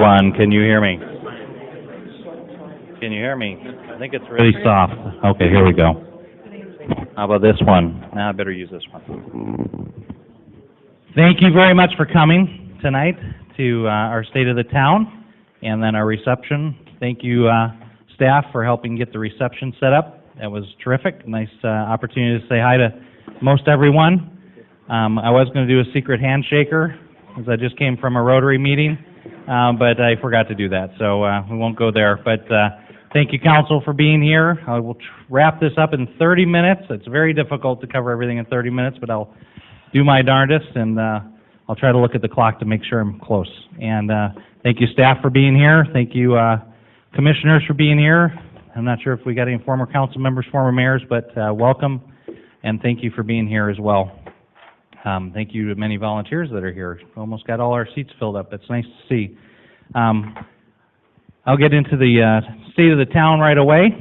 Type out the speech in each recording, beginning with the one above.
one. Can you hear me? Can you hear me? I think it's really soft. Okay, here we go. How about this one? Now I better use this one. Thank you very much for coming tonight to our State of the Town and then our reception. Thank you, staff, for helping get the reception set up. That was terrific. Nice opportunity to say hi to most everyone. I was going to do a secret handshaker, as I just came from a Rotary meeting, but I forgot to do that, so we won't go there. But thank you, Council, for being here. I will wrap this up in 30 minutes. It's very difficult to cover everything in 30 minutes, but I'll do my darndest, and I'll try to look at the clock to make sure I'm close. And thank you, staff, for being here. Thank you, commissioners, for being here. I'm not sure if we got any former council members, former mayors, but welcome, and thank you for being here as well. Thank you to many volunteers that are here. Almost got all our seats filled up. It's nice to see. I'll get into the state of the town right away.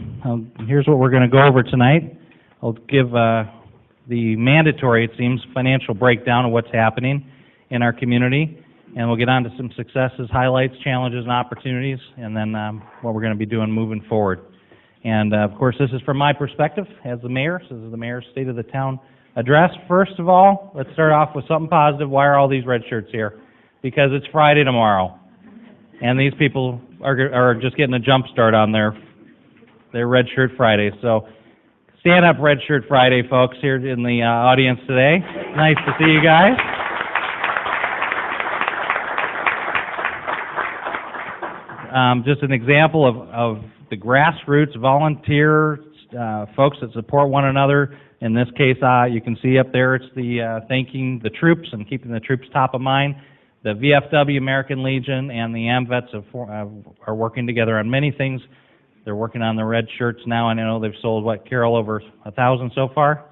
Here's what we're going to go over tonight. I'll give the mandatory, it seems, financial breakdown of what's happening in our community, and we'll get on to some successes, highlights, challenges, and opportunities, and then what we're going to be doing moving forward. And of course, this is from my perspective as the mayor. This is the mayor's State of the Town address. First of all, let's start off with something positive. Why are all these red shirts here? Because it's Friday tomorrow, and these people are just getting a jump start on their Red Shirt Friday. So stand up, Red Shirt Friday, folks, here in the audience today. Nice to see you guys. Just an example of the grassroots volunteer folks that support one another. In this case, you can see up there, it's the thanking the troops and keeping the troops top of mind. The VFW, American Legion, and the AMVETS are working together on many things. They're working on the red shirts now, and I know they've sold, what, Carol, over 1,000 so far?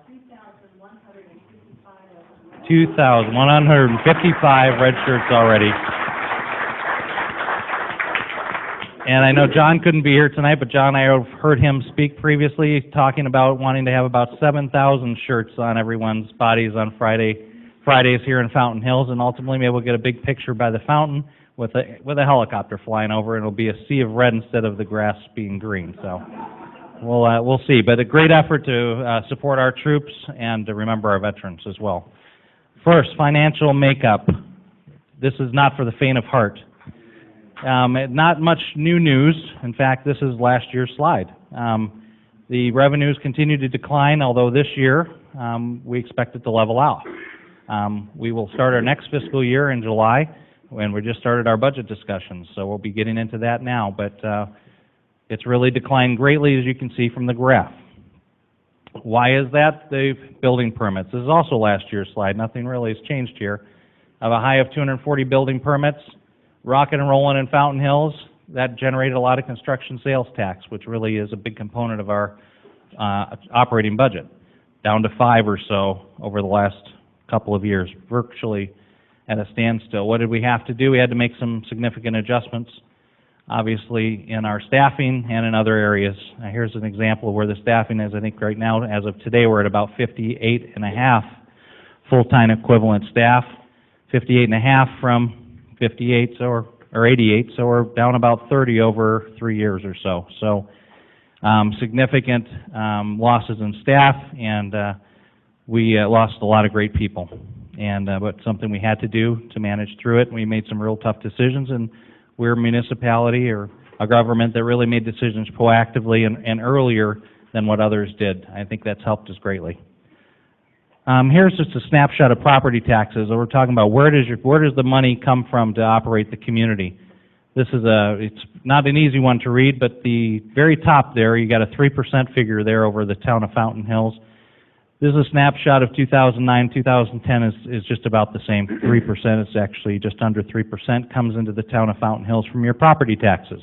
2,155 red shirts already. And I know John couldn't be here tonight, but John, I have heard him speak previously, talking about wanting to have about 7,000 shirts on everyone's bodies on Fridays here in Fountain Hills, and ultimately maybe we'll get a big picture by the fountain with a helicopter flying over, and it'll be a sea of red instead of the grass being green. So we'll see. But a great effort to support our troops and to remember our veterans as well. First, financial makeup. This is not for the faint of heart. Not much new news. In fact, this is last year's slide. The revenues continue to decline, although this year we expect it to level out. We will start our next fiscal year in July, when we just started our budget discussions, so we'll be getting into that now. But it's really declined greatly, as you can see from the graph. Why is that? The building permits. This is also last year's slide. Nothing really has changed here. I have a high of 240 building permits. Rocking and rolling in Fountain Hills, that generated a lot of construction sales tax, which really is a big component of our operating budget, down to 5 or so over the last couple of years, virtually at a standstill. What did we have to do? We had to make some significant adjustments, obviously, in our staffing and in other areas. Here's an example of where the staffing is. I think right now, as of today, we're at about 58 and a half full-time equivalent staff, 58 and a half from 58 or 88, so we're down about 30 over 3 years or so. So significant losses in staff, and we lost a lot of great people. And but something we had to do to manage through it. We made some real tough decisions, and we're a municipality or a government that really made decisions proactively and earlier than what others did. I think that's helped us greatly. Here's just a snapshot of property taxes. We're talking about where does the money come from to operate the community. This is it's not an easy one to read, but the very top there, you got a 3% figure there over the town of Fountain Hills. This is a snapshot of 2009. 2010 is just about the same. 3%, it's actually just under 3% comes into the town of Fountain Hills from your property taxes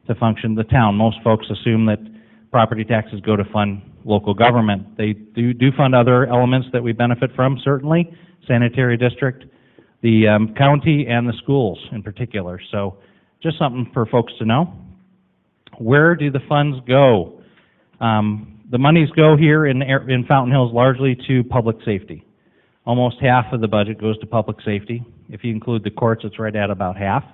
to function the town. Most folks assume that property taxes go to fund local government. They do fund other elements that we benefit from, certainly, sanitary district, the county, and the schools in particular. So just something for folks to know. Where do the funds go? The monies go here in Fountain Hills largely to public safety. Almost half of the budget goes to public safety. If you include the courts, it's right at about half.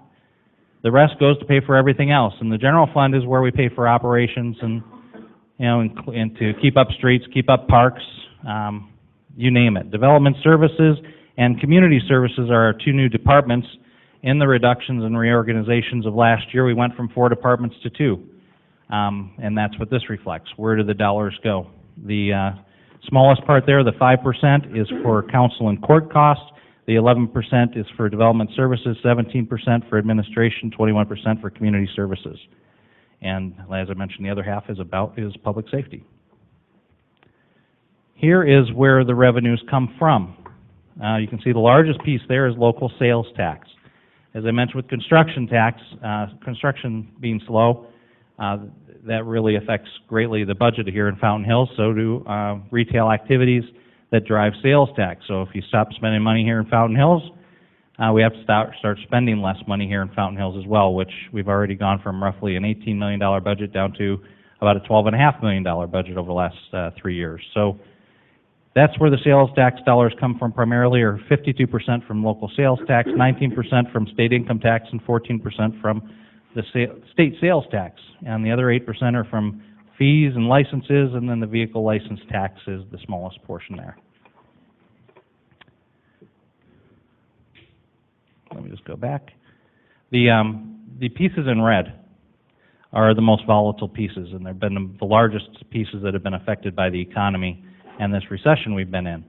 The rest goes to pay for everything else. And the general fund is where we pay for operations and, and to keep up streets, keep up parks, you name it. Development services and community services are our two new departments. In the reductions and reorganizations of last year, we went from 4 departments to 2. And that's what this reflects. Where do the dollars go? The smallest part there, the 5%, is for council and court costs. The 11% is for development services, 17% for administration, 21% for community services. And as I mentioned, the other half is public safety. Here is where the revenues come from. You can see the largest piece there is local sales tax. As I mentioned with construction tax, construction being slow, that really affects greatly the budget here in Fountain Hills. So do retail activities that drive sales tax. So if you stop spending money here in Fountain Hills, we have to start spending less money here in Fountain Hills as well, which we've already gone from roughly an $18 million budget down to about a $12.5 million budget over the last 3 years. So that's where the sales tax dollars come from primarily, or 52% from local sales tax, 19% from state income tax, and 14% from the state sales tax. And the other 8% are from fees and licenses, and then the vehicle license tax is the smallest portion there. Let me just go back. The pieces in red are the most volatile pieces, and they've been the largest pieces that have been affected by the economy and this recession we've been in.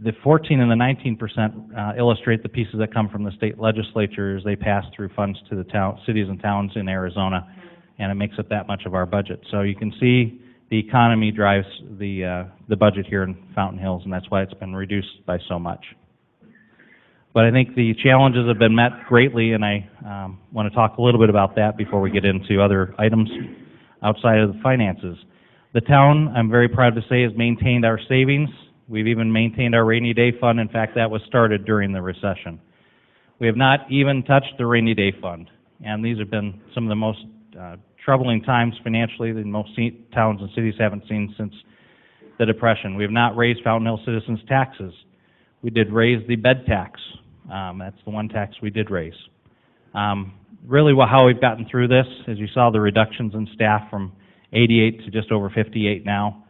The 14 and the 19% illustrate the pieces that come from the state legislature as they pass through funds to the cities and towns in Arizona, and it makes up that much of our budget. So you can see the economy drives the budget here in Fountain Hills, and that's why it's been reduced by so much. But I think the challenges have been met greatly, and I want to talk a little bit about that before we get into other items outside of the finances. The town, I'm very proud to say, has maintained our savings. We've even maintained our rainy day fund. In fact, that was started during the recession. We have not even touched the rainy day fund, and these have been some of the most troubling times financially that most towns and cities haven't seen since the Depression. We have not raised Fountain Hills citizens' taxes. We did raise the bed tax. That's the one tax we did raise. Really, how we've gotten through this, as you saw, the reductions in staff from 88 to just over 58 now,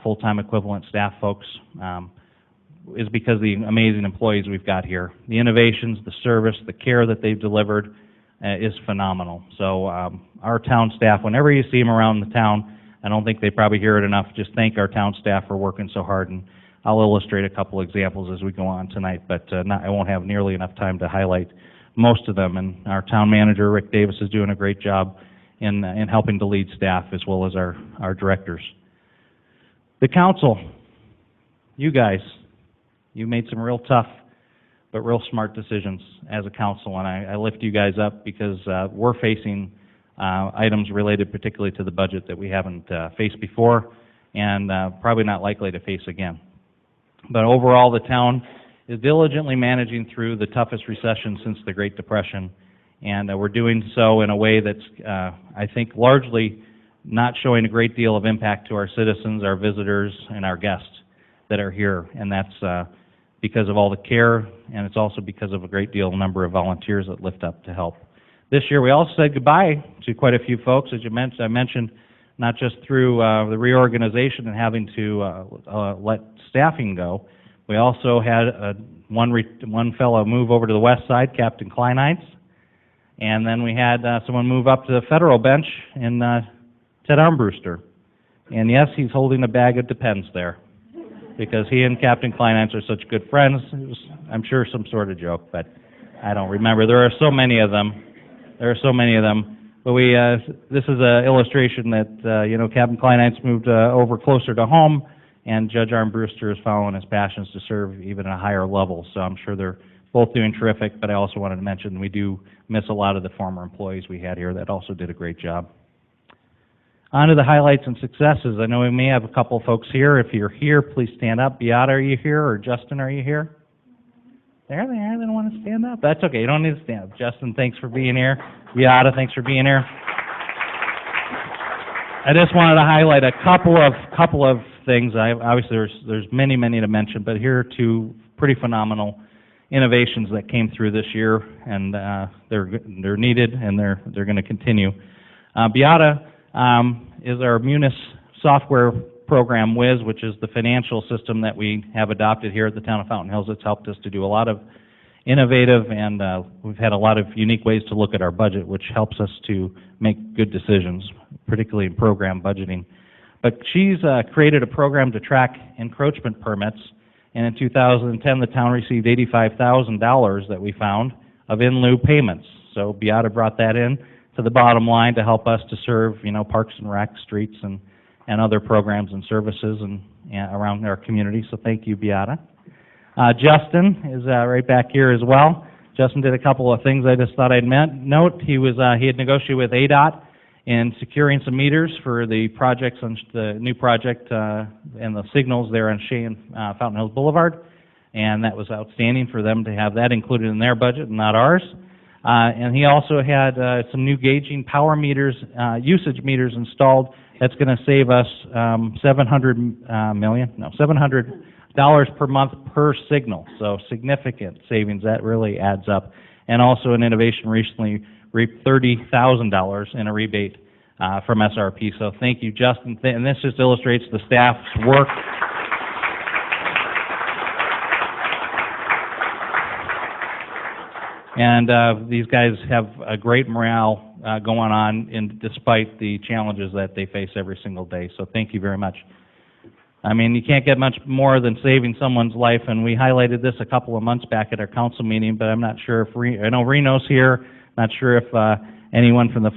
full-time equivalent staff folks, is because of the amazing employees we've got here. The innovations, the service, the care that they've delivered is phenomenal. So our town staff, whenever you see them around the town, I don't think they probably hear it enough, just thank our town staff for working so hard. And I'll illustrate a couple examples as we go on tonight, but I won't have nearly enough time to highlight most of them. And our town manager, Rick Davis, is doing a great job in helping to lead staff as well as our directors. The council, you guys, you made some real tough but real smart decisions as a council, and I lift you guys up because we're facing items related particularly to the budget that we haven't faced before and probably not likely to face again. But overall, the town is diligently managing through the toughest recession since the Great Depression, and we're doing so in a way that's, I think, largely not showing a great deal of impact to our citizens, our visitors, and our guests that are here, and that's because of all the care, and it's also because of a great deal number of volunteers that lift up to help. This year, we also said goodbye to quite a few folks, as I mentioned, not just through the reorganization and having to let staffing go. We also had one fellow move over to the west side, Captain Kleinites, and then we had someone move up to the federal bench in Ted Armbruster. And yes, he's holding a bag of Depends there, because he and Captain Kleinites are such good friends. It was, I'm sure, some sort of joke, but I don't remember. There are so many of them. But this is an illustration that, Captain Kleinites moved over closer to home, and Judge Armbruster is following his passions to serve even at a higher level. So I'm sure they're both doing terrific, but I also wanted to mention we do miss a lot of the former employees we had here that also did a great job. On to the highlights and successes. I know we may have a couple folks here. If you're here, please stand up. Beata, are you here? Or Justin, are you here? There they are. They don't want to stand up. That's okay. You don't need to stand up. Justin, thanks for being here. Beata, thanks for being here. I just wanted to highlight a couple of things. Obviously, there's many to mention, but here are two pretty phenomenal innovations that came through this year, and they're needed, and they're going to continue. Beata is our Munis software program, Wiz, which is the financial system that we have adopted here at the town of Fountain Hills. It's helped us to do a lot of innovative, and we've had a lot of unique ways to look at our budget, which helps us to make good decisions, particularly in program budgeting. But she's created a program to track encroachment permits, and in 2010 the town received $85,000 that we found of in lieu payments. So Beata brought that in to the bottom line to help us to serve, parks and rec, streets, and other programs and services and around our community. So thank you, Beata. Justin is right back here as well. Justin did a couple of things I just thought I'd note. He had negotiated with ADOT in securing some meters for the projects on the new project and the signals there on Shea and Fountain Hills Boulevard, and that was outstanding for them to have that included in their budget and not ours. And he also had some new gauging power meters, usage meters installed. That's going to save us $700 per month per signal. So significant savings. That really adds up. And also an innovation recently reaped $30,000 in a rebate from SRP. So thank you, Justin. And this just illustrates the staff's work. And these guys have a great morale going on despite the challenges that they face every single day. So thank you very much. I mean, you can't get much more than saving someone's life, and we highlighted this a couple of months back at our council meeting, but I'm not sure if, I know Reno's here, not sure if anyone from the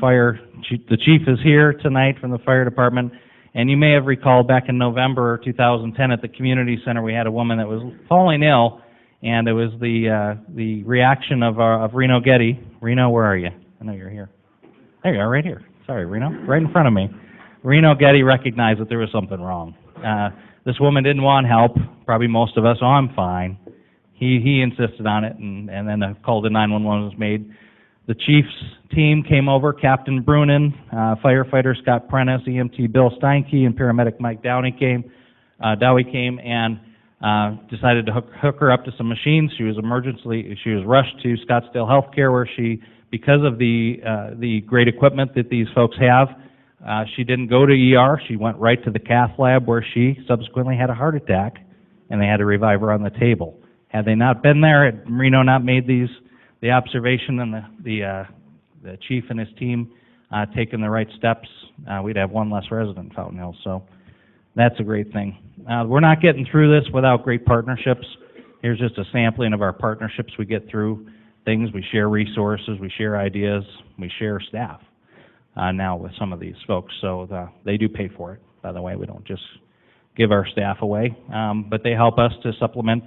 the chief is here tonight from the fire department, and you may have recalled back in November 2010 at the community center we had a woman that was falling ill, and it was the reaction of Reno Getty. Reno, where are you? I know you're here. There you are, right here. Sorry, Reno, right in front of me. Reno Getty recognized that there was something wrong. This woman didn't want help, probably most of us, oh, I'm fine. He insisted on it, and then a call to 911 was made. The chief's team came over, Captain Brunin, firefighter Scott Prentice, EMT Bill Steinke, and paramedic Mike Dowie came and decided to hook her up to some machines. She was rushed to Scottsdale Healthcare, where because of the great equipment that these folks have, she didn't go to ER. She went right to the cath lab, where she subsequently had a heart attack, and they had to revive her on the table. Had they not been there, had Reno not made the observation and the chief and his team taken the right steps, we'd have one less resident in Fountain Hills. So that's a great thing. We're not getting through this without great partnerships. Here's just a sampling of our partnerships we get through. Things, we share resources, we share ideas, we share staff now with some of these folks. So they do pay for it, by the way. We don't just give our staff away, but they help us to supplement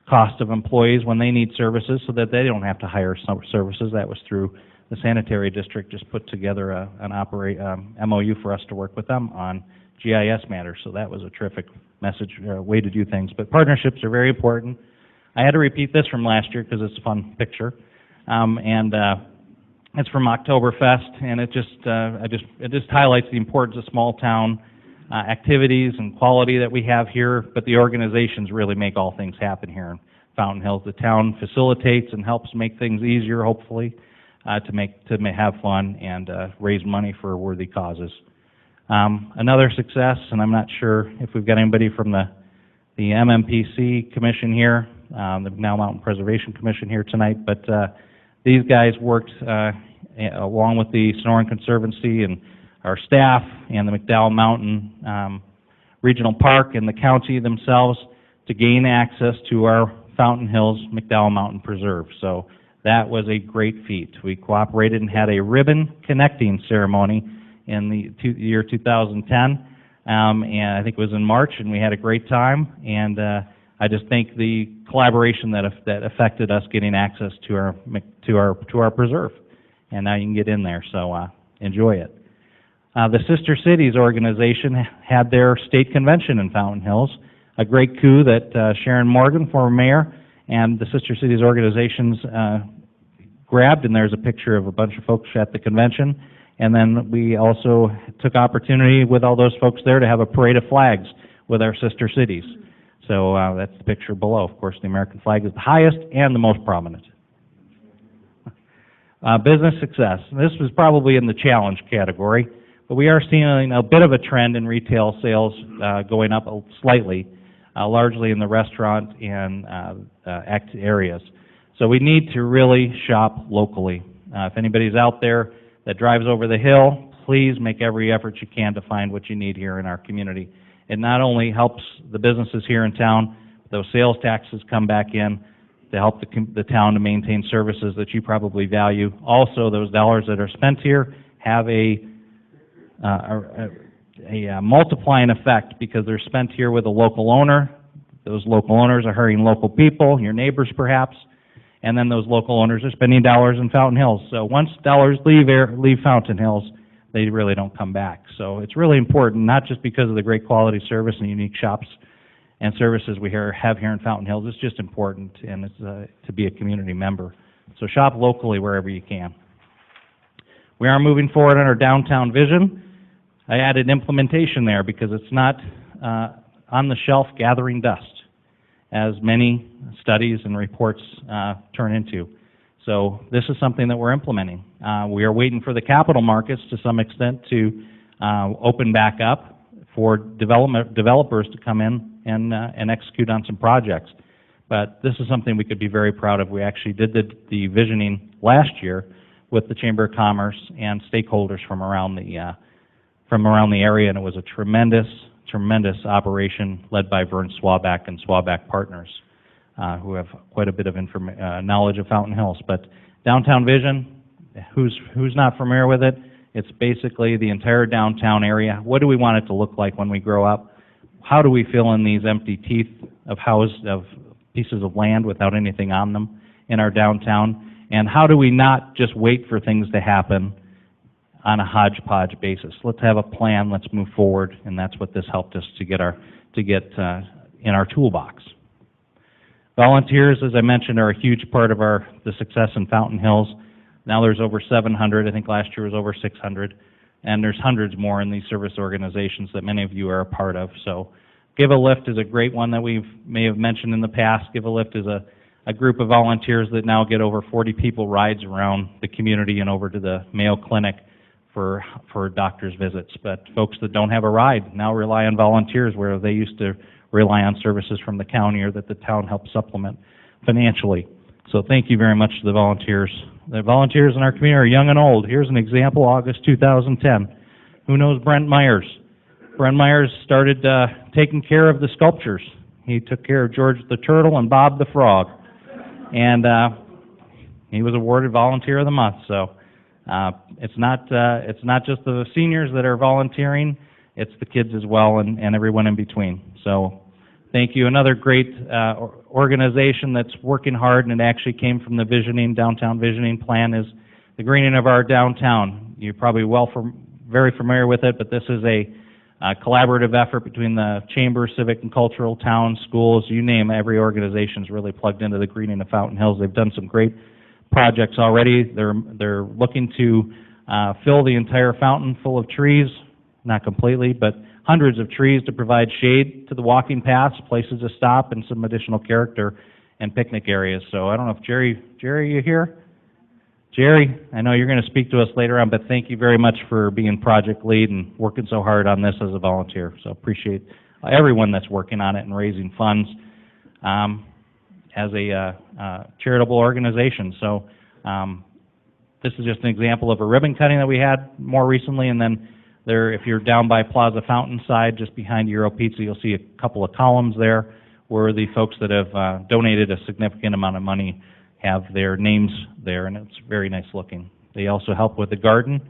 cost of employees when they need services so that they don't have to hire some services. That was through the sanitary district just put together an MOU for us to work with them on GIS matters. So that was a terrific way to do things. But partnerships are very important. I had to repeat this from last year because it's a fun picture. It's from Oktoberfest, and it just highlights the importance of small town activities and quality that we have here, but the organizations really make all things happen here in Fountain Hills. The town facilitates and helps make things easier, hopefully, to have fun and raise money for worthy causes. Another success, and I'm not sure if we've got anybody from the MMPC Commission here, the Now Mountain Preservation Commission here tonight, but these guys worked along with the Sonoran Conservancy and our staff and the McDowell Mountain Regional Park and the county themselves to gain access to our Fountain Hills McDowell Mountain Preserve. So that was a great feat. We cooperated and had a ribbon connecting ceremony in the year 2010, and I think it was in March, and we had a great time. And I just think the collaboration that affected us getting access to our preserve, and now you can get in there. So enjoy it. The Sister Cities organization had their state convention in Fountain Hills, a great coup that Sharon Morgan, former mayor, and the Sister Cities organizations grabbed, and there's a picture of a bunch of folks at the convention. And then we also took opportunity with all those folks there to have a parade of flags with our sister cities. So that's the picture below. Of course, the American flag is the highest and the most prominent. Business success. This was probably in the challenge category, but we are seeing a bit of a trend in retail sales going up slightly, largely in the restaurant and areas. So we need to really shop locally. If anybody's out there that drives over the hill, please make every effort you can to find what you need here in our community. It not only helps the businesses here in town, those sales taxes come back in to help the town to maintain services that you probably value. Also, those dollars that are spent here have a multiplying effect because they're spent here with a local owner. Those local owners are hiring local people, your neighbors perhaps, and then those local owners are spending dollars in Fountain Hills. So once dollars leave Fountain Hills, they really don't come back. So it's really important, not just because of the great quality service and unique shops and services we have here in Fountain Hills. It's just important, and it's to be a community member. So shop locally wherever you can. We are moving forward on our downtown vision. I added implementation there because it's not on the shelf gathering dust, as many studies and reports turn into. So this is something that we're implementing. We are waiting for the capital markets to some extent to open back up for developers to come in and execute on some projects. But this is something we could be very proud of. We actually did the visioning last year with the Chamber of Commerce and stakeholders from around the area, and it was a tremendous operation led by Vern Swaback and Swaback Partners, who have quite a bit of knowledge of Fountain Hills. But Downtown Vision, who's not familiar with it, it's basically the entire downtown area. What do we want it to look like when we grow up? How do we fill in these empty teeth of pieces of land without anything on them in our downtown? And how do we not just wait for things to happen on a hodgepodge basis? Let's have a plan, let's move forward, and that's what this helped us to get in our toolbox. Volunteers, as I mentioned, are a huge part of the success in Fountain Hills. Now there's over 700, I think last year was over 600, and there's hundreds more in these service organizations that many of you are a part of. So Give a Lift is a great one that we may have mentioned in the past. Give a Lift is a group of volunteers that now get over 40 people rides around the community and over to the Mayo Clinic for doctor's visits. But folks that don't have a ride now rely on volunteers, where they used to rely on services from the county or that the town helped supplement financially. So thank you very much to the volunteers. The volunteers in our community are young and old. Here's an example, August 2010. Who knows Brent Myers? Brent Myers started taking care of the sculptures. He took care of George the Turtle and Bob the Frog. And he was awarded Volunteer of the Month. So it's not just the seniors that are volunteering, it's the kids as well and everyone in between. So thank you. Another great organization that's working hard, and it actually came from the downtown visioning plan, is the greening of our downtown. You're probably very familiar with it, but this is a collaborative effort between the Chamber, Civic and Cultural, towns, schools, you name it. Every organization's really plugged into the greening of Fountain Hills. They've done some great projects already. They're looking to fill the entire fountain full of trees, not completely, but hundreds of trees to provide shade to the walking paths, places to stop, and some additional character and picnic areas. So I don't know if Jerry, are you here? Jerry, I know you're going to speak to us later on, but thank you very much for being project lead and working so hard on this as a volunteer. So appreciate everyone that's working on it and raising funds as a charitable organization. So this is just an example of a ribbon cutting that we had more recently, and then if you're down by Plaza Fountain side, just behind Euro Pizza, you'll see a couple of columns there where the folks that have donated a significant amount of money have their names there, and it's very nice looking. They also help with the garden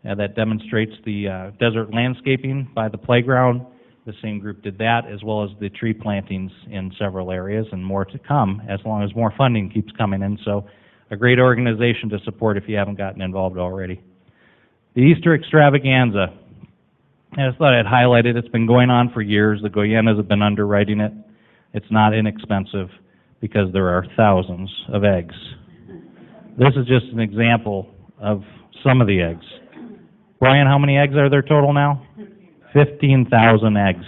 that demonstrates the desert landscaping by the playground. The same group did that, as well as the tree plantings in several areas, and more to come as long as more funding keeps coming in. So a great organization to support if you haven't gotten involved already. The Easter Extravaganza. I just thought I'd highlight it. It's been going on for years. The Goyennas have been underwriting it. It's not inexpensive because there are thousands of eggs. This is just an example of some of the eggs. Brian, how many eggs are there total now? 15,000 eggs.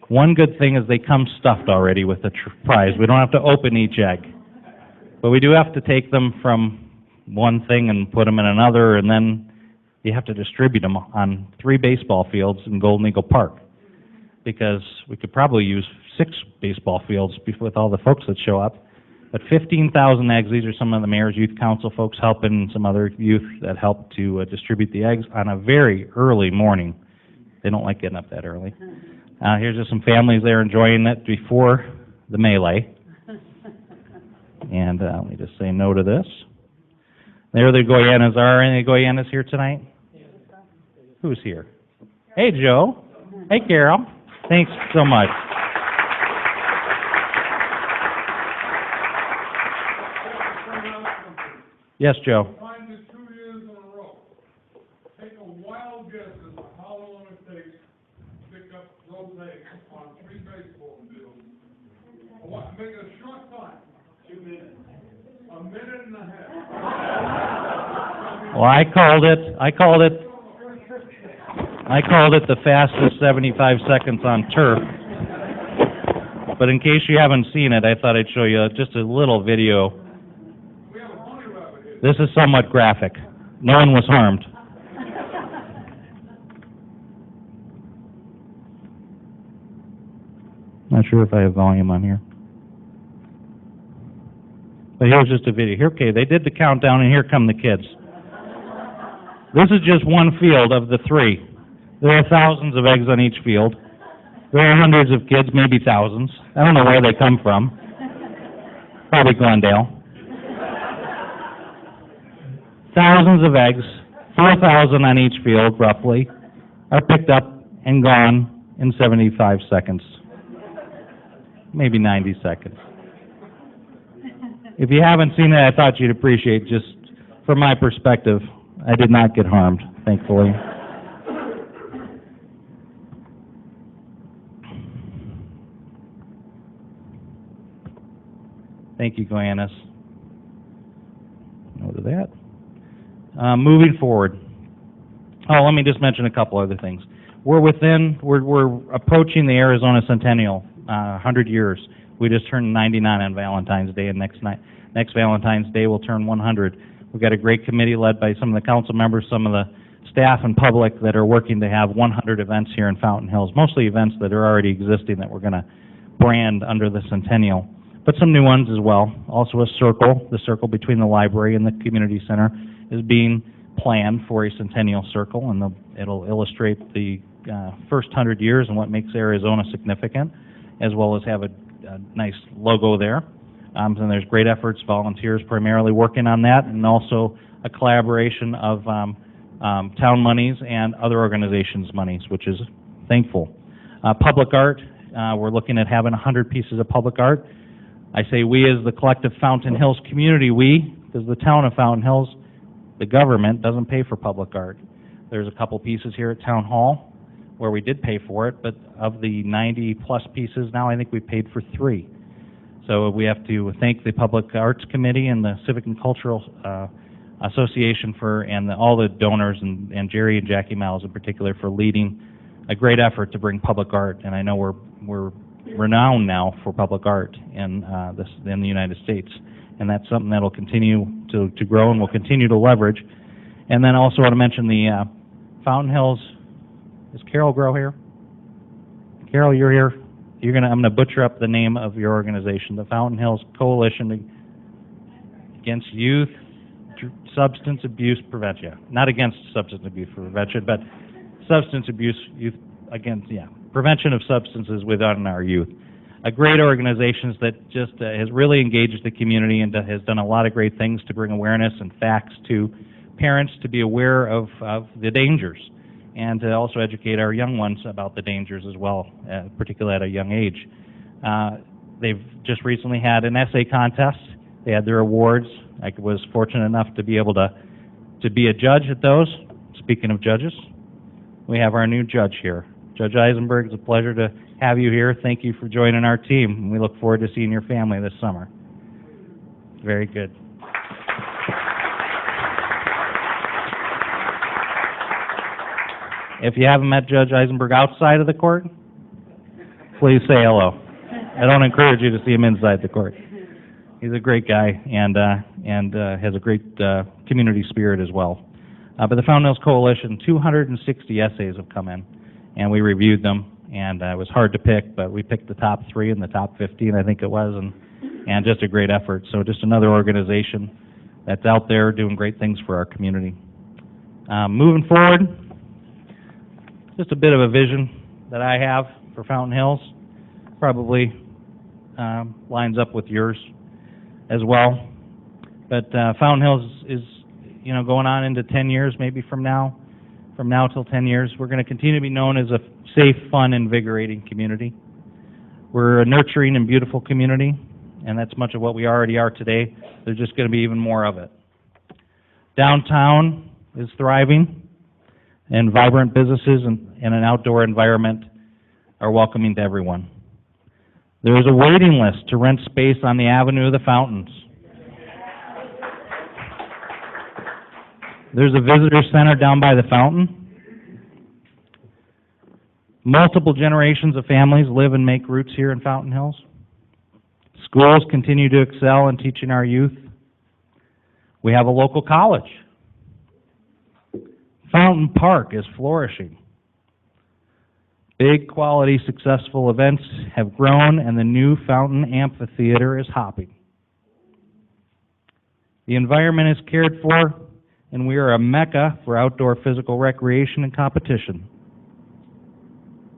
One good thing is they come stuffed already with the prize. We don't have to open each egg. But we do have to take them from one thing and put them in another, and then you have to distribute them on 3 baseball fields in Golden Eagle Park, because we could probably use 6 baseball fields with all the folks that show up. But 15,000 eggs, these are some of the Mayor's Youth Council folks helping, and some other youth that help to distribute the eggs on a very early morning. They don't like getting up that early. Here's just some families there enjoying it before the melee. And let me just say no to this. There the Goyanas are. Any Goyanas here tonight? Who's here? Hey, Joe. Hey, Carol. Thanks so much. Yes, Joe. Find it 2 years in a row. Take a wild guess as to how long it takes to pick up those eggs on 3 baseball fields. Make it a short time. 2 minutes. A minute and a half. Well, I called it the fastest 75 seconds on turf. But in case you haven't seen it, I thought I'd show you just a little video. This is somewhat graphic. No one was harmed. Not sure if I have volume on here. But here's just a video. Here, okay, they did the countdown, and here come the kids. This is just one field of the 3. There are thousands of eggs on each field. There are hundreds of kids, maybe thousands. I don't know where they come from. Probably Glendale. Thousands of eggs, 4,000 on each field, roughly, are picked up and gone in 75 seconds. Maybe 90 seconds. If you haven't seen it, I thought you'd appreciate, just from my perspective, I did not get harmed, thankfully. Thank you, Goyanas. No to that. Moving forward. Oh, let me just mention a couple other things. We're approaching the Arizona Centennial, 100 years. We just turned 99 on Valentine's Day, and next Valentine's Day we'll turn 100. We've got a great committee led by some of the council members, some of the staff and public that are working to have 100 events here in Fountain Hills, mostly events that are already existing that we're going to brand under the Centennial, but some new ones as well. Also a circle, the circle between the library and the community center is being planned for a Centennial Circle, and it'll illustrate the first 100 years and what makes Arizona significant, as well as have a nice logo there. And there's great efforts, volunteers primarily working on that, and also a collaboration of town monies and other organizations' monies, which is thankful. Public art, we're looking at having 100 pieces of public art. I say we as the collective Fountain Hills community, because the town of Fountain Hills, the government, doesn't pay for public art. There's a couple pieces here at Town Hall where we did pay for it, but of the 90-plus pieces now, I think we paid for 3. So we have to thank the Public Arts Committee and the Civic and Cultural Association and all the donors, and Jerry and Jackie Miles in particular, for leading a great effort to bring public art. And I know we're renowned now for public art in the United States, and that's something that'll continue to grow and we'll continue to leverage. And then also want to mention the Fountain Hills. Is Carol Grow here? Carol, you're here. I'm gonna butcher up the name of your organization, the Fountain Hills Coalition Against Youth Substance Abuse Prevention. Not against substance abuse prevention, but substance abuse youth prevention of substances within our youth. A great organization that just has really engaged the community and has done a lot of great things to bring awareness and facts to parents to be aware of the dangers, and to also educate our young ones about the dangers as well, particularly at a young age. They've just recently had an essay contest. They had their awards. I was fortunate enough to be able to be a judge at those. Speaking of judges, we have our new judge here. Judge Eisenberg, it's a pleasure to have you here. Thank you for joining our team, and we look forward to seeing your family this summer. Very good. If you haven't met Judge Eisenberg outside of the court, please say hello. I don't encourage you to see him inside the court. He's a great guy and has a great community spirit as well. But the Fountain Hills Coalition, 260 essays have come in, and we reviewed them, and it was hard to pick, but we picked the top 3 and the top 15, I think it was, and just a great effort. So just another organization that's out there doing great things for our community. Moving forward, just a bit of a vision that I have for Fountain Hills. Probably lines up with yours as well. But Fountain Hills is, going on into 10 years, maybe from now till 10 years, we're going to continue to be known as a safe, fun, invigorating community. We're a nurturing and beautiful community, and that's much of what we already are today. There's just going to be even more of it. Downtown is thriving, and vibrant businesses and an outdoor environment are welcoming to everyone. There is a waiting list to rent space on the Avenue of the Fountains. There's a visitor center down by the fountain. Multiple generations of families live and make roots here in Fountain Hills. Schools continue to excel in teaching our youth. We have a local college. Fountain Park is flourishing. Big, quality, successful events have grown, and the new Fountain Amphitheater is hopping. The environment is cared for, and we are a mecca for outdoor physical recreation and competition.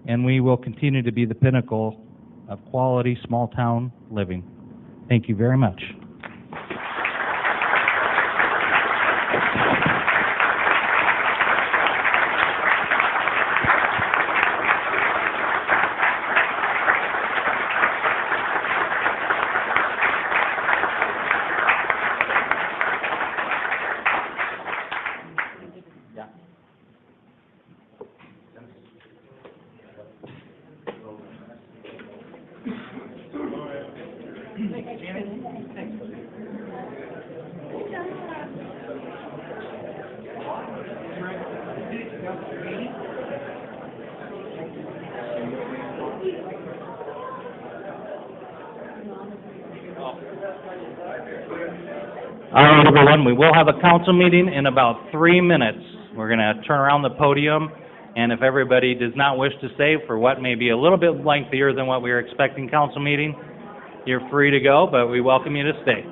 And we will continue to be the pinnacle of quality small-town living. Thank you very much. All right, everyone, we will have a council meeting in about 3 minutes. We're going to turn around the podium, and if everybody does not wish to stay for what may be a little bit lengthier than what we were expecting council meeting, you're free to go, but we welcome you to stay.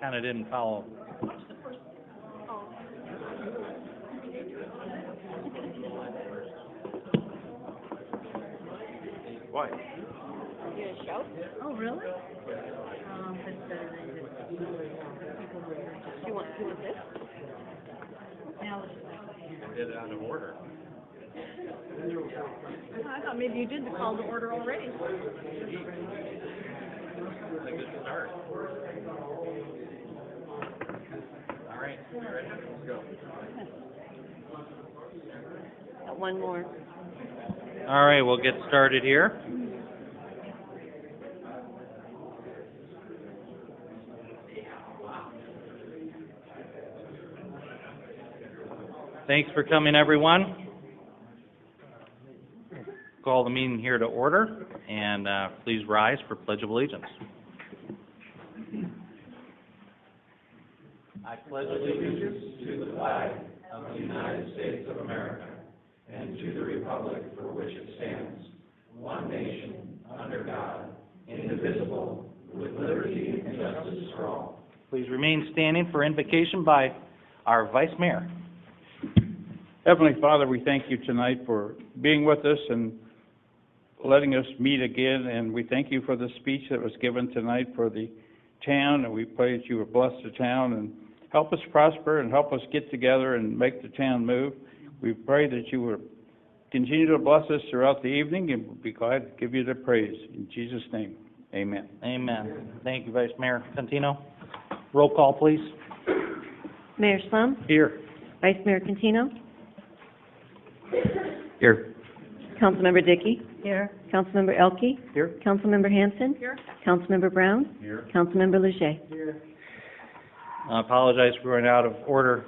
Kinda didn't follow. Why? Oh, really? You want this? Now, I did it out of order. I thought maybe you did the call to order already. A good start. All right, you ready? Let's go. Got one more. All right, we'll get started here. Thanks for coming, everyone. Call the meeting here to order, and please rise for Pledge of Allegiance. I pledge allegiance to the flag of the United States of America and to the republic for which it stands, one nation, under God, indivisible, with liberty and justice for all. Please remain standing for invocation by our Vice Mayor. Heavenly Father, we thank you tonight for being with us and letting us meet again, and we thank you for the speech that was given tonight for the town, and we pray that you would bless the town and help us prosper and help us get together and make the town move. We pray that you would continue to bless us throughout the evening, and we'll be glad to give you the praise. In Jesus' name, amen. Amen. Thank you, Vice Mayor Contino. Roll call, please. Mayor Slum, Here. Vice Mayor Contino, Here. Councilmember Dickey. Here. Councilmember Elke. Here. Councilmember Hanson. Here. Councilmember Brown. Here. Councilmember Leger. I apologize for going out of order.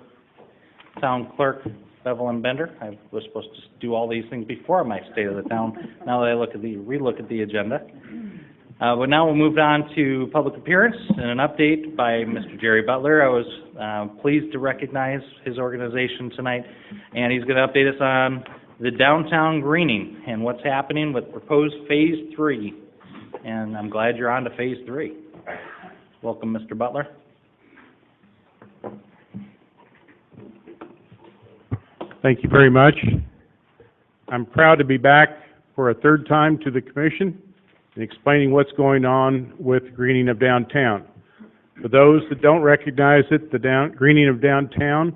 Town Clerk Evelyn Bender. I was supposed to do all these things before my State of the Town. Now that I relook at the agenda. But now we'll move on to public appearance and an update by Mr. Jerry Butler. I was pleased to recognize his organization tonight, and he's going to update us on the downtown greening and what's happening with proposed Phase 3. And I'm glad you're on to Phase 3. Welcome, Mr. Butler. Thank you very much. I'm proud to be back for a third time to the commission and explaining what's going on with greening of downtown. For those that don't recognize it, the greening of downtown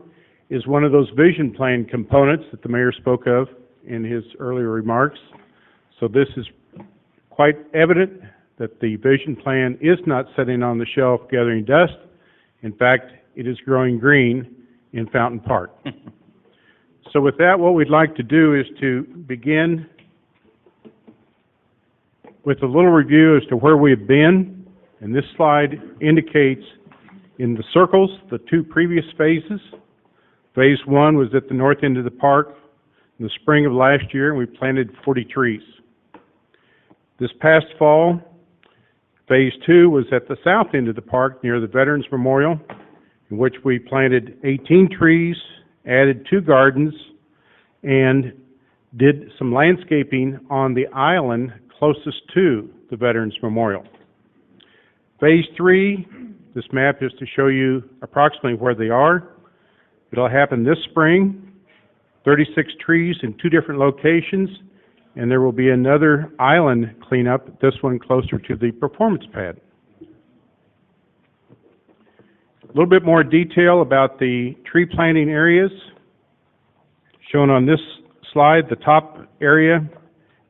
is one of those vision plan components that the mayor spoke of in his earlier remarks. So this is quite evident that the vision plan is not sitting on the shelf gathering dust. In fact, it is growing green in Fountain Park. So with that, what we'd like to do is to begin with a little review as to where we've been. And this slide indicates in the circles the two previous phases. Phase 1 was at the north end of the park in the spring of last year, and we planted 40 trees. This past fall, Phase 2 was at the south end of the park near the Veterans Memorial, in which we planted 18 trees, added 2 gardens, and did some landscaping on the island closest to the Veterans Memorial. Phase 3, this map is to show you approximately where they are. It'll happen this spring, 36 trees in 2 different locations, and there will be another island cleanup, this one closer to the performance pad. A little bit more detail about the tree planting areas. Shown on this slide, the top area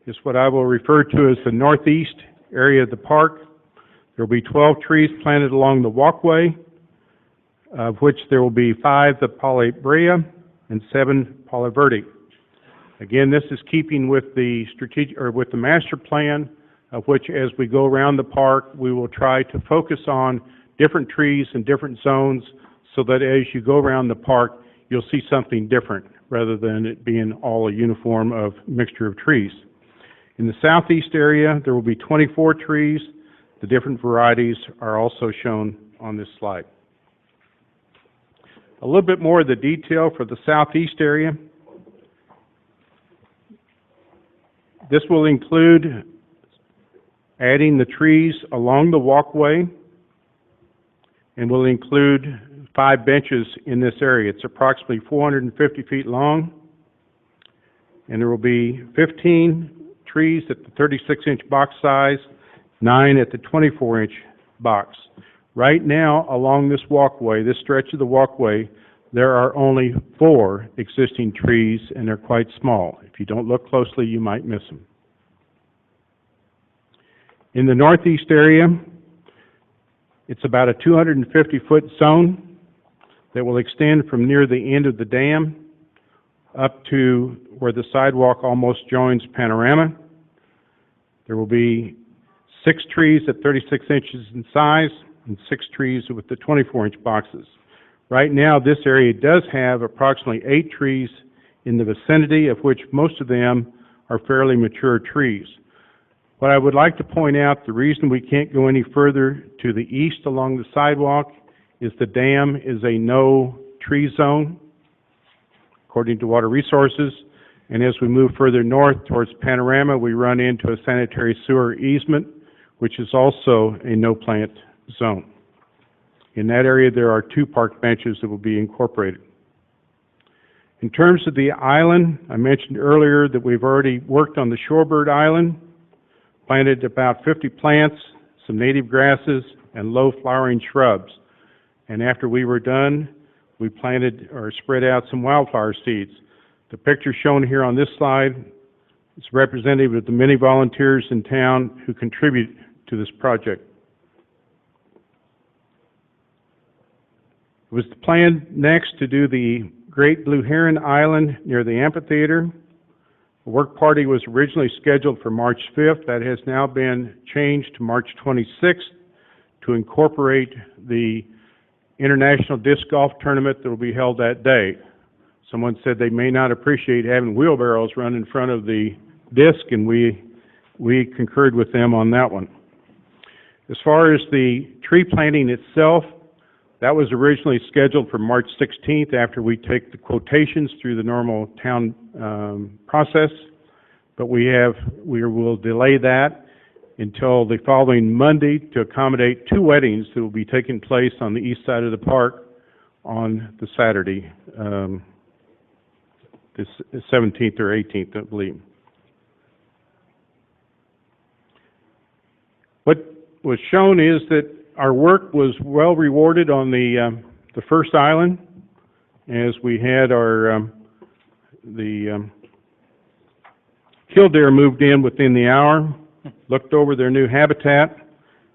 is what I will refer to as the northeast area of the park. There will be 12 trees planted along the walkway, of which there will be 5 the Polybrea and 7 Polyverde. Again, this is keeping with the with the master plan, of which as we go around the park, we will try to focus on different trees in different zones so that as you go around the park, you'll see something different rather than it being all a uniform of mixture of trees. In the southeast area, there will be 24 trees. The different varieties are also shown on this slide. A little bit more of the detail for the southeast area. This will include adding the trees along the walkway and will include 5 benches in this area. It's approximately 450 feet long, and there will be 15 trees at the 36-inch box size, 9 at the 24-inch box. Right now, along this walkway, this stretch of the walkway, there are only 4 existing trees, and they're quite small. If you don't look closely, you might miss them. In the northeast area, it's about a 250-foot zone that will extend from near the end of the dam up to where the sidewalk almost joins Panorama. There will be 6 trees at 36 inches in size and 6 trees with the 24-inch boxes. Right now, this area does have approximately 8 trees in the vicinity, of which most of them are fairly mature trees. What I would like to point out, the reason we can't go any further to the east along the sidewalk is the dam is a no-tree zone, according to Water Resources, and as we move further north towards Panorama, we run into a sanitary sewer easement, which is also a no-plant zone. In that area, there are 2 park benches that will be incorporated. In terms of the island, I mentioned earlier that we've already worked on the shorebird island, planted about 50 plants, some native grasses, and low-flowering shrubs. And after we were done, we planted or spread out some wildflower seeds. The picture shown here on this slide is representative of the many volunteers in town who contribute to this project. It was the plan next to do the Great Blue Heron Island near the amphitheater. The work party was originally scheduled for March 5th. That has now been changed to March 26th to incorporate the International Disc Golf Tournament that will be held that day. Someone said they may not appreciate having wheelbarrows run in front of the disc, and we concurred with them on that one. As far as the tree planting itself, that was originally scheduled for March 16th after we take the quotations through the normal town process, but we will delay that until the following Monday to accommodate 2 weddings that will be taking place on the east side of the park on the Saturday, the 17th or 18th, I believe. What was shown is that our work was well rewarded on the first island, as we had our the killdeer moved in within the hour, looked over their new habitat,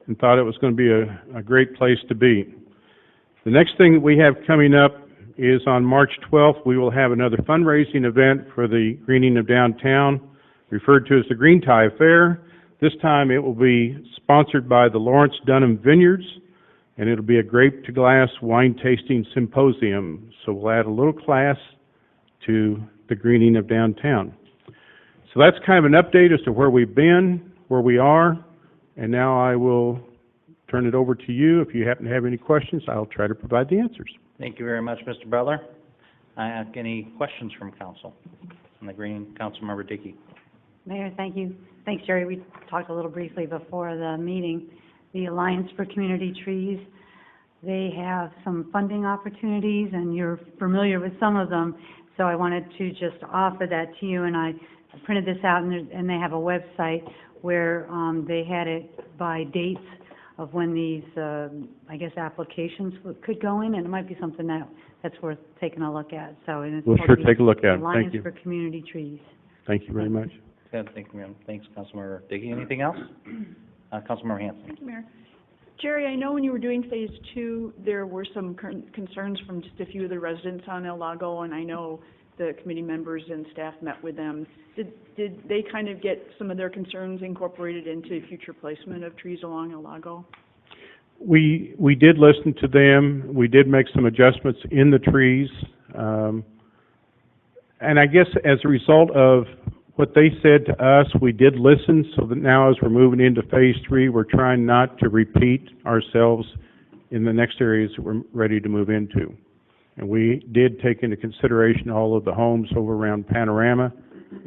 and thought it was going to be a great place to be. The next thing that we have coming up is on March 12th, we will have another fundraising event for the greening of downtown, referred to as the Green Tie Fair. This time it will be sponsored by the Lawrence Dunham Vineyards, and it'll be a grape-to-glass wine tasting symposium. So we'll add a little class to the greening of downtown. So that's kind of an update as to where we've been, where we are, and now I will turn it over to you. If you happen to have any questions, I'll try to provide the answers. Thank you very much, Mr. Butler. I ask any questions from council on the greening. Councilmember Dickey. Mayor, thank you. Thanks, Jerry. We talked a little briefly before the meeting. The Alliance for Community Trees, they have some funding opportunities, and you're familiar with some of them, so I wanted to just offer that to you, and I printed this out, and they have a website where they had it by dates of when these, I guess, applications could go in, and it might be something that's worth taking a look at. So, and it's We'll sure take a look at it. Alliance Thank you. for Community Trees. Thank you very much. Good, thank you, ma'am. Thanks, Councilmember Dickey. Anything else? Councilmember Hanson. Thank you, Mayor. Jerry, I know when you were doing Phase 2, there were some concerns from just a few of the residents on El Lago, and I know the committee members and staff met with them. Did they kind of get some of their concerns incorporated into future placement of trees along El Lago? We did listen to them. We did make some adjustments in the trees. And I guess as a result of what they said to us, we did listen, so that now as we're moving into Phase 3, we're trying not to repeat ourselves in the next areas that we're ready to move into. And we did take into consideration all of the homes over around Panorama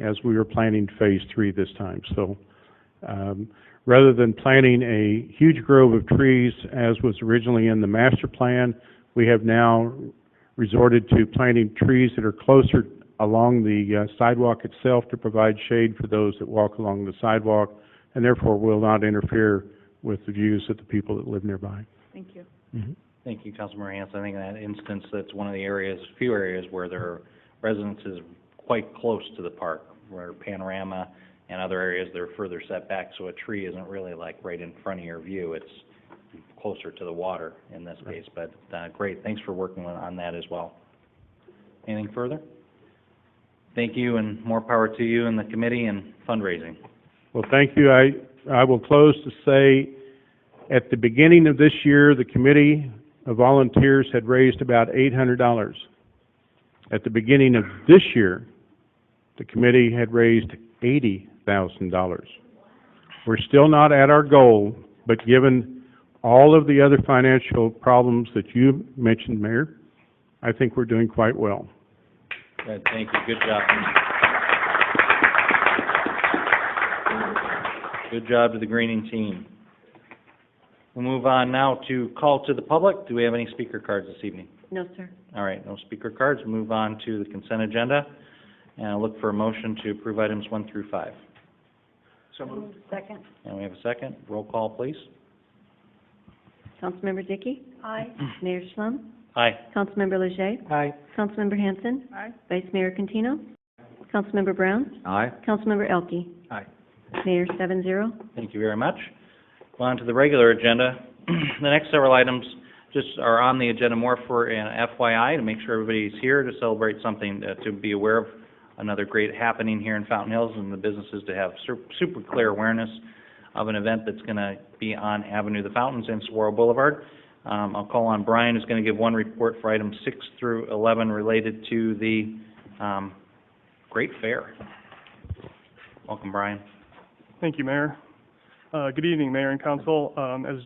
as we were planning Phase 3 this time. So Rather than planting a huge grove of trees as was originally in the master plan, we have now resorted to planting trees that are closer along the sidewalk itself to provide shade for those that walk along the sidewalk, and therefore will not interfere with the views of the people that live nearby. Thank you. Thank you, Councilmember Hanson. I think in that instance, that's one of the areas, few areas where there are residences quite close to the park, where Panorama and other areas, they're further set back, so a tree isn't really like right in front of your view. It's closer to the water in this case, but great. Thanks for working on that as well. Anything further? Thank you, and more power to you and the committee and fundraising. Well, thank you. I will close to say, at the beginning of this year, the committee of volunteers had raised about $800. At the beginning of this year, the committee had raised $80,000. We're still not at our goal, but given all of the other financial problems that you mentioned, Mayor, I think we're doing quite well. Good, thank you. Good job. Good job to the greening team. We'll move on now to call to the public. Do we have any speaker cards this evening? No, sir. All right, no speaker cards. We'll move on to the consent agenda, and I'll look for a motion to approve items 1 through 5. So moved. Second. And we have a second. Roll call, please. Councilmember Dickey? Aye. Mayor Slum? Aye. Councilmember Leger? Aye. Councilmember Hanson? Aye. Vice Mayor Cantino? Councilmember Brown? Aye. Councilmember Elke? Aye. Mayor 7-0. Thank you very much. Go on to the regular agenda. The next several items just are on the agenda more for an FYI to make sure everybody's here to celebrate something, to be aware of another great happening here in Fountain Hills, and the businesses to have super clear awareness of an event that's going to be on Avenue of the Fountains and Saguaro Boulevard. I'll call on Brian, who's going to give one report for items 6 through 11 related to the Great Fair. Welcome, Brian. Thank you, Mayor. Good evening, Mayor and Council. As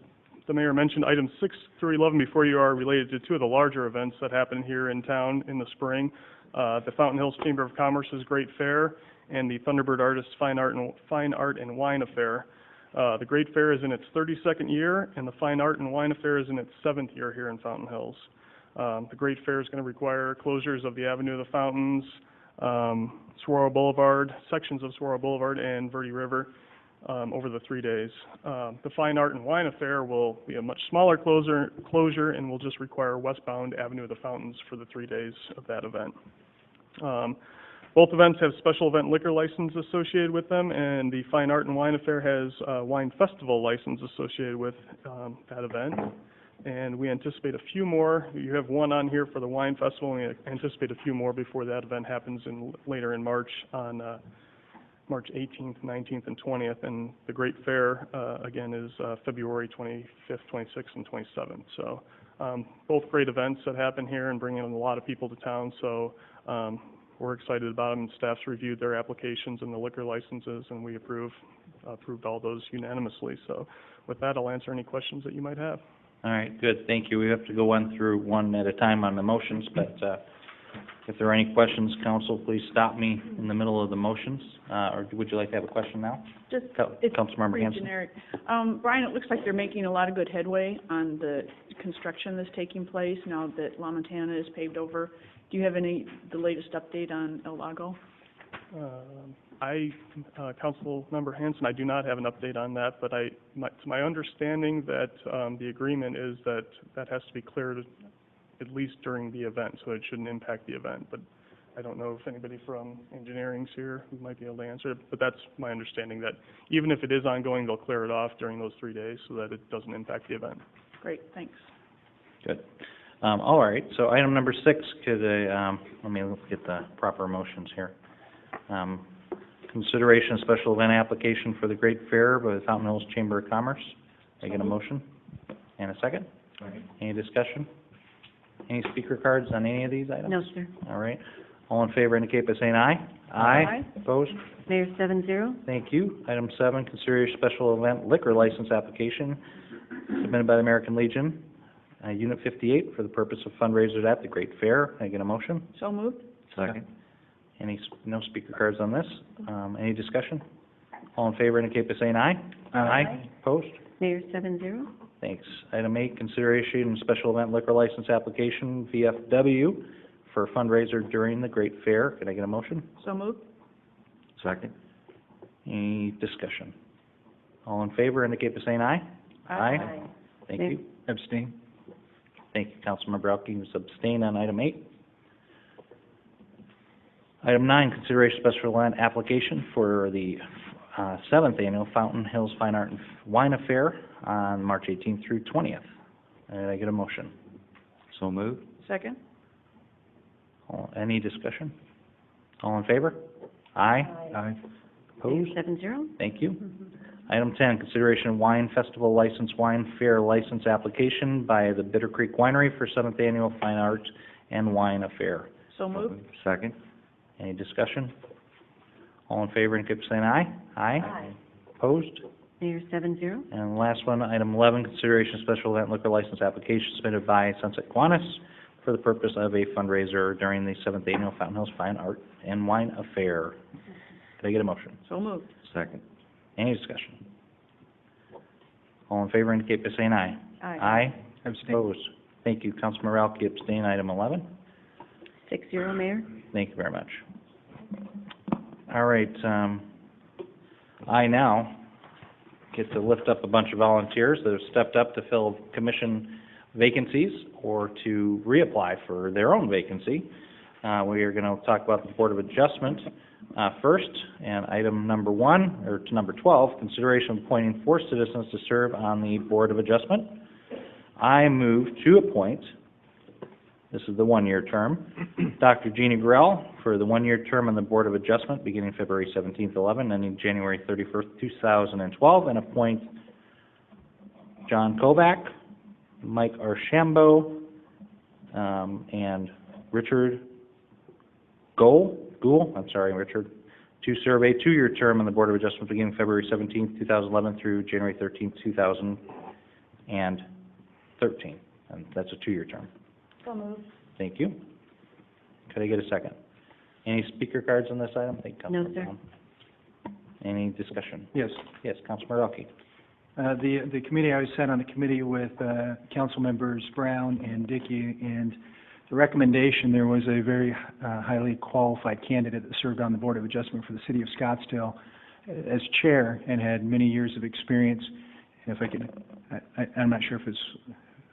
the Mayor mentioned, items 6 through 11 before you are related to two of the larger events that happen here in town in the spring. The Fountain Hills Chamber of Commerce's Great Fair and the Thunderbird Artists Fine Art and Wine Affair. The Great Fair is in its 32nd year, and the Fine Art and Wine Affair is in its 7th year here in Fountain Hills. The Great Fair is going to require closures of the Avenue of the Fountains, Saguaro Boulevard, sections of Saguaro Boulevard, and Verde River over the 3 days. The Fine Art and Wine Affair will be a much smaller closure and will just require westbound Avenue of the Fountains for the 3 days of that event. Both events have special event liquor license associated with them, and the Fine Art and Wine Affair has a wine festival license associated with that event. And we anticipate a few more. You have one on here for the wine festival, and we anticipate a few more before that event happens later in March on March 18th, 19th, and 20th. And the Great Fair, again, is February 25th, 26th, and 27th. So both great events that happen here and bring in a lot of people to town. So we're excited about them. Staff's reviewed their applications and the liquor licenses, and we approved all those unanimously. So with that, I'll answer any questions that you might have. All right, good, thank you. We have to go through one at a time on the motions, but if there are any questions, council, please stop me in the middle of the motions. Or would you like to have a question now? Just, it's Councilmember pretty Hanson. generic. Brian, it looks like they're making a lot of good headway on the construction that's taking place now that La Montana is paved over. Do you have the latest update on El Lago? Councilmember Hanson, I do not have an update on that, but it's my understanding that the agreement is that has to be cleared at least during the event, so it shouldn't impact the event. But I don't know if anybody from engineering's here who might be able to answer it, but that's my understanding, that even if it is ongoing, they'll clear it off during those 3 days so that it doesn't impact the event. Great, thanks. Good. All right, so item number 6, let me get the proper motions here. Consideration of special event application for the Great Fair by the Fountain Hills Chamber of Commerce. I get a motion and a second? Any discussion? Any speaker cards on any of these items? No, sir. All right. All in favor indicate by saying aye. Aye. Opposed? Mayor 7-0. Thank you. Item 7, consideration special event liquor license application submitted by the American Legion, Unit 58, for the purpose of fundraisers at the Great Fair. I get a motion? So moved? Second. No speaker cards on this. Any discussion? All in favor indicate by saying aye. Aye. Opposed? Mayor, 7-0. Thanks. Item 8, consideration of special event liquor license application, VFW, for fundraiser during the Great Fair. Can I get a motion? So moved. Second. Any discussion? All in favor indicate by saying aye. Aye. Thank you. Abstain. Thank you, Councilmember Elke, who's abstained on item 8. Item 9, consideration special event application for the 7th annual Fountain Hills Fine Art and Wine Affair on March 18th through 20th. And I get a motion? So moved. Second. Any discussion? All in favor? Aye. Aye. Mayor, Opposed? 7-0. Thank you. Item 10, consideration of wine festival license, wine fair license application by the Bitter Creek Winery for 7th annual Fine Arts and Wine Affair. So moved. Second. Any discussion? All in favor, indicate by saying aye. Aye. Opposed? Mayor, 7-0. And the last one, item 11, consideration of special event liquor license application submitted by Sunset Kiwanis for the purpose of a fundraiser during the 7th annual Fountain Hills Fine Art and Wine Affair. Can I get a motion? So moved. Second. Any discussion? All in favor indicate by saying aye. Aye. Abstain. Opposed? Thank you. Councilmember Elke, abstain, item 11. 6-0, Mayor. Thank you very much. All right, I now get to lift up a bunch of volunteers that have stepped up to fill commission vacancies or to reapply for their own vacancy. We are going to talk about the Board of Adjustment first, and item number 1, or to number 12, consideration of appointing 4 citizens to serve on the Board of Adjustment. I move to appoint, this is the 1-year term, Dr. Jeannie Grell for the 1-year term on the Board of Adjustment beginning February 17th, 11, ending January 31st, 2012, and appoint John Kovac, Mike Archambault, and Richard Richard, to serve a 2-year term on the Board of Adjustment beginning February 17th, 2011 through January 13th, 2013. And that's a 2-year term. So moved. Thank you. Could I get a second? Any speaker cards on this item? Thank you, No, Councilmember sir. Brown. Any discussion? Yes. Yes, Councilmember Elke. The committee, I was sat on the committee with council members Brown and Dickey, and the recommendation, there was a very highly qualified candidate that served on the Board of Adjustment for the City of Scottsdale as chair and had many years of experience. If I could, I'm not sure if it's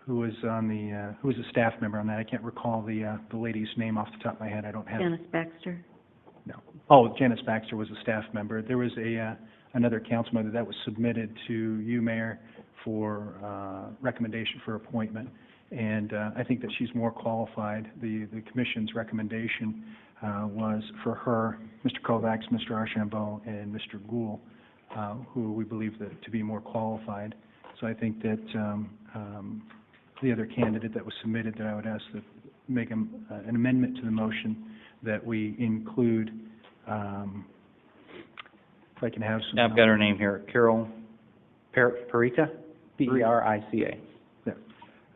who was on the who was a staff member on that. I can't recall the lady's name off the top of my head. I don't have. Janice Baxter. No. Oh, Janice Baxter was a staff member. There was another council member that was submitted to you, Mayor, for recommendation for appointment. And I think that she's more qualified. The commission's recommendation was for her, Mr. Kovacs, Mr. Archambault, and Mr. Gould, who we believe that to be more qualified. So I think that the other candidate that was submitted, that I would ask that make an amendment to the motion that we include, if I can have some. I've got her name here, Carol Perica, P-E-R-I-C-A.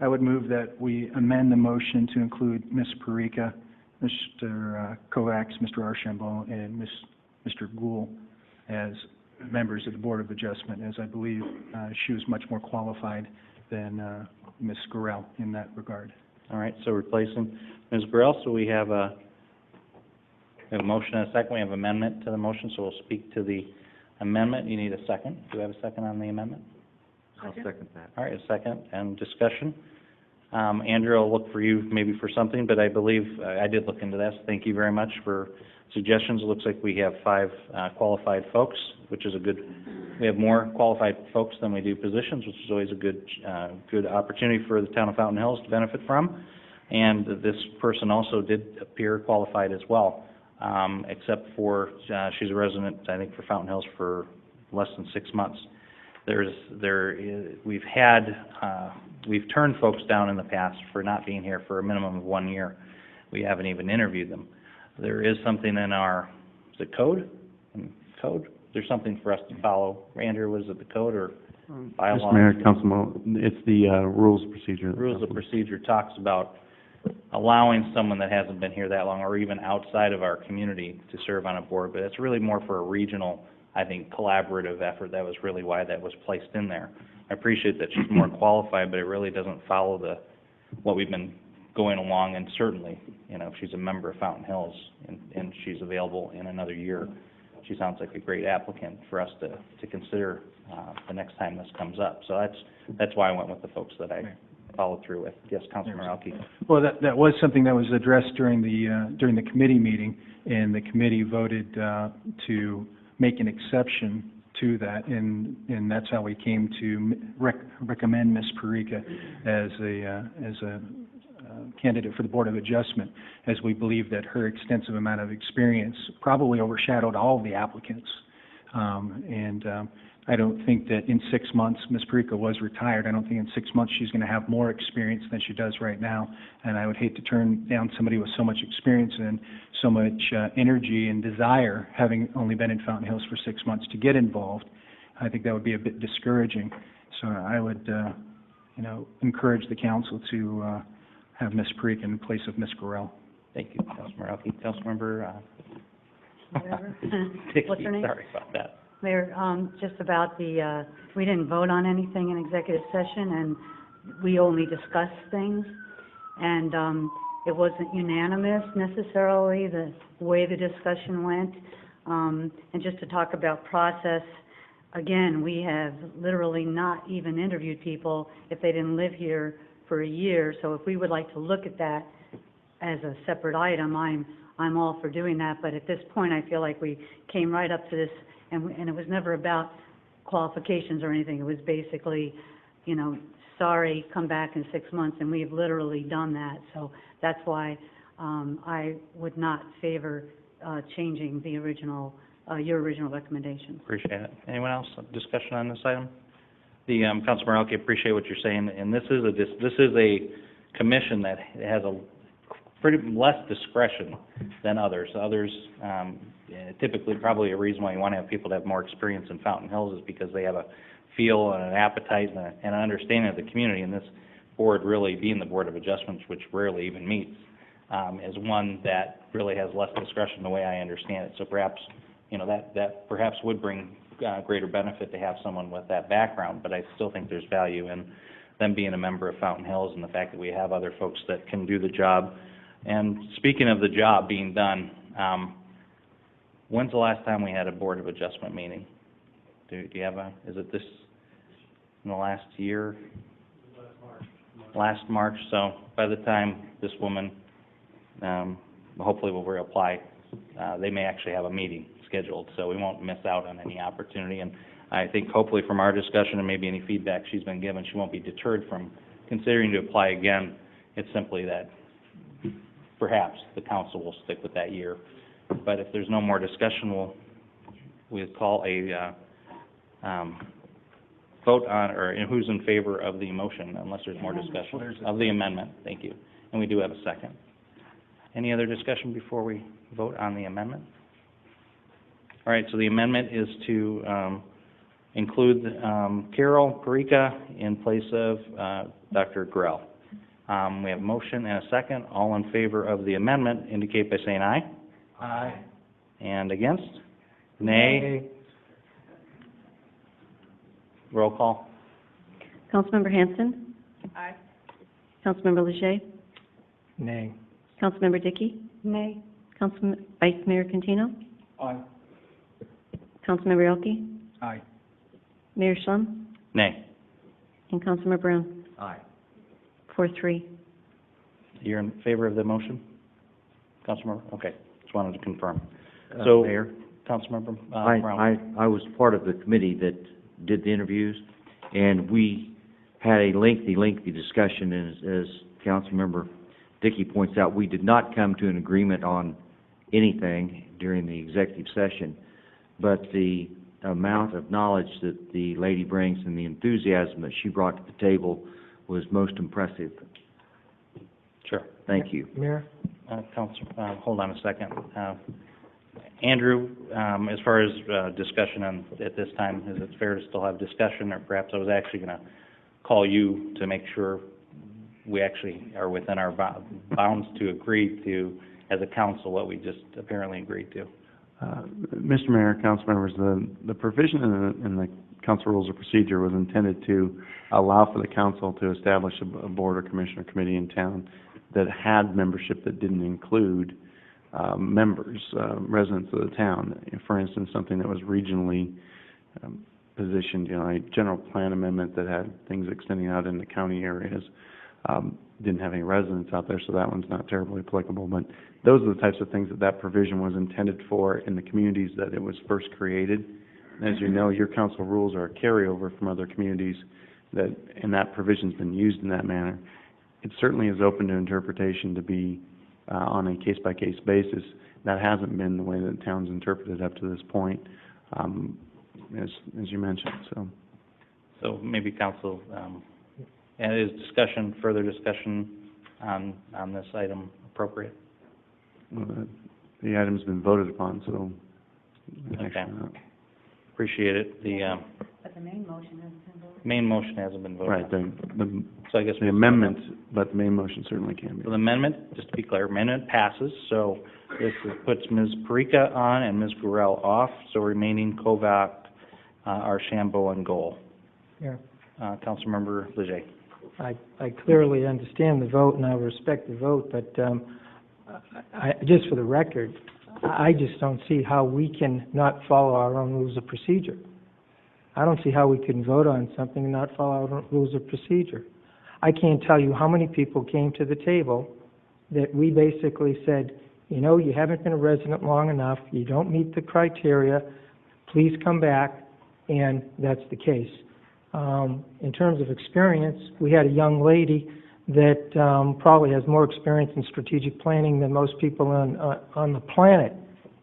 I would move that we amend the motion to include Ms. Perica, Mr. Kovacs, Mr. Archambault, and Mr. Gould as members of the Board of Adjustment, as I believe she was much more qualified than Ms. Gurel in that regard. All right, so replacing Ms. Burrell, so we have a motion and a second. We have amendment to the motion, so we'll speak to the amendment. You need a second. Do we have a second on the amendment? I'll second that. All right, a second, and discussion. Andrew, I'll look for you maybe for something, but I believe, I did look into this. Thank you very much for suggestions. It looks like we have 5 qualified folks, which is we have more qualified folks than we do positions, which is always a good opportunity for the town of Fountain Hills to benefit from. And this person also did appear qualified as well, except for, she's a resident, I think, for Fountain Hills for less than 6 months. We've turned folks down in the past for not being here for a minimum of 1 year. We haven't even interviewed them. There is something in our, is it code? There's something for us to follow. Andrew, was it the code or bylaw? Mr. Mayor, Councilman, it's the rules of procedure. Rules of procedure talks about allowing someone that hasn't been here that long or even outside of our community to serve on a board, but it's really more for a regional I think, collaborative effort. That was really why that was placed in there. I appreciate that she's more qualified, but it really doesn't follow what we've been going along, and certainly, if she's a member of Fountain Hills and she's available in another year, she sounds like a great applicant for us to consider the next time this comes up. So that's why I went with the folks that I followed through with. Yes, Councilman Elke. Well, that was something that was addressed during the committee meeting, and the committee voted to make an exception to that, and that's how we came to recommend Ms. Parika as a candidate for the Board of Adjustment, as we believe that her extensive amount of experience probably overshadowed all of the applicants. I don't think that in 6 months, Ms. Parika was retired. I don't think in 6 months she's going to have more experience than she does right now. And I would hate to turn down somebody with so much experience and so much energy and desire, having only been in Fountain Hills for 6 months, to get involved. I think that would be a bit discouraging. So I would, encourage the council to have Ms. Parika in place of Ms. Gorell. Thank you, Councilman Elke. Councilmember Whatever. Dickey, What's her name? sorry about that. Mayor, just about we didn't vote on anything in executive session, and we only discussed things, and it wasn't unanimous necessarily, the way the discussion went. And just to talk about process, again, we have literally not even interviewed people if they didn't live here for a year, so if we would like to look at that as a separate item, I'm all for doing that, but at this point, I feel like we came right up to this, and it was never about qualifications or anything. It was basically, sorry, come back in 6 months, and we've literally done that. So that's why I would not favor changing the original, your original recommendation. Appreciate it. Anyone else? Discussion on this item? The Councilman Elke, appreciate what you're saying, and this is a commission that has a pretty less discretion than others. Others, typically, probably a reason why you want to have people that have more experience in Fountain Hills is because they have a feel and an appetite and an understanding of the community. And this board, really being the Board of Adjustments, which rarely even meets, is one that really has less discretion the way I understand it. So perhaps, that perhaps would bring greater benefit to have someone with that background. But I still think there's value in them being a member of Fountain Hills and the fact that we have other folks that can do the job. And speaking of the job being done, when's the last time we had a Board of Adjustment meeting? Do you have is it this, in the last year? Last March. So by the time this woman, hopefully will reapply, they may actually have a meeting scheduled, so we won't miss out on any opportunity. And I think hopefully from our discussion and maybe any feedback she's been given, she won't be deterred from considering to apply again. It's simply that perhaps the council will stick with that year. But if there's no more discussion, we'll call a vote on, or who's in favor of the motion, unless there's more discussion of the amendment. Thank you. And we do have a second. Any other discussion before we vote on the amendment? All right, so the amendment is to include Carol Parika in place of Dr. Grell. We have a motion and a second. All in favor of the amendment indicate by saying aye. Aye. And against? Nay. Roll call. Councilmember Hanson? Aye. Councilmember Leger? Nay. Councilmember Dickey? Nay. Vice Mayor Cantino? Aye. Councilmember Elke? Aye. Mayor Schlum? Nay. And Councilmember Brown? Aye. 4-3. You're in favor of the motion? Councilmember? Okay, just wanted to confirm. So, Mayor, Councilmember Brown. I was part of the committee that did the interviews, and we had a lengthy discussion, and as Councilmember Dickey points out, we did not come to an agreement on anything during the executive session, but the amount of knowledge that the lady brings and the enthusiasm that she brought to the table was most impressive. Sure. Thank you. Mayor? Hold on a second. Andrew, as far as discussion at this time, is it fair to still have discussion, or perhaps I was actually going to call you to make sure we actually are within our bounds to agree to, as a council, what we just apparently agreed to? Mr. Mayor, council members, the provision in the council rules of procedure was intended to allow for the council to establish a board or commission or committee in town that had membership that didn't include members, residents of the town. For instance, something that was regionally positioned, you know, a general plan amendment that had things extending out into county areas, didn't have any residents out there, so that one's not terribly applicable. But those are the types of things that provision was intended for in the communities that it was first created. And as you know, your council rules are a carryover from other communities and that provision's been used in that manner. It certainly is open to interpretation to be on a case-by-case basis. That hasn't been the way that the town's interpreted up to this point, as you mentioned, so. So maybe council, and is further discussion on this item appropriate? Well, the item's been voted upon, so. Okay. Appreciate it. But the main motion hasn't been voted. Main motion hasn't been voted. Right, So I guess the amendment, but the main motion certainly can be. So the amendment, just to be clear, amendment passes, so this puts Ms. Parika on and Ms. Gurel off, so remaining Kovac, Archambault, and Goal. Yeah. Councilmember Leger. I clearly understand the vote and I respect the vote, but just for the record, I just don't see how we can not follow our own rules of procedure. I don't see how we can vote on something and not follow our own rules of procedure. I can't tell you how many people came to the table that we basically said, you know, you haven't been a resident long enough, you don't meet the criteria, please come back, and that's the case. In terms of experience, we had a young lady that probably has more experience in strategic planning than most people on the planet,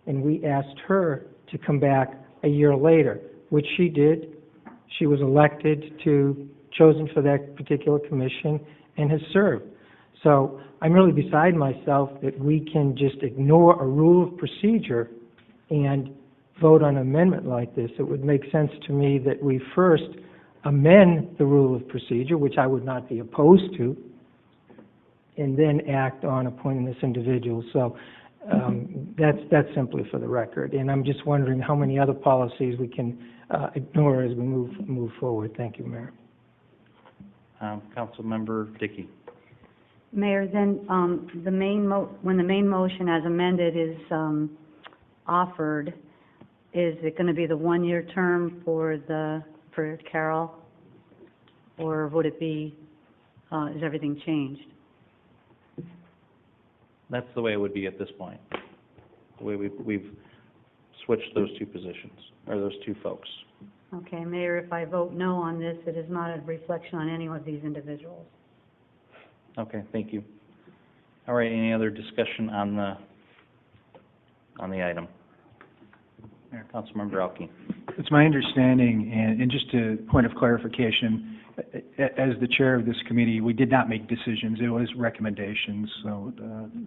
and we asked her to come back a year later, which she did. She was chosen for that particular commission and has served. So I'm really beside myself that we can just ignore a rule of procedure and vote on an amendment like this. It would make sense to me that we first amend the rule of procedure, which I would not be opposed to, and then act on appointing this individual. So that's simply for the record. And I'm just wondering how many other policies we can ignore as we move forward. Thank you, Mayor. Councilmember Dickey. Mayor, then when the main motion as amended is offered, is it going to be the one-year term for Carol, or would it be? Is everything changed? That's the way it would be at this point. The way we've switched those two positions, or those two folks. Okay, Mayor, if I vote no on this, it is not a reflection on any of these individuals. Okay, thank you. All right, any other discussion on the item? Councilmember Elke. It's my understanding, and just a point of clarification, as the chair of this committee, we did not make decisions. It was recommendations, so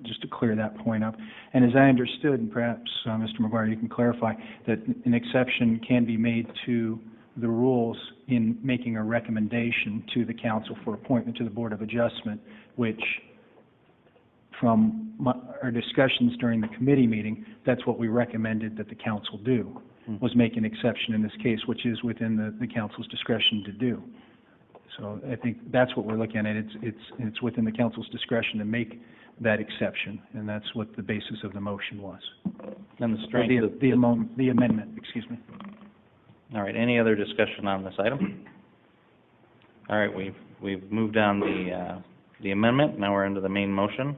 just to clear that point up. And as I understood, and perhaps Mr. McGuire, you can clarify, that an exception can be made to the rules in making a recommendation to the council for appointment to the Board of Adjustment, which from our discussions during the committee meeting, that's what we recommended that the council do, was make an exception in this case, which is within the council's discretion to do. So I think that's what we're looking at. It's within the council's discretion to make that exception, and that's what the basis of the motion was. And the strength of the amendment, excuse me. All right, any other discussion on this item? All right, we've moved on the amendment. Now we're into the main motion.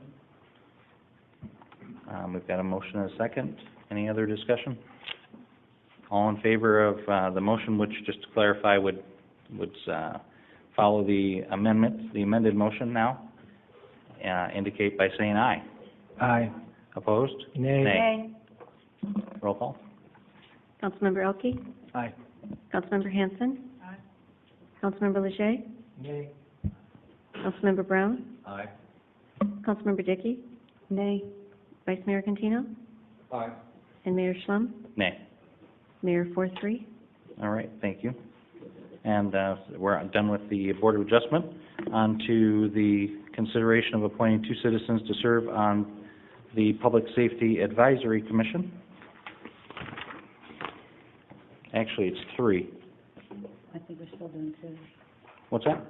We've got a motion and a second. Any other discussion? All in favor of the motion, which, just to clarify, would follow the amendment, the amended motion now, indicate by saying aye. Aye. Opposed? Nay. Nay. Roll call. Councilmember Elke? Aye. Councilmember Hanson? Aye. Councilmember Leger? Nay. Councilmember Brown? Aye. Councilmember Dickey? Nay. Vice Mayor Cantino? Aye. And Mayor Schlum? Nay. Mayor 4-3. All right, thank you. And we're done with the Board of Adjustment. On to the consideration of appointing two citizens to serve on the Public Safety Advisory Commission. Actually, it's 3. I think we're still doing 2. What's that?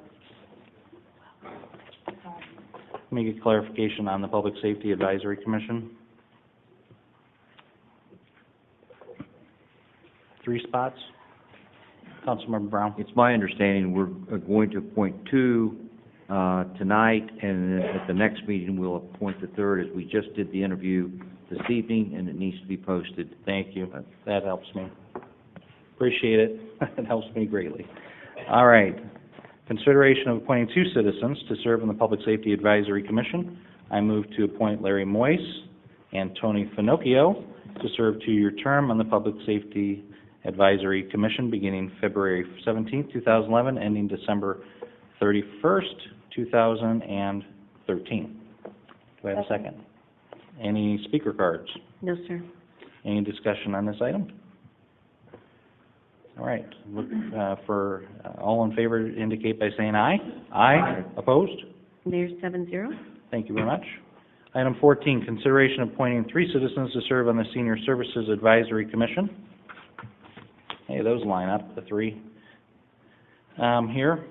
Let me get clarification on the Public Safety Advisory Commission. 3 spots? Councilmember Brown? It's my understanding we're going to appoint 2 tonight, and then at the next meeting, we'll appoint the 3rd, as we just did the interview this evening, and it needs to be posted. Thank you. That helps me. Appreciate it. It helps me greatly. All right. Consideration of appointing 2 citizens to serve on the Public Safety Advisory Commission. I move to appoint Larry Moyes and Tony Finocchio to serve 2-year term on the Public Safety Advisory Commission beginning February 17th, 2011, ending December 31st, 2013. Do I have a second? Any speaker cards? No, sir. Any discussion on this item? All right. Look for all in favor indicate by saying aye. Aye. Opposed? Mayor 7-0. Thank you very much. Item 14, consideration of appointing 3 citizens to serve on the Senior Services Advisory Commission. Hey, those line up, the 3 here.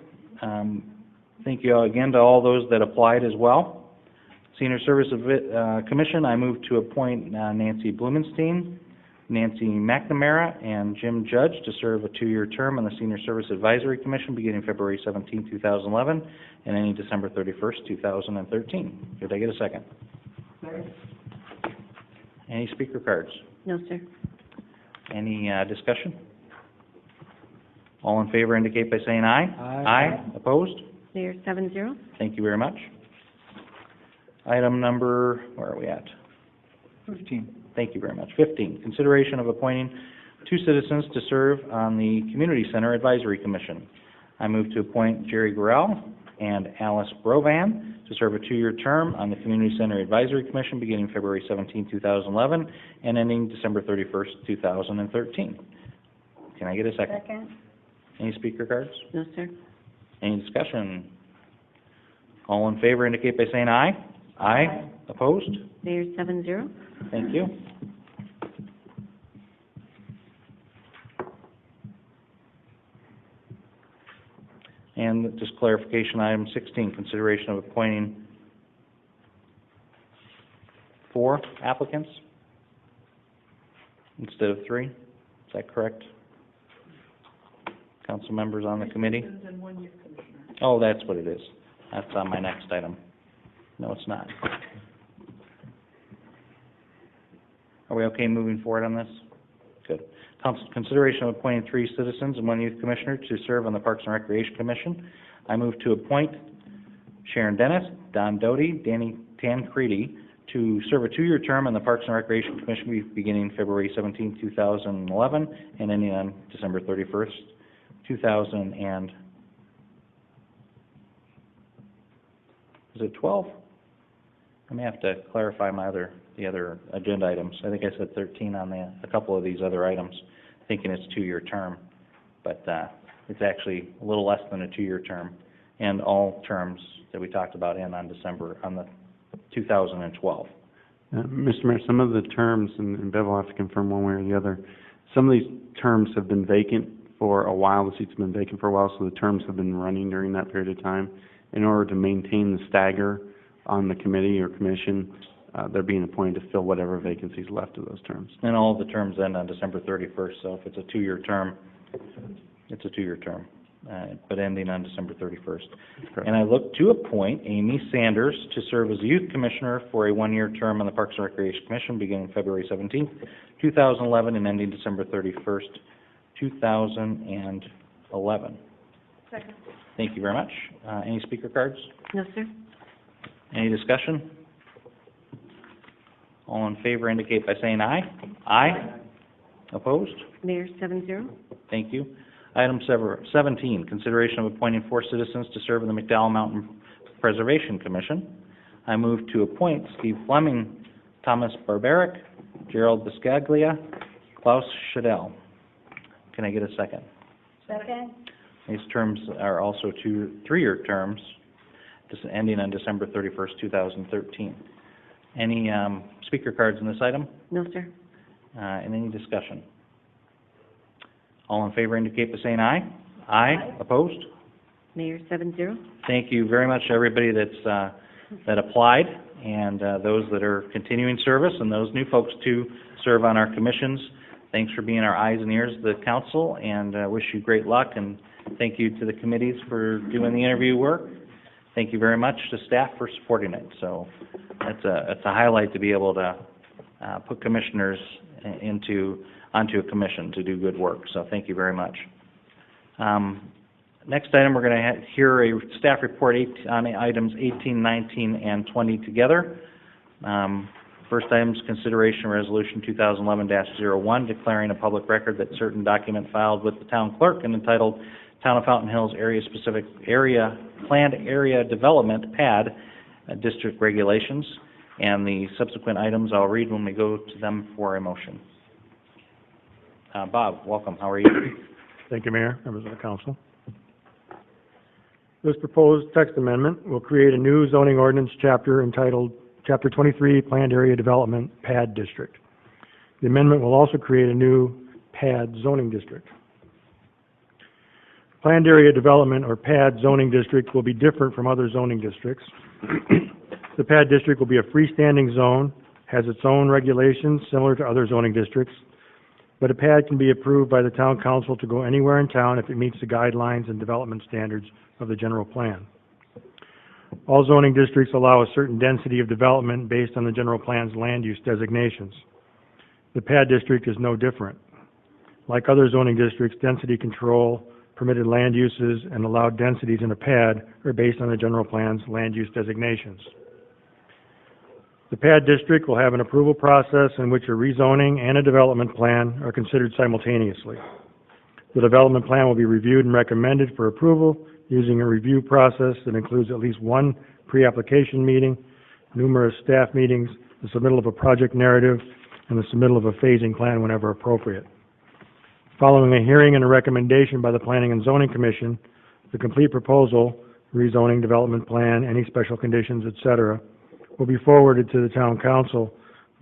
Thank you again to all those that applied as well. Senior Services Commission, I move to appoint Nancy Blumenstein, Nancy McNamara, and Jim Judge to serve a 2-year term on the Senior Service Advisory Commission beginning February 17, 2011, and ending December 31st, 2013. Did I get a second? Second. Any speaker cards? No, sir. Any discussion? All in favor indicate by saying aye. Aye. Opposed? Mayor 7-0. Thank you very much. Item number, where are we at? 15. Thank you very much. 15, consideration of appointing 2 citizens to serve on the Community Center Advisory Commission. I move to appoint Jerry Gorell and Alice Brovan to serve a 2-year term on the Community Center Advisory Commission beginning February 17, 2011, and ending December 31st, 2013. Can I get a second? Second. Any speaker cards? No, sir. Any discussion? All in favor indicate by saying aye. Aye. Opposed? Mayor 7-0. Thank you. And just clarification, item 16, consideration of appointing 4 applicants instead of 3. Is that correct? Council members on the committee? And 1 youth commissioner. Oh, that's what it is. That's on my next item. No, it's not. Are we okay moving forward on this? Good. Council, consideration of appointing 3 citizens and 1 youth commissioner to serve on the Parks and Recreation Commission. I move to appoint Sharon Dennis, Don Doty, Danny Tancredi to serve a 2-year term on the Parks and Recreation Commission beginning February 17, 2011, and ending on December 31st, 2012? I may have to clarify the other agenda items. I think I said 13 on a couple of these other items, thinking it's 2-year term, but it's actually a little less than a 2-year term, and all terms that we talked about end on the 2012. Mr. Mayor, some of the terms, and Bev will have to confirm one way or the other, some of these terms have been vacant for a while. The seats have been vacant for a while, so the terms have been running during that period of time. In order to maintain the stagger on the committee or commission, they're being appointed to fill whatever vacancies left of those terms. And all the terms end on December 31st, so if it's a 2-year term, it's a 2-year term, but ending on December 31st. And I look to appoint Amy Sanders to serve as a youth commissioner for a 1-year term on the Parks and Recreation Commission beginning February 17th, 2011, and ending December 31st, 2011. Second. Thank you very much. Any speaker cards? No, sir. Any discussion? All in favor indicate by saying aye. Aye. Opposed? Mayor 7-0. Thank you. Item 17, consideration of appointing 4 citizens to serve in the McDowell Mountain Preservation Commission. I move to appoint Steve Fleming, Thomas Barbaric, Gerald Biscaglia, Klaus Shadell. Can I get a second? Second. These terms are also 3-year terms, ending on December 31st, 2013. Any speaker cards in this item? No, sir. And any discussion? All in favor indicate by saying aye. Aye. Opposed? Mayor, 7-0. Thank you very much to everybody that applied, and those that are continuing service, and those new folks to serve on our commissions. Thanks for being our eyes and ears of the council, and wish you great luck, and thank you to the committees for doing the interview work. Thank you very much to staff for supporting it. So it's a highlight to be able to put commissioners onto a commission to do good work. So thank you very much. Next item, we're going to hear a staff report on items 18, 19, and 20 together. First item is consideration of resolution 2011-01, declaring a public record that certain document filed with the town clerk and entitled Town of Fountain Hills Planned Area Development, PAD, District Regulations, and the subsequent items I'll read when we go to them for a motion. Bob, welcome. How are you? Thank you, Mayor, members of the council. This proposed text amendment will create a new zoning ordinance chapter entitled Chapter 23, Planned Area Development, PAD District. The amendment will also create a new PAD zoning district. Planned Area Development, or PAD zoning district, will be different from other zoning districts. The PAD district will be a freestanding zone, has its own regulations similar to other zoning districts, but a PAD can be approved by the town council to go anywhere in town if it meets the guidelines and development standards of the general plan. All zoning districts allow a certain density of development based on the general plan's land use designations. The PAD district is no different. Like other zoning districts, density control, permitted land uses, and allowed densities in a PAD are based on the general plan's land use designations. The PAD district will have an approval process in which a rezoning and a development plan are considered simultaneously. The development plan will be reviewed and recommended for approval using a review process that includes at least one pre-application meeting, numerous staff meetings, the submittal of a project narrative, and the submittal of a phasing plan whenever appropriate. Following a hearing and a recommendation by the Planning and Zoning Commission, the complete proposal, rezoning, development plan, any special conditions, etc., will be forwarded to the town council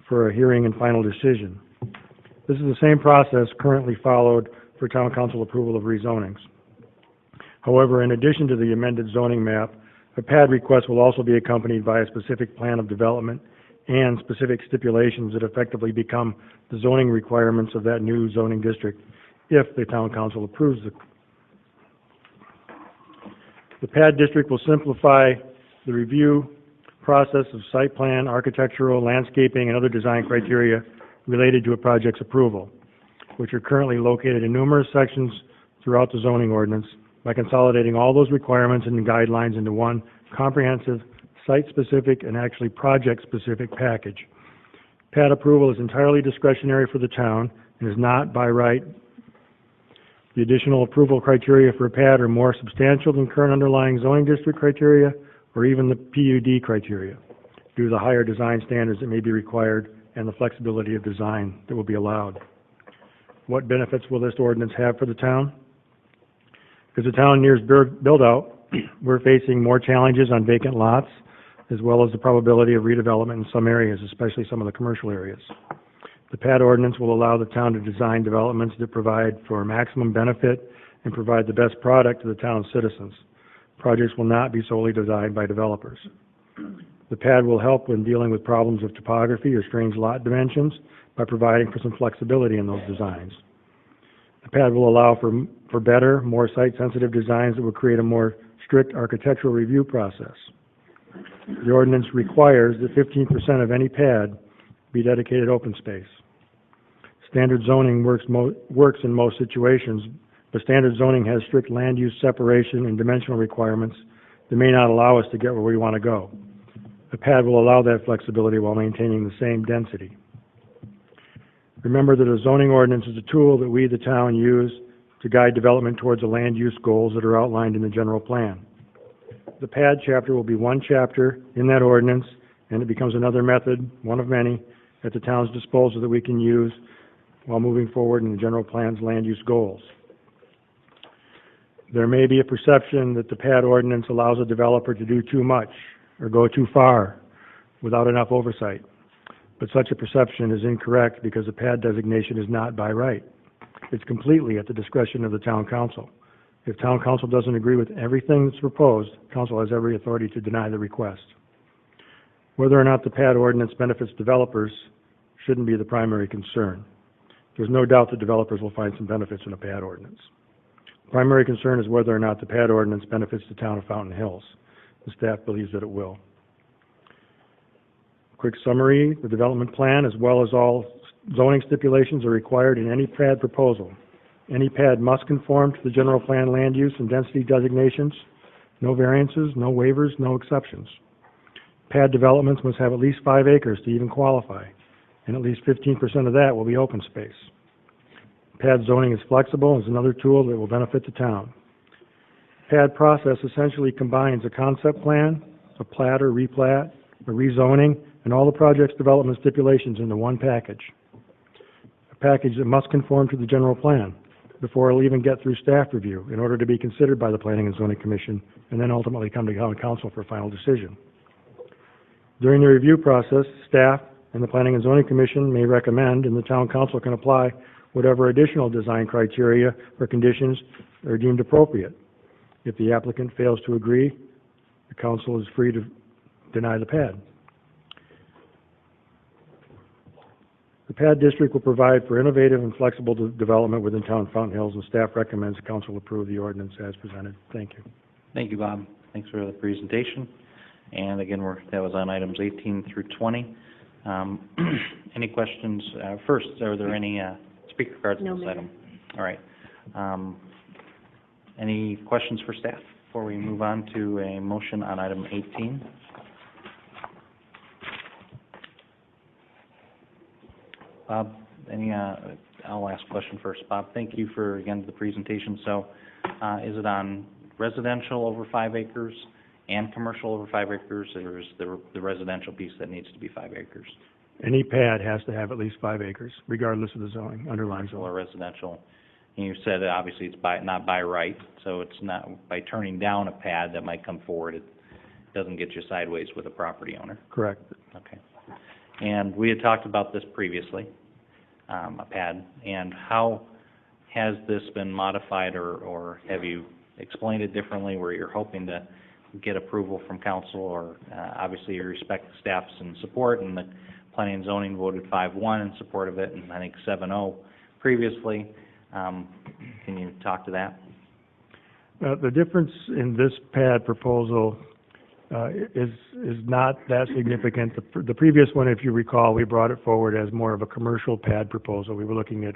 for a hearing and final decision. This is the same process currently followed for town council approval of rezonings. However, in addition to the amended zoning map, a PAD request will also be accompanied by a specific plan of development and specific stipulations that effectively become the zoning requirements of that new zoning district if the town council approves it. The PAD district will simplify the review process of site plan, architectural, landscaping, and other design criteria related to a project's approval, which are currently located in numerous sections throughout the zoning ordinance, by consolidating all those requirements and guidelines into one comprehensive, site-specific, and actually project-specific package. PAD approval is entirely discretionary for the town and is not by right. The additional approval criteria for a PAD are more substantial than current underlying zoning district criteria or even the PUD criteria, due to the higher design standards that may be required and the flexibility of design that will be allowed. What benefits will this ordinance have for the town? As the town nears build-out, we're facing more challenges on vacant lots, as well as the probability of redevelopment in some areas, especially some of the commercial areas. The PAD ordinance will allow the town to design developments that provide for maximum benefit and provide the best product to the town's citizens. Projects will not be solely designed by developers. The PAD will help when dealing with problems of topography or strange lot dimensions by providing for some flexibility in those designs. The PAD will allow for better, more site-sensitive designs that will create a more strict architectural review process. The ordinance requires that 15% of any PAD be dedicated open space. Standard zoning works in most situations, but standard zoning has strict land use separation and dimensional requirements that may not allow us to get where we want to go. The PAD will allow that flexibility while maintaining the same density. Remember that a zoning ordinance is a tool that we, the town, use to guide development towards the land use goals that are outlined in the general plan. The PAD chapter will be one chapter in that ordinance, and it becomes another method, one of many, at the town's disposal that we can use while moving forward in the general plan's land use goals. There may be a perception that the PAD ordinance allows a developer to do too much or go too far without enough oversight. But such a perception is incorrect because the PAD designation is not by right. It's completely at the discretion of the town council. If town council doesn't agree with everything that's proposed, council has every authority to deny the request. Whether or not the pad ordinance benefits developers shouldn't be the primary concern. There's no doubt that developers will find some benefits in a pad ordinance. The primary concern is whether or not the pad ordinance benefits the town of Fountain Hills. The staff believes that it will. Quick summary, the development plan as well as all zoning stipulations are required in any pad proposal. Any pad must conform to the general plan land use and density designations. No variances, no waivers, no exceptions. Pad developments must have at least 5 acres to even qualify, and at least 15% of that will be open space. Pad zoning is flexible and is another tool that will benefit the town. Pad process essentially combines a concept plan, a plat or replat, a rezoning, and all the project's development stipulations into one package. A package that must conform to the general plan before it'll even get through staff review in order to be considered by the Planning and Zoning Commission and then ultimately come to common council for final decision. During the review process, staff and the Planning and Zoning Commission may recommend, and the town council can apply whatever additional design criteria or conditions are deemed appropriate. If the applicant fails to agree, the council is free to deny the pad. The pad district will provide for innovative and flexible development within town of Fountain Hills, and staff recommends the council approve the ordinance as presented. Thank you. Thank you, Bob. Thanks for the presentation. And again, that was on items 18 through 20. Any questions? First, are there any speaker cards on this item? All right. Any questions for staff before we move on to a motion on item 18? Bob, I'll ask a question first. Bob, thank you for, again, the presentation. So, is it on residential over 5 acres and commercial over 5 acres, or is the residential piece that needs to be 5 acres? Any pad has to have at least 5 acres, regardless of the zoning, underlying Commercial or zoning. residential. And you said that obviously it's not by right, so it's not by turning down a pad that might come forward. It doesn't get you sideways with a property owner. Correct. Okay. And we had talked about this previously, a pad, and how has this been modified, or have you explained it differently where you're hoping to get approval from council, or obviously you respect the staff's and support, and the Planning and Zoning voted 5-1 in support of it, and I think 7-0 previously. Can you talk to that? The difference in this pad proposal is not that significant. The previous one, if you recall, we brought it forward as more of a commercial pad proposal. We were looking at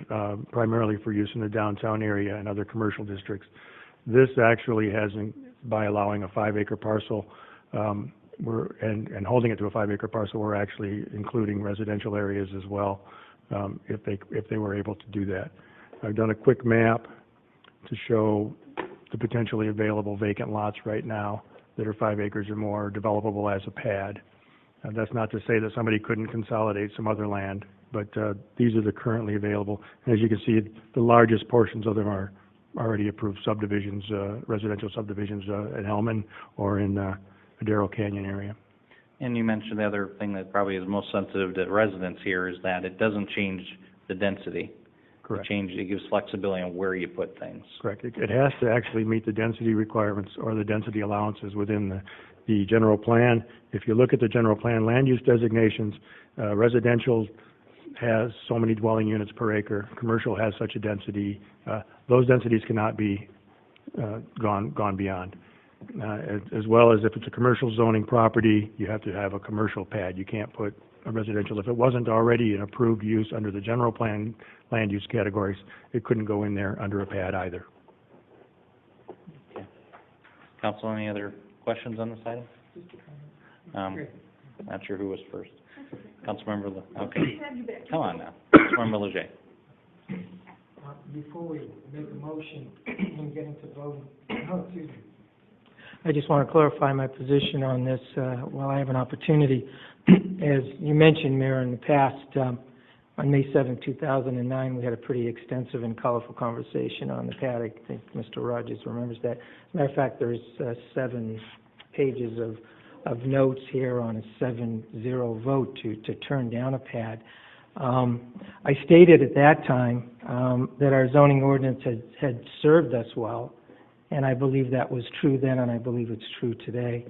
primarily for use in the downtown area and other commercial districts. This actually hasn't, by allowing a 5-acre parcel, and holding it to a 5-acre parcel, we're actually including residential areas as well, if they were able to do that. I've done a quick map to show the potentially available vacant lots right now that are 5 acres or more, developable as a pad. That's not to say that somebody couldn't consolidate some other land, but these are the currently available. And as you can see, the largest portions of them are already approved subdivisions, residential subdivisions at Hellman or in the Darrell Canyon area. And you mentioned the other thing that probably is most sensitive to residents here is that it doesn't change the density. Correct. It gives flexibility on where you put things. Correct. It has to actually meet the density requirements or the density allowances within the general plan. If you look at the general plan land use designations, residential has so many dwelling units per acre. Commercial has such a density. Those densities cannot be gone beyond. As well as if it's a commercial zoning property, you have to have a commercial pad. You can't put a residential. If it wasn't already an approved use under the general plan land use categories, it couldn't go in there under a pad either. Okay. Council, any other questions on this item? Not sure who was first. Councilmember, okay. Come on now. Councilmember Leger. Before we make a motion and get into voting, I just want to clarify my position on this while I have an opportunity. As you mentioned, Mayor, in the past, on May 7, 2009, we had a pretty extensive and colorful conversation on the pad. I think Mr. Rogers remembers that. As a matter of fact, there's 7 pages of notes here on a 7-0 vote to turn down a pad. I stated at that time that our zoning ordinance had served us well, and I believe that was true then, and I believe it's true today.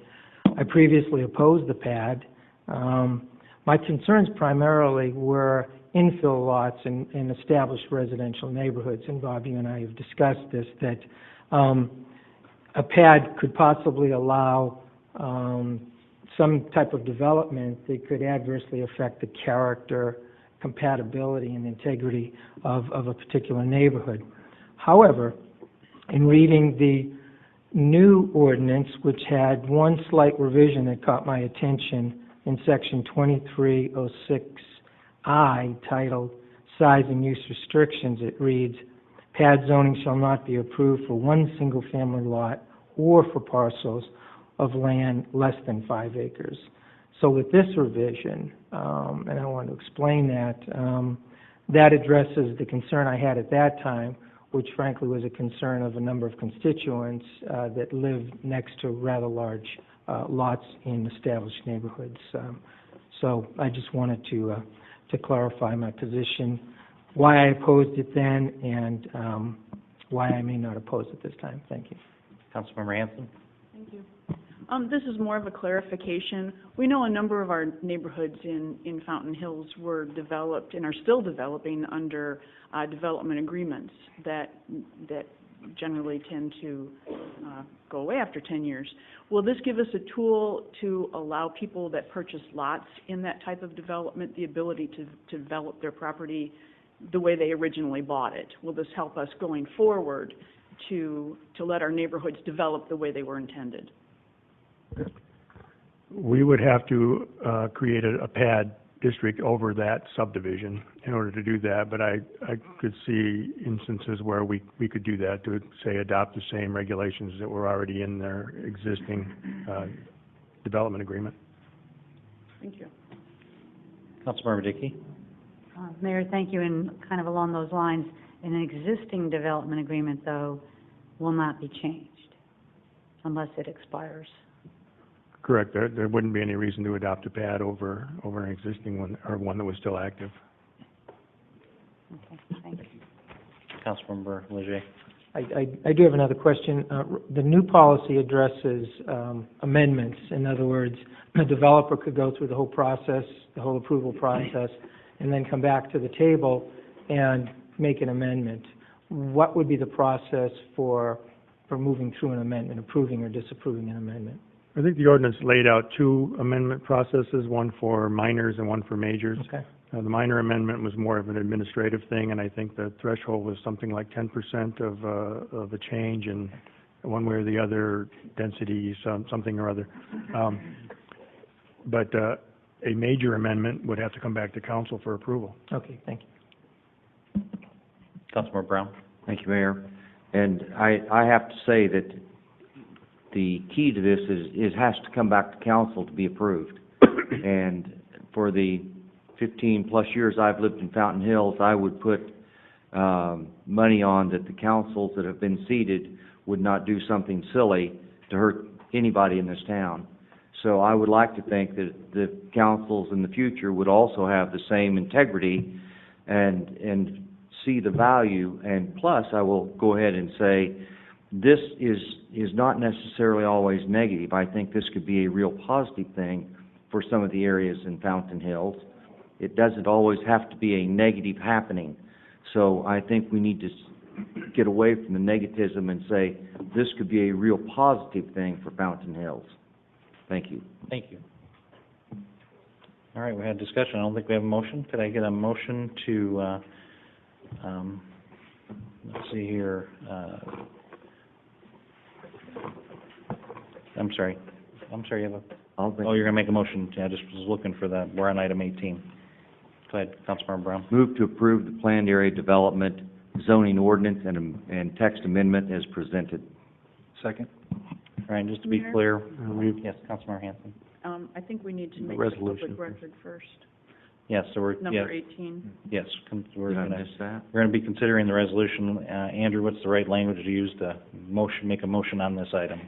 I previously opposed the PAD. My concerns primarily were infill lots in established residential neighborhoods, and Bob, you and I have discussed this, that a PAD could possibly allow some type of development that could adversely affect the character, compatibility, and integrity of a particular neighborhood. However, in reading the new ordinance, which had one slight revision that caught my attention in section 2306I, titled Size and Use Restrictions, it reads, PAD zoning shall not be approved for one single-family lot or for parcels of land less than 5 acres. So with this revision, and I want to explain that, that addresses the concern I had at that time, which frankly was a concern of a number of constituents that live next to rather large lots in established neighborhoods. So I just wanted to clarify my position, why I opposed it then, and why I may not oppose it this time. Thank you. Councilmember Hanson? Thank you. This is more of a clarification. We know a number of our neighborhoods in Fountain Hills were developed and are still developing under development agreements that generally tend to go away after 10 years. Will this give us a tool to allow people that purchase lots in that type of development the ability to develop their property the way they originally bought it? Will this help us going forward to let our neighborhoods develop the way they were intended? We would have to create a PAD district over that subdivision in order to do that, but I could see instances where we could do that, to say adopt the same regulations that were already in their existing development agreement. Thank you. Councilmember Dickey? Mayor, thank you. And kind of along those lines, an existing development agreement, though, will not be changed unless it expires. Correct. There wouldn't be any reason to adopt a PAD over an existing one, or one that was still active. Okay, thank you. Councilmember Leger? I do have another question. The new policy addresses amendments. In other words, a developer could go through the whole process, the whole approval process, and then come back to the table and make an amendment. What would be the process for moving through an amendment, approving or disapproving an amendment? I think the ordinance laid out two amendment processes, one for minors and one for majors. Okay. The minor amendment was more of an administrative thing, and I think the threshold was something like 10% of a change in one way or the other, density, something or other. But a major amendment would have to come back to council for approval. Okay, thank you. Councilmember Brown? Thank you, Mayor. And I have to say that the key to this is has to come back to council to be approved. And for the 15-plus years I've lived in Fountain Hills, I would put money on that the councils that have been seated would not do something silly to hurt anybody in this town. So I would like to think that the councils in the future would also have the same integrity and see the value. And plus, I will go ahead and say, this is not necessarily always negative. I think this could be a real positive thing for some of the areas in Fountain Hills. It doesn't always have to be a negative happening. So I think we need to get away from the negativism and say this could be a real positive thing for Fountain Hills. Thank you. Thank you. All right, we had discussion. I don't think we have a motion. Could I get a motion to, let's see here, I'm sorry, you have a, oh, you're going to make a motion. I just was looking for that. We're on item 18. Go ahead, Councilmember Brown. Move to approve the planned area development zoning ordinance and text amendment as presented. Second. All right, just to be clear, Yes, Councilmember Hanson. I think we need to make Resolution the public record first. Yes, so we're, Number 18. yes, we're Did I going miss that? to be considering the resolution. Andrew, what's the right language to use to make a motion on this item?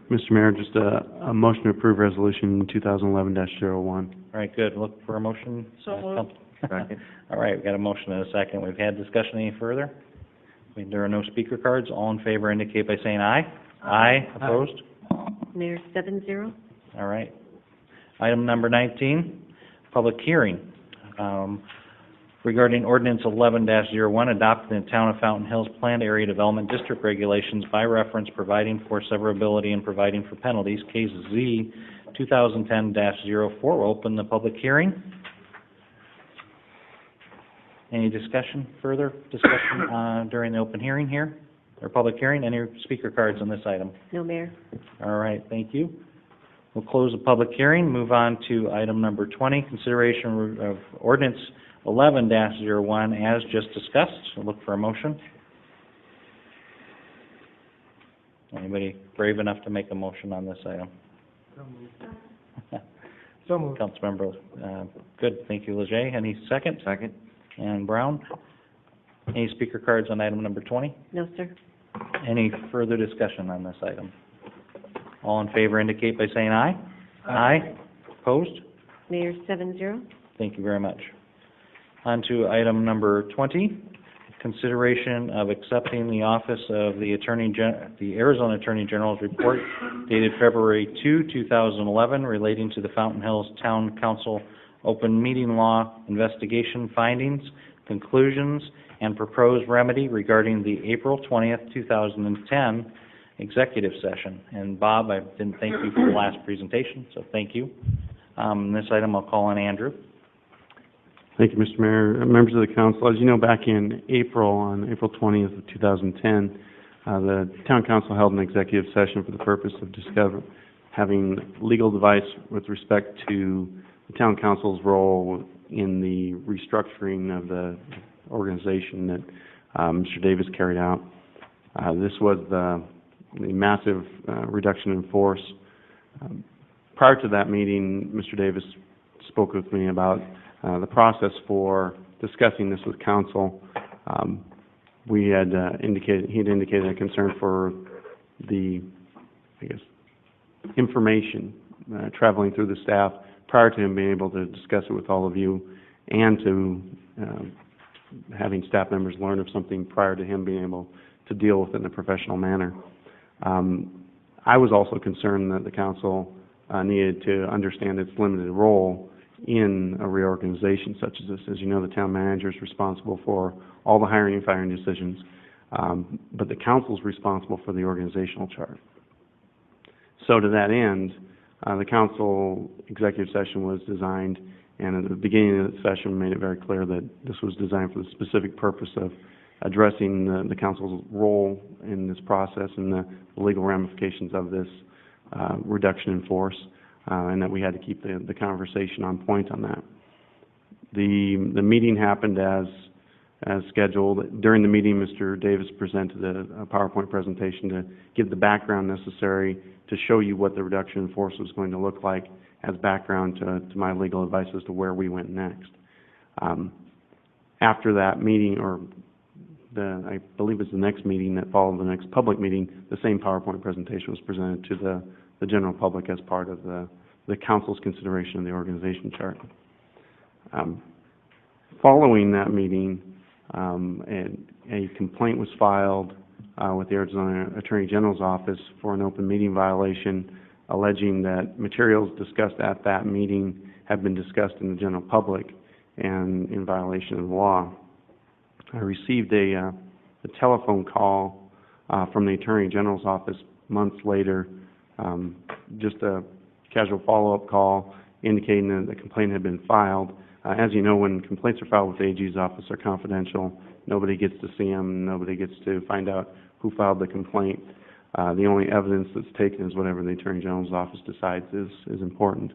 Mr. Mayor, just a motion to approve resolution 2011-01. All right, good. Look for a motion. So moved. Second. All right, we've got a motion and a second. We've had discussion. Any further? There are no speaker cards. All in favor indicate by saying aye. Aye. Opposed? Mayor, 7-0. All right. Item number 19, public hearing, regarding ordinance 11-01, adopting the Town of Fountain Hills Planned Area Development District regulations by reference, providing for severability and providing for penalties, case Z 2010-04. We'll open the public hearing. Any further discussion during the open hearing here, or public hearing? Any speaker cards on this item? No, Mayor. All right, thank you. We'll close the public hearing, move on to item number 20, consideration of ordinance 11-01 as just discussed. I'll look for a motion. Anybody brave enough to make a motion on this item? So moved. Councilmember, good, thank you, Leger. Any second? Second. And Brown? Any speaker cards on item number 20? No, sir. Any further discussion on this item? All in favor indicate by saying aye. Aye. Opposed? Mayor, 7-0. Thank you very much. On to item number 20, consideration of accepting the office of the Arizona Attorney General's report dated February 2, 2011, relating to the Fountain Hills Town Council open meeting law investigation findings, conclusions, and proposed remedy regarding the April 20th, 2010 executive session. And Bob, I didn't thank you for the last presentation, so thank you. This item I'll call on Andrew. Thank you, Mr. Mayor. Members of the council, as you know, back in April, on April 20th of 2010, the town council held an executive session for the purpose of having legal advice with respect to the town council's role in the restructuring of the organization that Mr. Davis carried out. This was the massive reduction in force. Prior to that meeting, Mr. Davis spoke with me about the process for discussing this with council. He had indicated a concern for the, information traveling through the staff prior to him being able to discuss it with all of you, and to having staff members learn of something prior to him being able to deal with it in a professional manner. I was also concerned that the council needed to understand its limited role in a reorganization such as this. As you know, the town manager is responsible for all the hiring and firing decisions, but the council is responsible for the organizational chart. So to that end, the council executive session was designed, and at the beginning of the session made it very clear that this was designed for the specific purpose of addressing the council's role in this process and the legal ramifications of this reduction in force, and that we had to keep the conversation on point on that. The meeting happened as scheduled. During the meeting, Mr. Davis presented a PowerPoint presentation to give the background necessary to show you what the reduction in force was going to look like as background to my legal advice as to where we went next. After that meeting, or I believe it's the next meeting that followed the next public meeting, the same PowerPoint presentation was presented to the general public as part of the council's consideration of the organization chart. Following that meeting, a complaint was filed with the Arizona Attorney General's office for an open meeting violation, alleging that materials discussed at that meeting had been discussed in the general public and in violation of the law. I received a telephone call from the Attorney General's office months later, just a casual follow-up call indicating that the complaint had been filed. As you know, when complaints are filed with the AG's office, they're confidential. Nobody gets to see them. Nobody gets to find out who filed the complaint. The only evidence that's taken is whatever the Attorney General's office decides is important.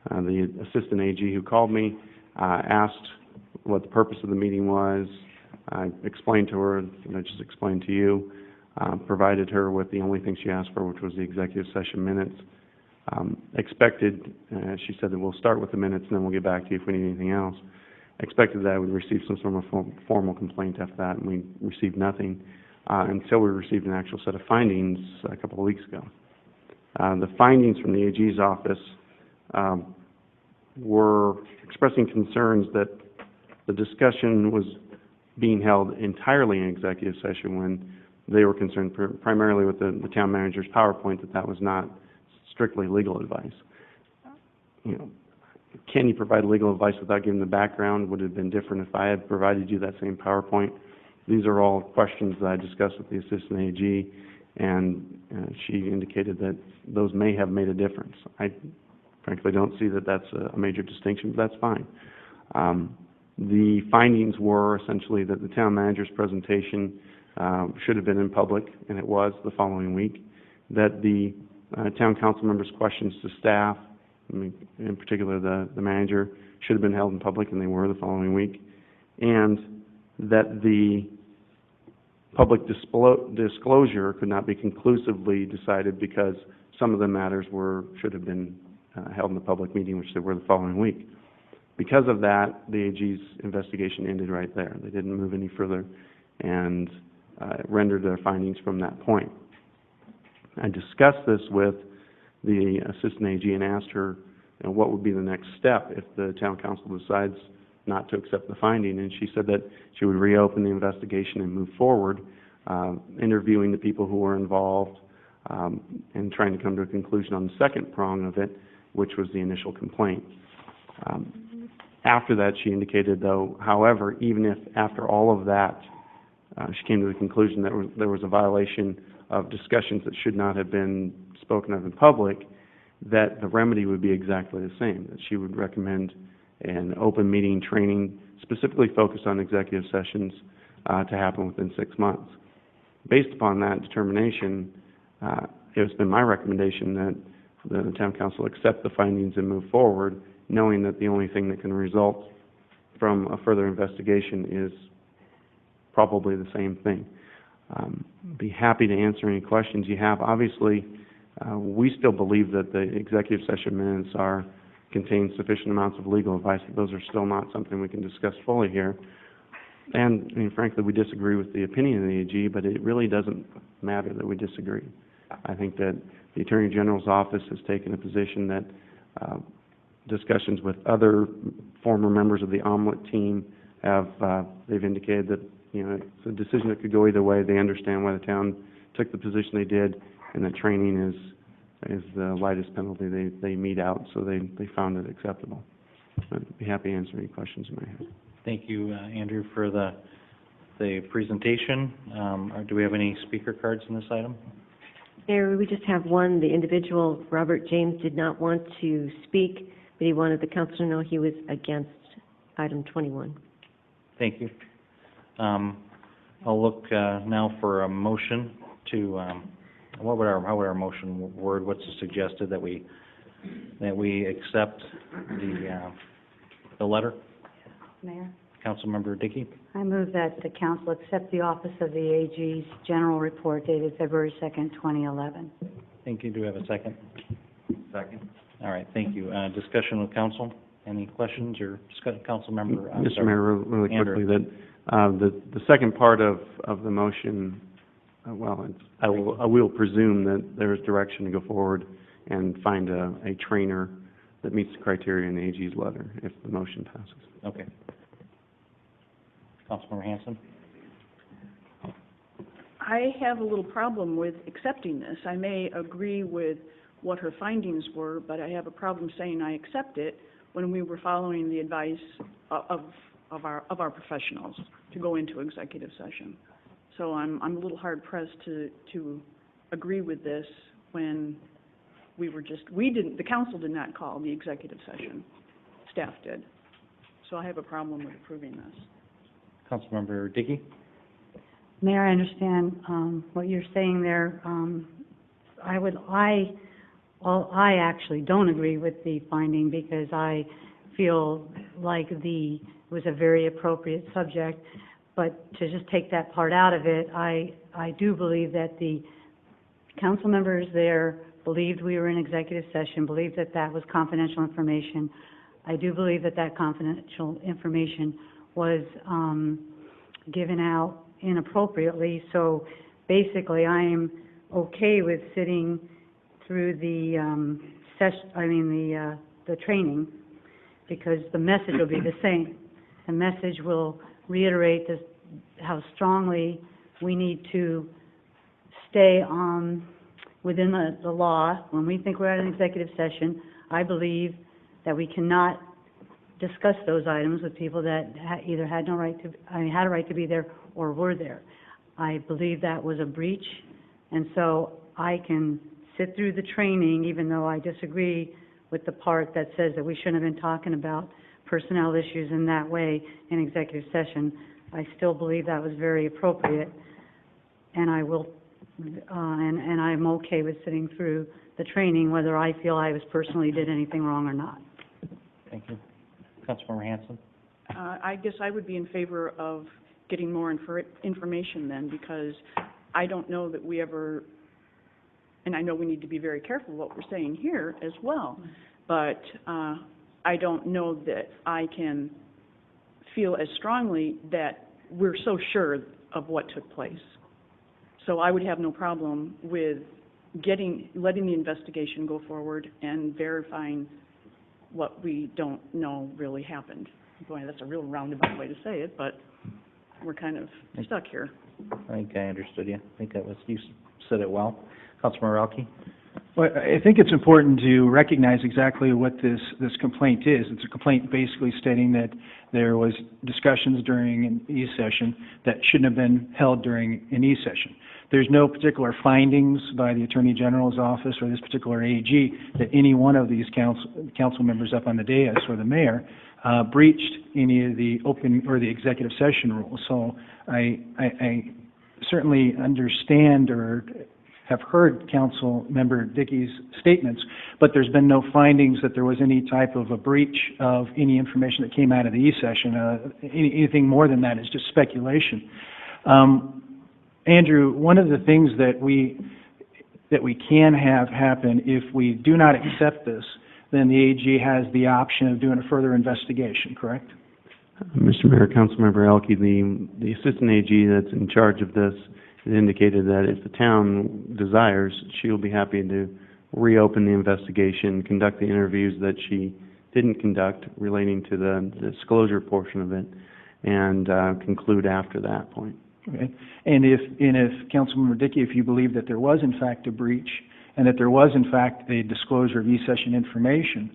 The Assistant AG who called me asked what the purpose of the meeting was. I explained to her, and I just explained to you, provided her with the only thing she asked for, which was the executive session minutes. She said that we'll start with the minutes and then we'll get back to you if we need anything else. Expected that I would receive some sort of formal complaint after that, and we received nothing until we received an actual set of findings a couple of weeks ago. The findings from the AG's office were expressing concerns that The discussion was being held entirely in executive session when they were concerned primarily with the town manager's PowerPoint that was not strictly legal advice. You know, can you provide legal advice without giving the background? Would it have been different if I had provided you that same PowerPoint? These are all questions that I discussed with the Assistant AG, and she indicated that those may have made a difference. I frankly don't see that that's a major distinction, but that's fine. The findings were essentially that the town manager's presentation should have been in public, and it was the following week, that the town council members' questions to staff, I mean, in particular the manager, should have been held in public, and they were the following week, and that the public disclosure could not be conclusively decided because some of the matters should have been held in the public meeting, which they were the following week. Because of that, the AG's investigation ended right there. They didn't move any further and rendered their findings from that point. I discussed this with the Assistant AG and asked her, you know, what would be the next step if the town council decides not to accept the finding, and she said that she would reopen the investigation and move forward, interviewing the people who were involved and trying to come to a conclusion on the second prong of it, which was the initial complaint. After that, she indicated, though, however, even if after all of that she came to the conclusion that there was a violation of discussions that should not have been spoken of in public, that the remedy would be exactly the same, that she would recommend an open meeting training specifically focused on executive sessions to happen within 6 months. Based upon that determination, it has been my recommendation that the town council accept the findings and move forward, knowing that the only thing that can result from a further investigation is probably the same thing. Be happy to answer any questions you have. Obviously, we still believe that the executive session minutes contain sufficient amounts of legal advice. Those are still not something we can discuss fully here. And, I mean, frankly, we disagree with the opinion of the AG, but it really doesn't matter that we disagree. I think that the Attorney General's office has taken a position that discussions with other former members of the omelet team they've indicated that, you know, it's a decision that could go either way. They understand why the town took the position they did, and that training is the lightest penalty they mete out, so they found it acceptable. I'd be happy to answer any questions you may have. Thank you, Andrew, for the presentation. Do we have any speaker cards in this item? Mayor, we just have one. The individual, Robert James, did not want to speak, but he wanted the council to know he was against item 21. Thank you. I'll look now for a motion to, how would our motion word? What's suggested that we accept the letter? Mayor, Councilmember Dickey? I move that the council accept the office of the AG's general report dated February 2nd, 2011. Thank you. Do we have a second? Second. All right, thank you. Discussion with council? Any questions or Councilmember? Mr. Mayor, really quickly, Andrew. that the second part of the motion, I will presume that there is direction to go forward and find a trainer that meets the criteria in the AG's letter if the motion passes. Okay. Councilmember Hanson? I have a little problem with accepting this. I may agree with what her findings were, but I have a problem saying I accept it when we were following the advice of our professionals to go into executive session. So I'm a little hard pressed to agree with this when the council did not call the executive session. Staff did. So I have a problem with approving this. Councilmember Dickey? Mayor, I understand what you're saying there. I actually don't agree with the finding because I feel like it was a very appropriate subject. But to just take that part out of it, I do believe that the council members there believed we were in executive session, believed that that was confidential information. I do believe that that confidential information was given out inappropriately. So basically, I am okay with sitting through the the training because the message will be the same. the message will reiterate this, how strongly we need to stay within the law. When we think we're at an executive session, I believe that we cannot discuss those items with people that either had no right to, had a right to be there or were there. I believe that was a breach, and so I can sit through the training, even though I disagree with the part that says that we shouldn't have been talking about personnel issues in that way in executive session. I still believe that was very appropriate, and I will, and I'm okay with sitting through the training, whether I feel I was personally did anything wrong or not. Thank you. Councilmember Hanson? I guess I would be in favor of getting more information then, because I don't know that we ever, and I know we need to be very careful what we're saying here as well, but I don't know that I can feel as strongly that we're so sure of what took place. So I would have no problem with letting the investigation go forward and verifying what we don't know really happened. Boy, that's a real roundabout way to say it, but we're kind of stuck here. I think I understood you. I think that was, you said it well. Councilmember Elke? Well, I think it's important to recognize exactly what this complaint is. It's a complaint basically stating that there was discussions during an E-session that shouldn't have been held during an E-session. There's no particular findings by the Attorney General's office or this particular AG that any one of these council members up on the dais or the mayor breached any of the open or the executive session rules. So I certainly understand or have heard Council Member Dickey's statements, but there's been no findings that there was any type of a breach of any information that came out of the E-session. Anything more than that is just speculation. Andrew, one of the things that we can have happen if we do not accept this, then the AG has the option of doing a further investigation, correct? Mr. Mayor, Councilmember Elke, the Assistant AG that's in charge of this has indicated that if the town desires, she will be happy to reopen the investigation, conduct the interviews that she didn't conduct relating to the disclosure portion of it, and conclude after that point. Okay. And if Councilmember Dickey, if you believe that there was in fact a breach and that there was in fact a disclosure of E-session information,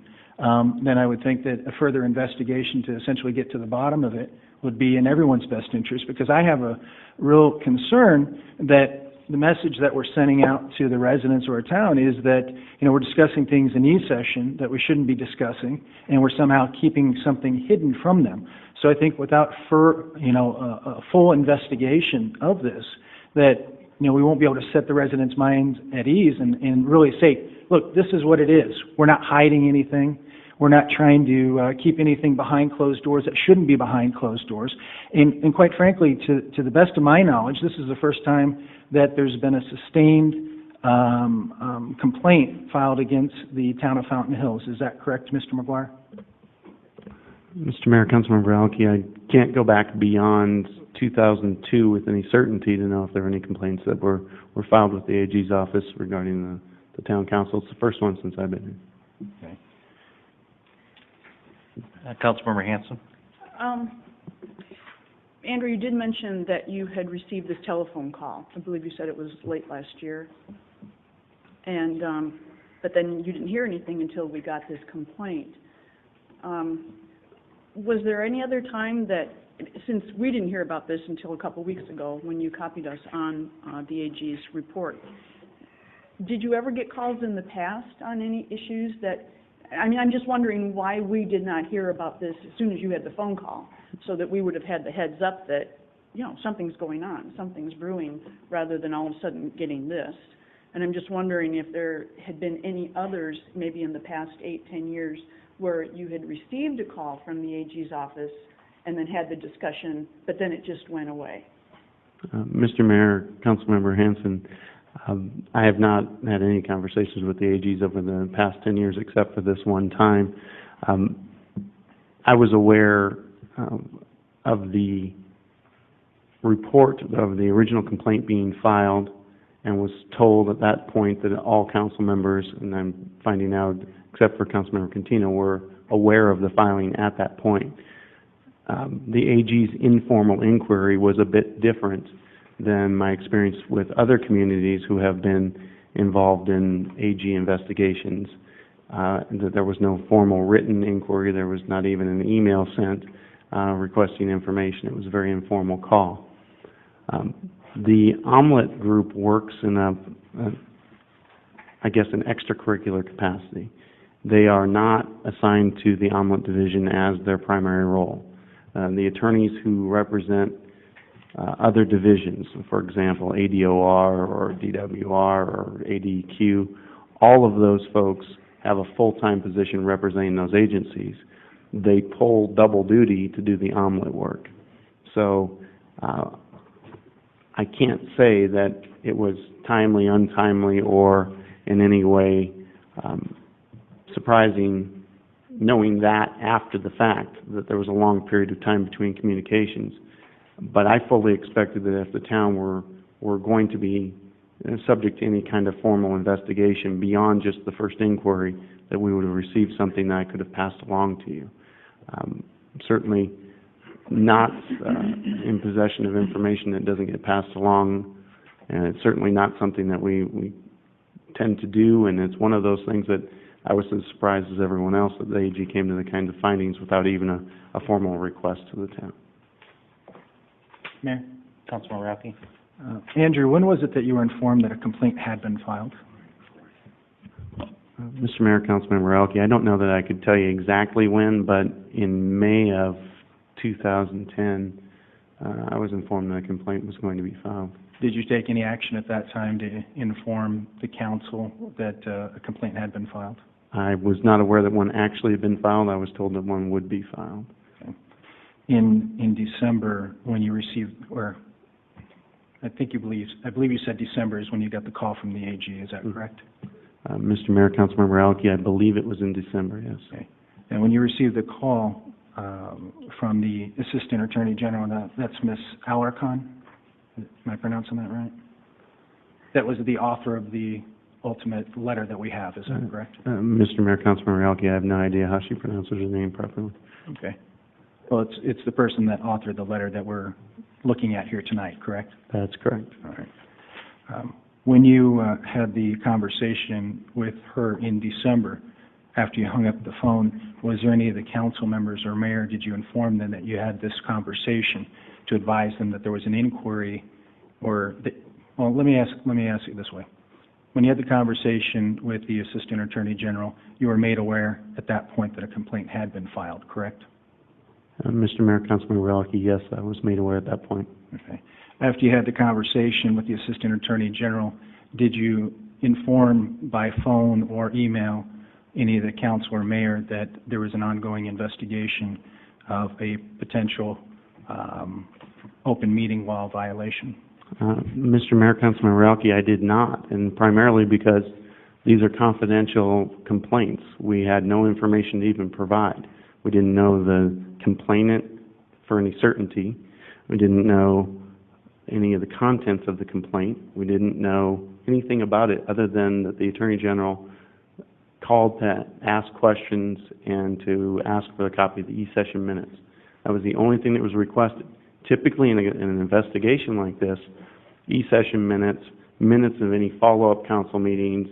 then I would think that a further investigation to essentially get to the bottom of it would be in everyone's best interest, because I have a real concern that the message that we're sending out to the residents of our town is that, you know, we're discussing things in E-session that we shouldn't be discussing, and we're somehow keeping something hidden from them. So I think without a full investigation of this, that, you know, we won't be able to set the residents' minds at ease and really say, look, this is what it is. We're not hiding anything. We're not trying to keep anything behind closed doors that shouldn't be behind closed doors. And quite frankly, to the best of my knowledge, this is the first time that there's been a sustained complaint filed against the town of Fountain Hills. Is that correct, Mr. McGuire? Mr. Mayor, Councilmember Elke, I can't go back beyond 2002 with any certainty to know if there were any complaints that were filed with the AG's office regarding the town council. It's the first one since I've been here. Okay. Councilmember Hanson? Andrew, you did mention that you had received this telephone call. I believe you said it was late last year. And, but then you didn't hear anything until we got this complaint. Was there any other time that, since we didn't hear about this until a couple weeks ago when you copied us on the AG's report, did you ever get calls in the past on any issues that, I mean, I'm just wondering why we did not hear about this as soon as you had the phone call, so that we would have had the heads up that, you know, something's going on, something's brewing, rather than all of a sudden getting this. And I'm just wondering if there had been any others, maybe in the past 8-10 years, where you had received a call from the AG's office and then had the discussion, but then it just went away. Mr. Mayor, Councilmember Hanson, I have not had any conversations with the AGs over the past 10 years except for this one time. I was aware of the report of the original complaint being filed and was told at that point that all council members, and I'm finding out except for Councilmember Contino, were aware of the filing at that point. the AG's informal inquiry was a bit different than my experience with other communities who have been involved in AG investigations. That there was no formal written inquiry, there was not even an email sent requesting information. It was a very informal call. The Omelette Group works in an extracurricular capacity. They are not assigned to the Omelette Division as their primary role. The attorneys who represent other divisions, for example, ADOR or DWR or ADQ, all of those folks have a full-time position representing those agencies. They pull double duty to do the Omelette work. So I can't say that it was timely, untimely, or in any way surprising, knowing that after the fact, that there was a long period of time between communications. But I fully expected that if the town were going to be subject to any kind of formal investigation beyond just the first inquiry, that we would have received something that I could have passed along to you. Certainly not in possession of information that doesn't get passed along, and it's certainly not something that we tend to do, and it's one of those things that I was as surprised as everyone else that the AG came to the kind of findings without even a formal request to the town. Mayor? Councilman Rauke? Andrew, when was it that you were informed that a complaint had been filed? Mr. Mayor, Councilmember Rauke, I don't know that I could tell you exactly when, but in May of 2010, I was informed that a complaint was going to be filed. Did you take any action at that time to inform the council that a complaint had been filed? I was not aware that one actually had been filed. I was told that one would be filed. Okay. In December, when you received, or I believe you said December is when you got the call from the AG, is that correct? Mr. Mayor, Councilmember Rauke, I believe it was in December, yes. Okay. And when you received the call from the Assistant Attorney General, that's Ms. Alarcon? Am I pronouncing that right? That was the author of the ultimate letter that we have, is that correct? Mr. Mayor, Councilmember Rauke, I have no idea how she pronounces her name properly. Okay. Well, it's the person that authored the letter that we're looking at here tonight, correct? That's correct. All right. When you had the conversation with her in December, after you hung up the phone, was there any of the council members or mayor, did you inform them that you had this conversation to advise them that there was an inquiry, or well, let me ask you this way. When you had the conversation with the Assistant Attorney General, you were made aware at that point that a complaint had been filed, correct? Mr. Mayor, Councilmember Rauke, yes, I was made aware at that point. Okay. After you had the conversation with the Assistant Attorney General, did you inform by phone or email any of the council or mayor that there was an ongoing investigation of a potential open meeting law violation? Mr. Mayor, Councilmember Rauke, I did not, and primarily because these are confidential complaints. We had no information to even provide. We didn't know the complainant for any certainty. We didn't know any of the contents of the complaint. We didn't know anything about it other than that the Attorney General called to ask questions and to ask for a copy of the e-session minutes. That was the only thing that was requested. Typically in an investigation like this, e-session minutes, minutes of any follow-up council meetings,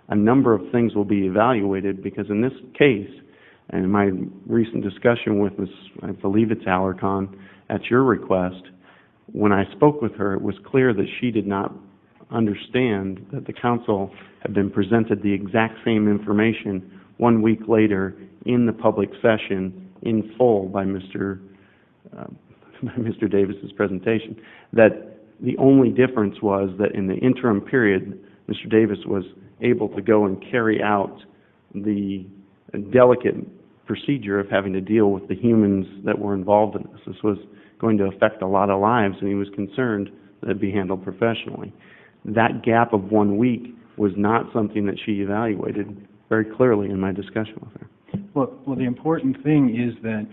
a number of things will be evaluated, because in this case, and in my recent discussion with Ms., I believe it's Alarcon, at your request, when I spoke with her, it was clear that she did not understand that the council had been presented the exact same information 1 week later in the public session in full by Mr. Davis's presentation. That the only difference was that in the interim period, Mr. Davis was able to go and carry out the delicate procedure of having to deal with the humans that were involved in this. This was going to affect a lot of lives, and he was concerned that it be handled professionally. That gap of 1 week was not something that she evaluated very clearly in my discussion with her. Well, the important thing is that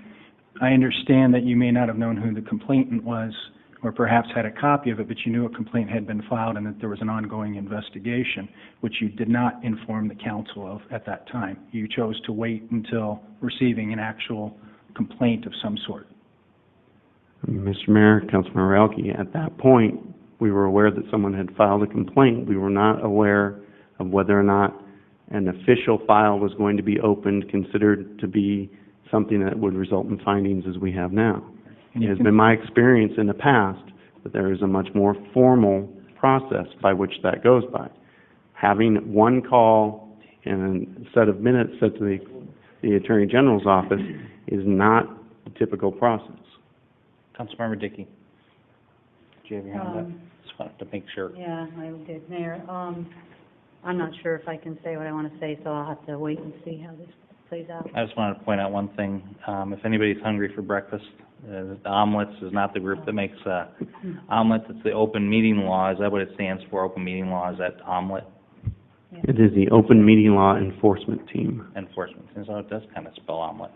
I understand that you may not have known who the complainant was, or perhaps had a copy of it, but you knew a complaint had been filed and that there was an ongoing investigation, which you did not inform the council of at that time. You chose to wait until receiving an actual complaint of some sort. Mr. Mayor, Councilmember Elke, at that point, we were aware that someone had filed a complaint. We were not aware of whether or not an official file was going to be opened, considered to be something that would result in findings as we have now. It has been my experience in the past that there is a much more formal process by which that goes by. Having one call and a set of minutes sent to the Attorney General's office is not the typical process. Councilmember Dickey. Do you have your hand up? Just wanted to make sure. Yeah, I did, Mayor. I'm not sure if I can say what I want to say, so I'll have to wait and see how this plays out. I just wanted to point out one thing. If anybody's hungry for breakfast, the Omelets is not the group that makes omelets. It's the Open Meeting Law. Is that what it stands for, Open Meeting Law? Is that omelet? It is the Open Meeting Law Enforcement Team. Enforcement. So it does kind of spell omelet.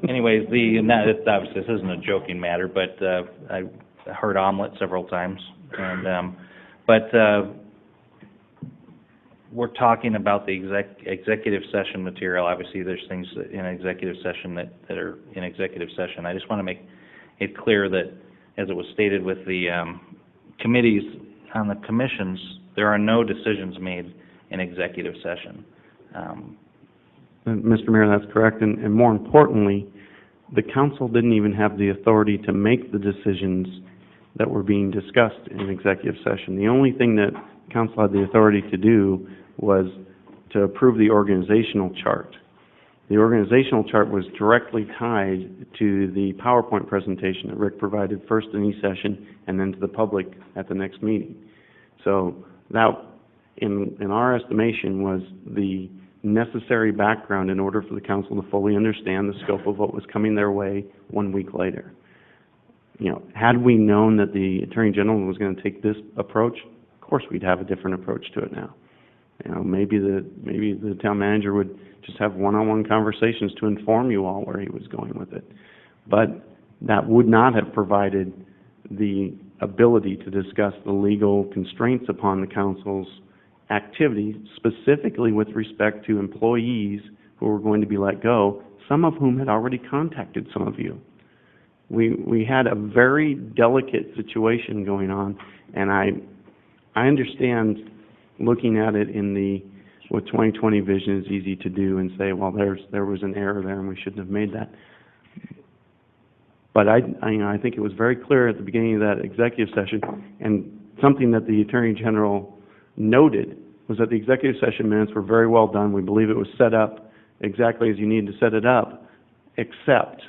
Anyways, obviously, this isn't a joking matter, but I heard omelet several times. And we're talking about the executive session material. Obviously, there's things in executive session that are in executive session. I just want to make it clear that, as it was stated with the committees on the commissions, there are no decisions made in executive session. Mr. Mayor, that's correct, and more importantly, the council didn't even have the authority to make the decisions that were being discussed in executive session. The only thing that council had the authority to do was to approve the organizational chart. The organizational chart was directly tied to the PowerPoint presentation that Rick provided first in e-session and then to the public at the next meeting. So that, in our estimation, was the necessary background in order for the council to fully understand the scope of what was coming their way 1 week later. You know, had we known that the Attorney General was going to take this approach, of course we'd have a different approach to it now. You know, maybe the town manager would just have one-on-one conversations to inform you all where he was going with it. But that would not have provided the ability to discuss the legal constraints upon the council's activity, specifically with respect to employees who were going to be let go, some of whom had already contacted some of you. We had a very delicate situation going on, and I understand looking at it in the with 2020 vision is easy to do and say, well, there was an error there and we shouldn't have made that. But I think it was very clear at the beginning of that executive session, and something that the Attorney General noted was that the executive session minutes were very well done. We believe it was set up exactly as you needed to set it up, except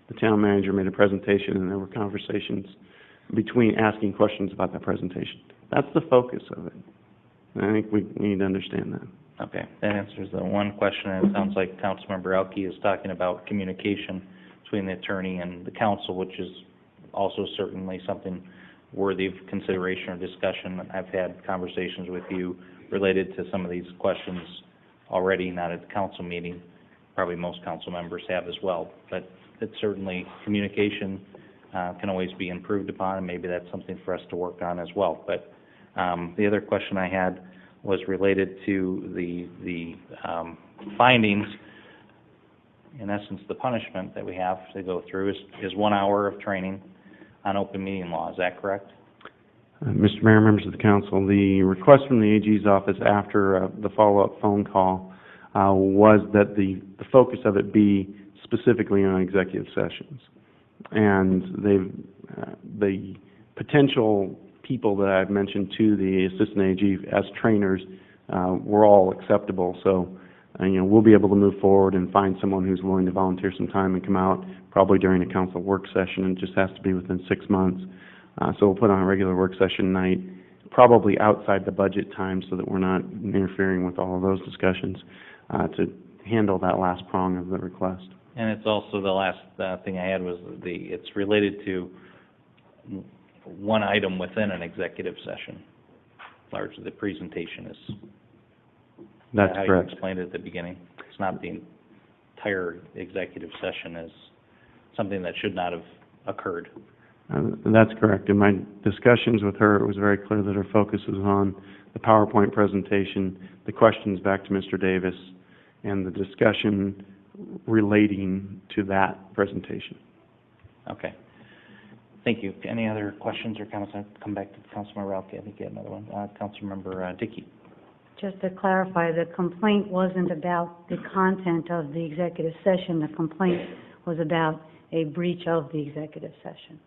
the town manager made a presentation and there were conversations between asking questions about that presentation. That's the focus of it. And I think we need to understand that. Okay, that answers the one question, and it sounds like Councilmember Elke is talking about communication between the attorney and the council, which is also certainly something worthy of consideration or discussion. I've had conversations with you related to some of these questions already, not at the council meeting. Probably most council members have as well, but it's certainly communication can always be improved upon, and maybe that's something for us to work on as well. But the other question I had was related to the findings. In essence, the punishment that we have to go through is 1 hour of training on open meeting law. Is that correct? Mr. Mayor, members of the council, the request from the AG's office after the follow-up phone call was that the focus of it be specifically on executive sessions. And the potential people that I've mentioned to the Assistant AG as trainers were all acceptable. So, we'll be able to move forward and find someone who's willing to volunteer some time and come out probably during a council work session, and just has to be within 6 months. So we'll put on a regular work session night, probably outside the budget time so that we're not interfering with all of those discussions to handle that last prong of the request. And it's also the last thing I had was it's related to one item within an executive session. Largely the presentation is. That's how correct. You explained it at the beginning. It's not the entire executive session as something that should not have occurred. That's correct. In my discussions with her, it was very clear that her focus was on the PowerPoint presentation, the questions back to Mr. Davis, and the discussion relating to that presentation. Okay. Thank you. Any other questions or comments? I'll come back to Councilmember Ralke. I think you had another one. Councilmember Dickey. Just to clarify, the complaint wasn't about the content of the executive session. The complaint was about a breach of the executive session.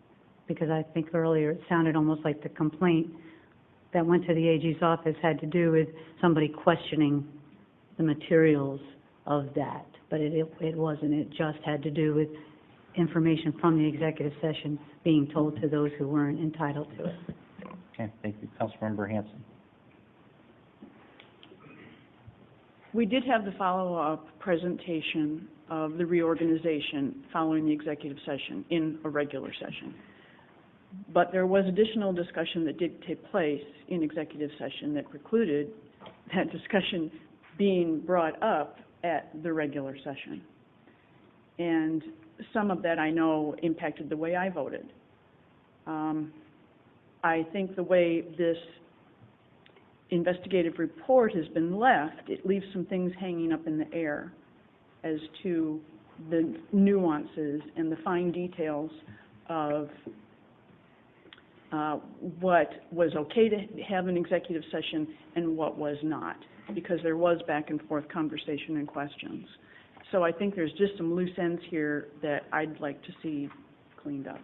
Because I think earlier it sounded almost like the complaint that went to the AG's office had to do with somebody questioning the materials of that. But it wasn't. It just had to do with information from the executive session being told to those who weren't entitled to it. Okay, thank you. Councilmember Hanson. We did have the follow-up presentation of the reorganization following the executive session in a regular session. But there was additional discussion that did take place in executive session that precluded that discussion being brought up at the regular session. And some of that I know impacted the way I voted. I think the way this investigative report has been left, it leaves some things hanging up in the air as to the nuances and the fine details of what was okay to have an executive session and what was not, because there was back and forth conversation and questions. So I think there's just some loose ends here that I'd like to see cleaned up.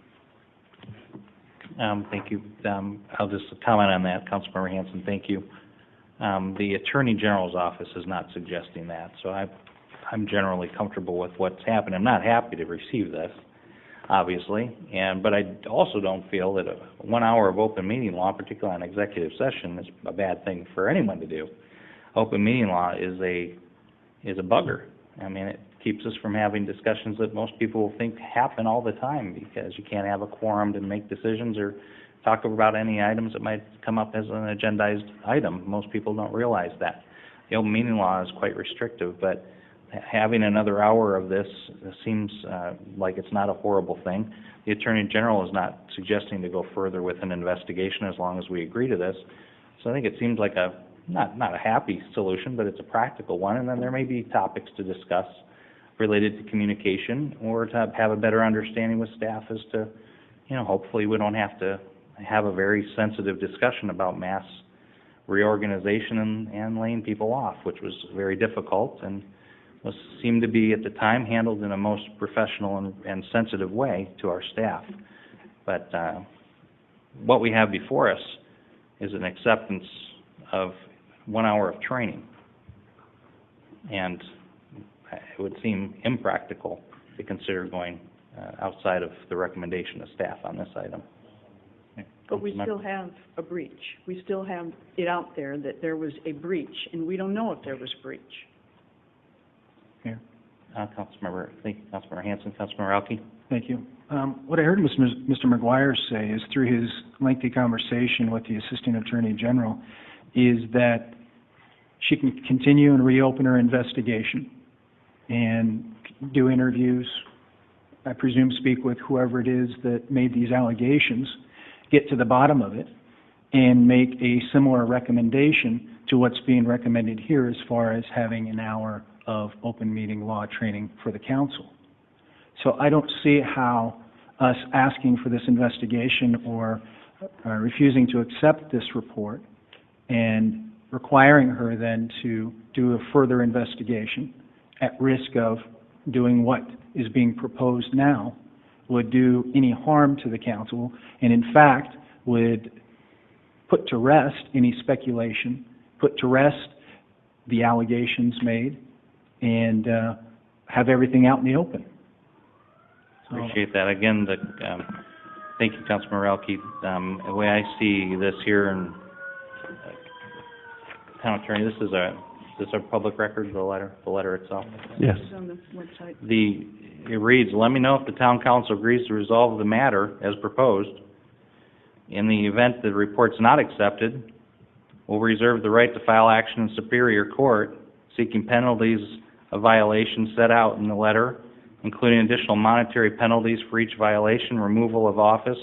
Thank you. I'll just comment on that, Councilmember Hanson. Thank you. The Attorney General's office is not suggesting that, so I'm generally comfortable with what's happened. I'm not happy to receive this, obviously, but I also don't feel that 1 hour of open meeting law, particularly on executive session, is a bad thing for anyone to do. Open meeting law is a bugger. I mean, it keeps us from having discussions that most people think happen all the time, because you can't have a quorum to make decisions or talk about any items that might come up as an agendized item. Most people don't realize that. The open meeting law is quite restrictive, but having another hour of this seems like it's not a horrible thing. The Attorney General is not suggesting to go further with an investigation as long as we agree to this. So I think it seems like not a happy solution, but it's a practical one, and then there may be topics to discuss related to communication or to have a better understanding with staff as to, hopefully we don't have to have a very sensitive discussion about mass reorganization and laying people off, which was very difficult and seemed to be at the time handled in a most professional and sensitive way to our staff. But what we have before us is an acceptance of 1 hour of training, and it would seem impractical to consider going outside of the recommendation of staff on this item. But we still have a breach. We still have it out there that there was a breach, and we don't know if there was a breach. Councilmember, thank you, Councilmember Hanson. Councilmember Ralke. Thank you. What I heard Mr. McGuire say is, through his lengthy conversation with the Assistant Attorney General, is that she can continue and reopen her investigation and do interviews, I presume speak with whoever it is that made these allegations, get to the bottom of it, and make a similar recommendation to what's being recommended here as far as having an hour of open meeting law training for the council. So I don't see how us asking for this investigation or refusing to accept this report and requiring her then to do a further investigation at risk of doing what is being proposed now would do any harm to the council, and in fact would put to rest any speculation, put to rest the allegations made, and have everything out in the open. Appreciate that. Again, thank you, Councilmember Ralke. The way I see this here, and Town Attorney, this is a public record, the letter itself? Yes. It's on the website. It reads, "Let me know if the town council agrees to resolve the matter as proposed. In the event the report's not accepted, we'll reserve the right to file action in Superior Court seeking penalties of violations set out in the letter, including additional monetary penalties for each violation, removal of office,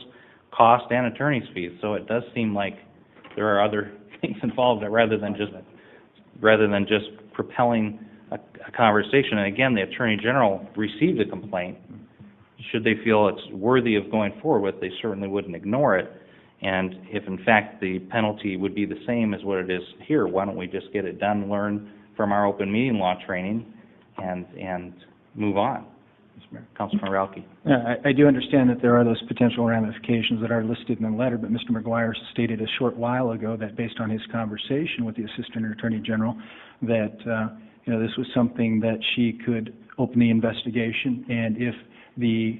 cost, and attorney's fees." So it does seem like there are other things involved rather than just propelling a conversation. And again, the Attorney General received a complaint. should they feel it's worthy of going forward with, they certainly wouldn't ignore it. And if in fact the penalty would be the same as what it is here, why don't we just get it done, learn from our open meeting law training, and move on? Councilman Ralke. I do understand that there are those potential ramifications that are listed in the letter, but Mr. McGuire stated a short while ago that based on his conversation with the Assistant Attorney General, that, this was something that she could open the investigation, and if the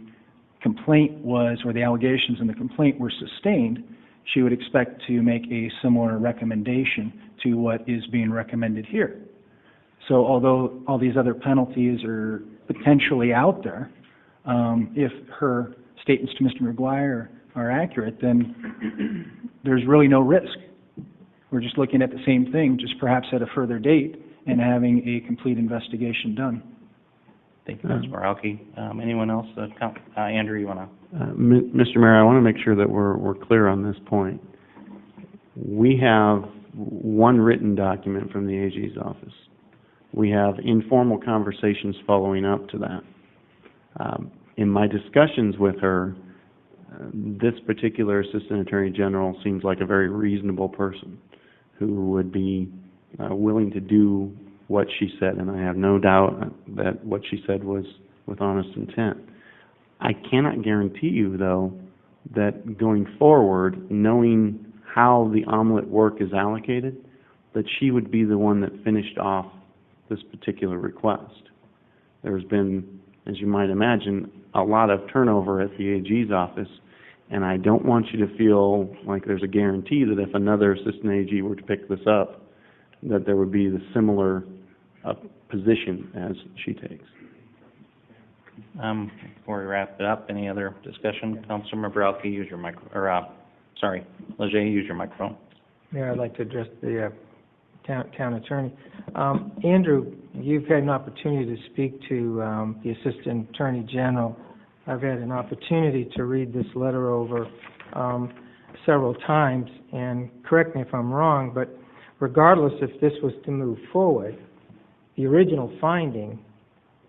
complaint was, or the allegations in the complaint were sustained, she would expect to make a similar recommendation to what is being recommended here. So although all these other penalties are potentially out there, if her statements to Mr. McGuire are accurate, then there's really no risk. We're just looking at the same thing, just perhaps at a further date, and having a complete investigation done. Thank you, Councilman Ralke. Anyone else? Andrew, you want to? Mr. Mayor, I want to make sure that we're clear on this point. We have one written document from the AG's office. We have informal conversations following up to that. In my discussions with her, this particular Assistant Attorney General seems like a very reasonable person who would be willing to do what she said, and I have no doubt that what she said was with honest intent. I cannot guarantee you, though, that going forward, knowing how the omelet work is allocated, that she would be the one that finished off this particular request. There's been, as you might imagine, a lot of turnover at the AG's office, and I don't want you to feel like there's a guarantee that if another Assistant AG were to pick this up, that there would be the similar position as she takes. Before we wrap it up, any other discussion? Councilman Ralke, use your Leger, use your microphone. Mayor, I'd like to address the town attorney. Andrew, you've had an opportunity to speak to the Assistant Attorney General. I've had an opportunity to read this letter over several times, and correct me if I'm wrong, but regardless if this was to move forward, the original finding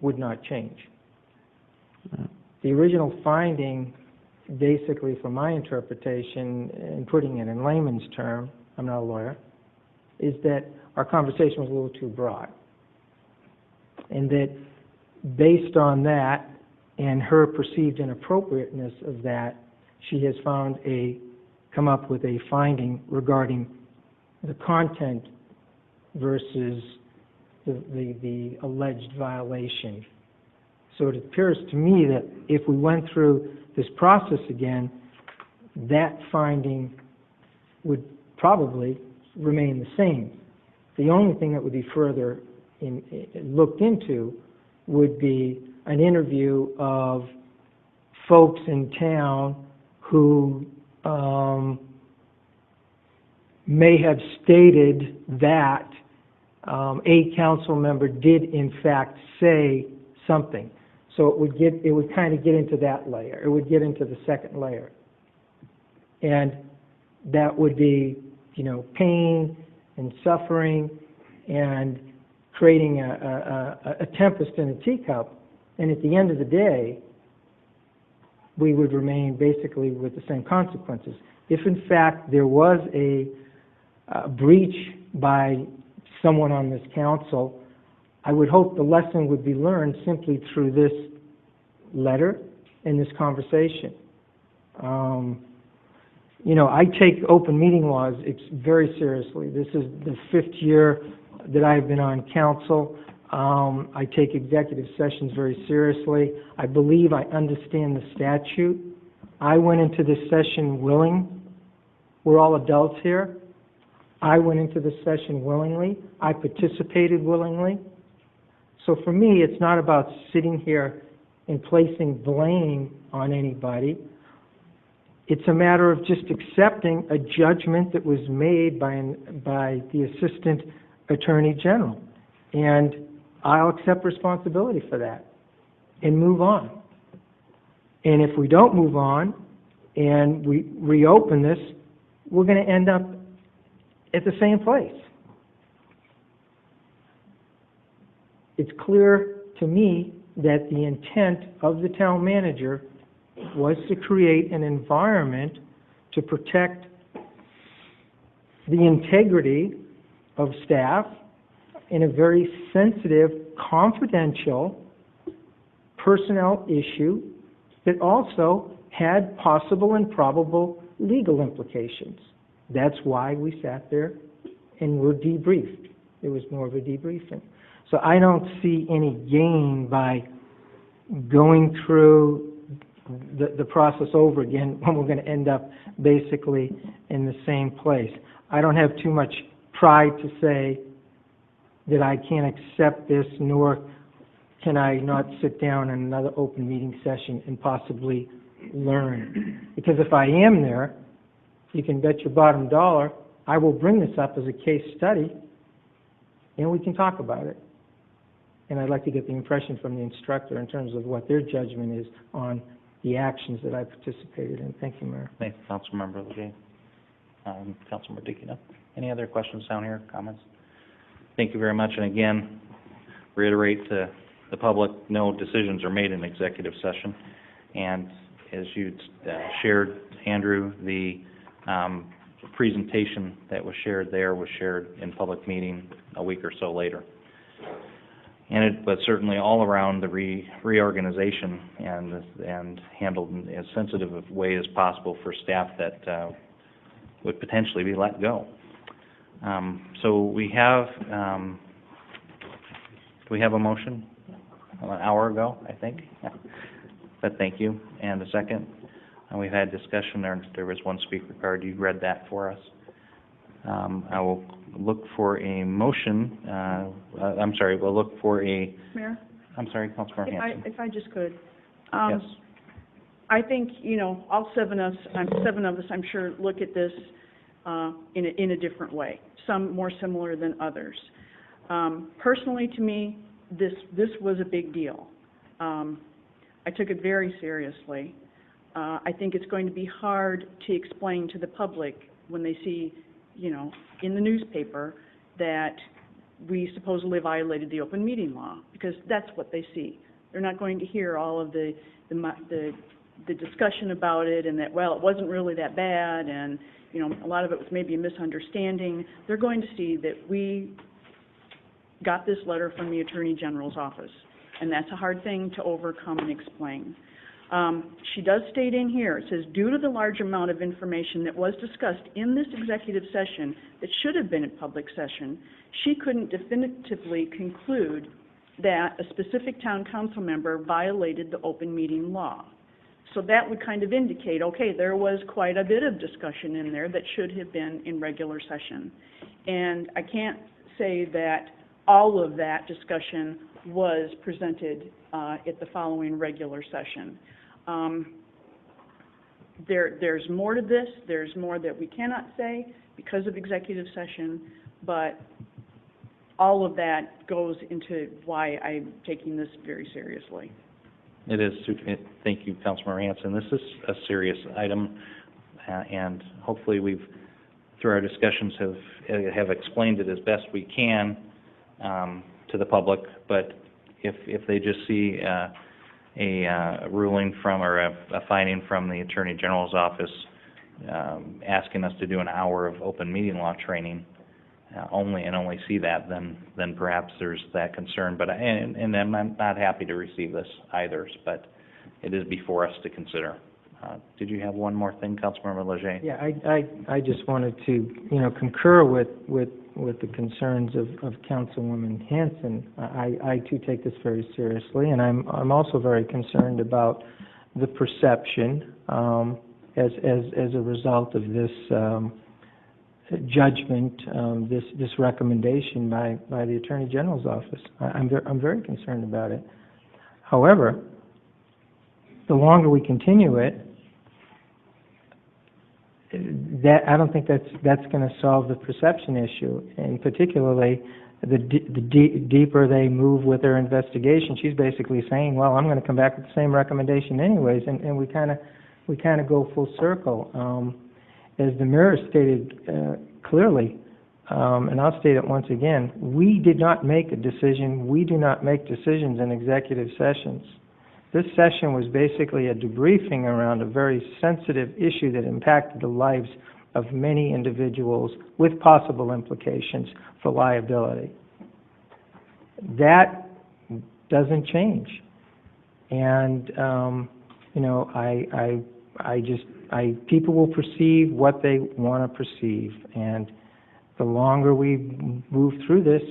would not change. The original finding, basically from my interpretation, and putting it in layman's term, I'm not a lawyer, is that our conversation was a little too broad. And that based on that and her perceived inappropriateness of that, she has come up with a finding regarding the content versus the alleged violation. So it appears to me that if we went through this process again, that finding would probably remain the same. The only thing that would be further looked into would be an interview of folks in town who may have stated that a council member did in fact say something. So it would kind of get into that layer. It would get into the second layer. And that would be, pain and suffering and creating a tempest in a teacup. And at the end of the day, we would remain basically with the same consequences. If in fact there was a breach by someone on this council, I would hope the lesson would be learned simply through this letter and this conversation. I take open meeting laws very seriously. This is the 5th year that I've been on council. I take executive sessions very seriously. I believe I understand the statute. I went into this session willing. We're all adults here. I went into this session willingly. I participated willingly. So for me, it's not about sitting here and placing blame on anybody. It's a matter of just accepting a judgment that was made by the Assistant Attorney General. And I'll accept responsibility for that and move on. And if we don't move on and we reopen this, we're going to end up at the same place. It's clear to me that the intent of the town manager was to create an environment to protect the integrity of staff in a very sensitive, confidential personnel issue that also had possible and probable legal implications. That's why we sat there and were debriefed. It was more of a debriefing. So I don't see any gain by going through the process over again when we're going to end up basically in the same place. I don't have too much pride to say that I can't accept this, nor can I not sit down in another open meeting session and possibly learn. Because if I am there, you can bet your bottom dollar I will bring this up as a case study, and we can talk about it. And I'd like to get the impression from the instructor in terms of what their judgment is on the actions that I participated in. Thank you, Mayor. Thank you, Councilmember Leger. Councilmember Dickey, no? Any other questions down here, comments? Thank you very much, and again, reiterate to the public, no decisions are made in executive session. And as you shared, Andrew, the presentation that was shared there was shared in public meeting a week or so later. But certainly all around the reorganization and handled in as sensitive a way as possible for staff that would potentially be let go. So we have, do we have a motion? An hour ago, I think. But thank you. And a second. And we've had discussion there was one speaker card. You read that for us. I will look for a motion. I'm sorry, we'll look for a... Mayor? I'm sorry, Councilmember Hanson. If I just could. Yes. I think, all seven of us, I'm sure, look at this in a different way, some more similar than others. Personally, to me, this was a big deal. I took it very seriously. I think it's going to be hard to explain to the public when they see, in the newspaper that we supposedly violated the open meeting law, because that's what they see. They're not going to hear all of the discussion about it and that, well, it wasn't really that bad and, a lot of it was maybe a misunderstanding. They're going to see that we got this letter from the Attorney General's office, and that's a hard thing to overcome and explain. She does state in here, it says, due to the large amount of information that was discussed in this executive session that should have been in public session, she couldn't definitively conclude that a specific town council member violated the open meeting law. So that would kind of indicate, okay, there was quite a bit of discussion in there that should have been in regular session. And I can't say that all of that discussion was presented at the following regular session. There's more to this. There's more that we cannot say because of executive session, but all of that goes into why I'm taking this very seriously. It is. Thank you, Councilmember Hanson. This is a serious item, and hopefully we've, through our discussions, have explained it as best we can to the public. But if they just see a ruling from or a finding from the Attorney General's office asking us to do an hour of open meeting law training only see that, then perhaps there's that concern. But and I'm not happy to receive this either. But it is before us to consider. Did you have one more thing, Councilmember Leger? Yeah, I just wanted to concur with the concerns of Councilwoman Hanson. I too take this very seriously, and I'm also very concerned about the perception as a result of this judgment, this recommendation by the Attorney General's office. I'm very concerned about it. However, the longer we continue it, I don't think that's going to solve the perception issue, and particularly the deeper they move with their investigation. She's basically saying, well, I'm going to come back with the same recommendation anyways, and we kind of go full circle. As the mayor stated clearly, and I'll state it once again, we did not make a decision, we do not make decisions in executive sessions. This session was basically a debriefing around a very sensitive issue that impacted the lives of many individuals with possible implications for liability. That doesn't change. And, you know, people will perceive what they want to perceive. And the longer we move through this,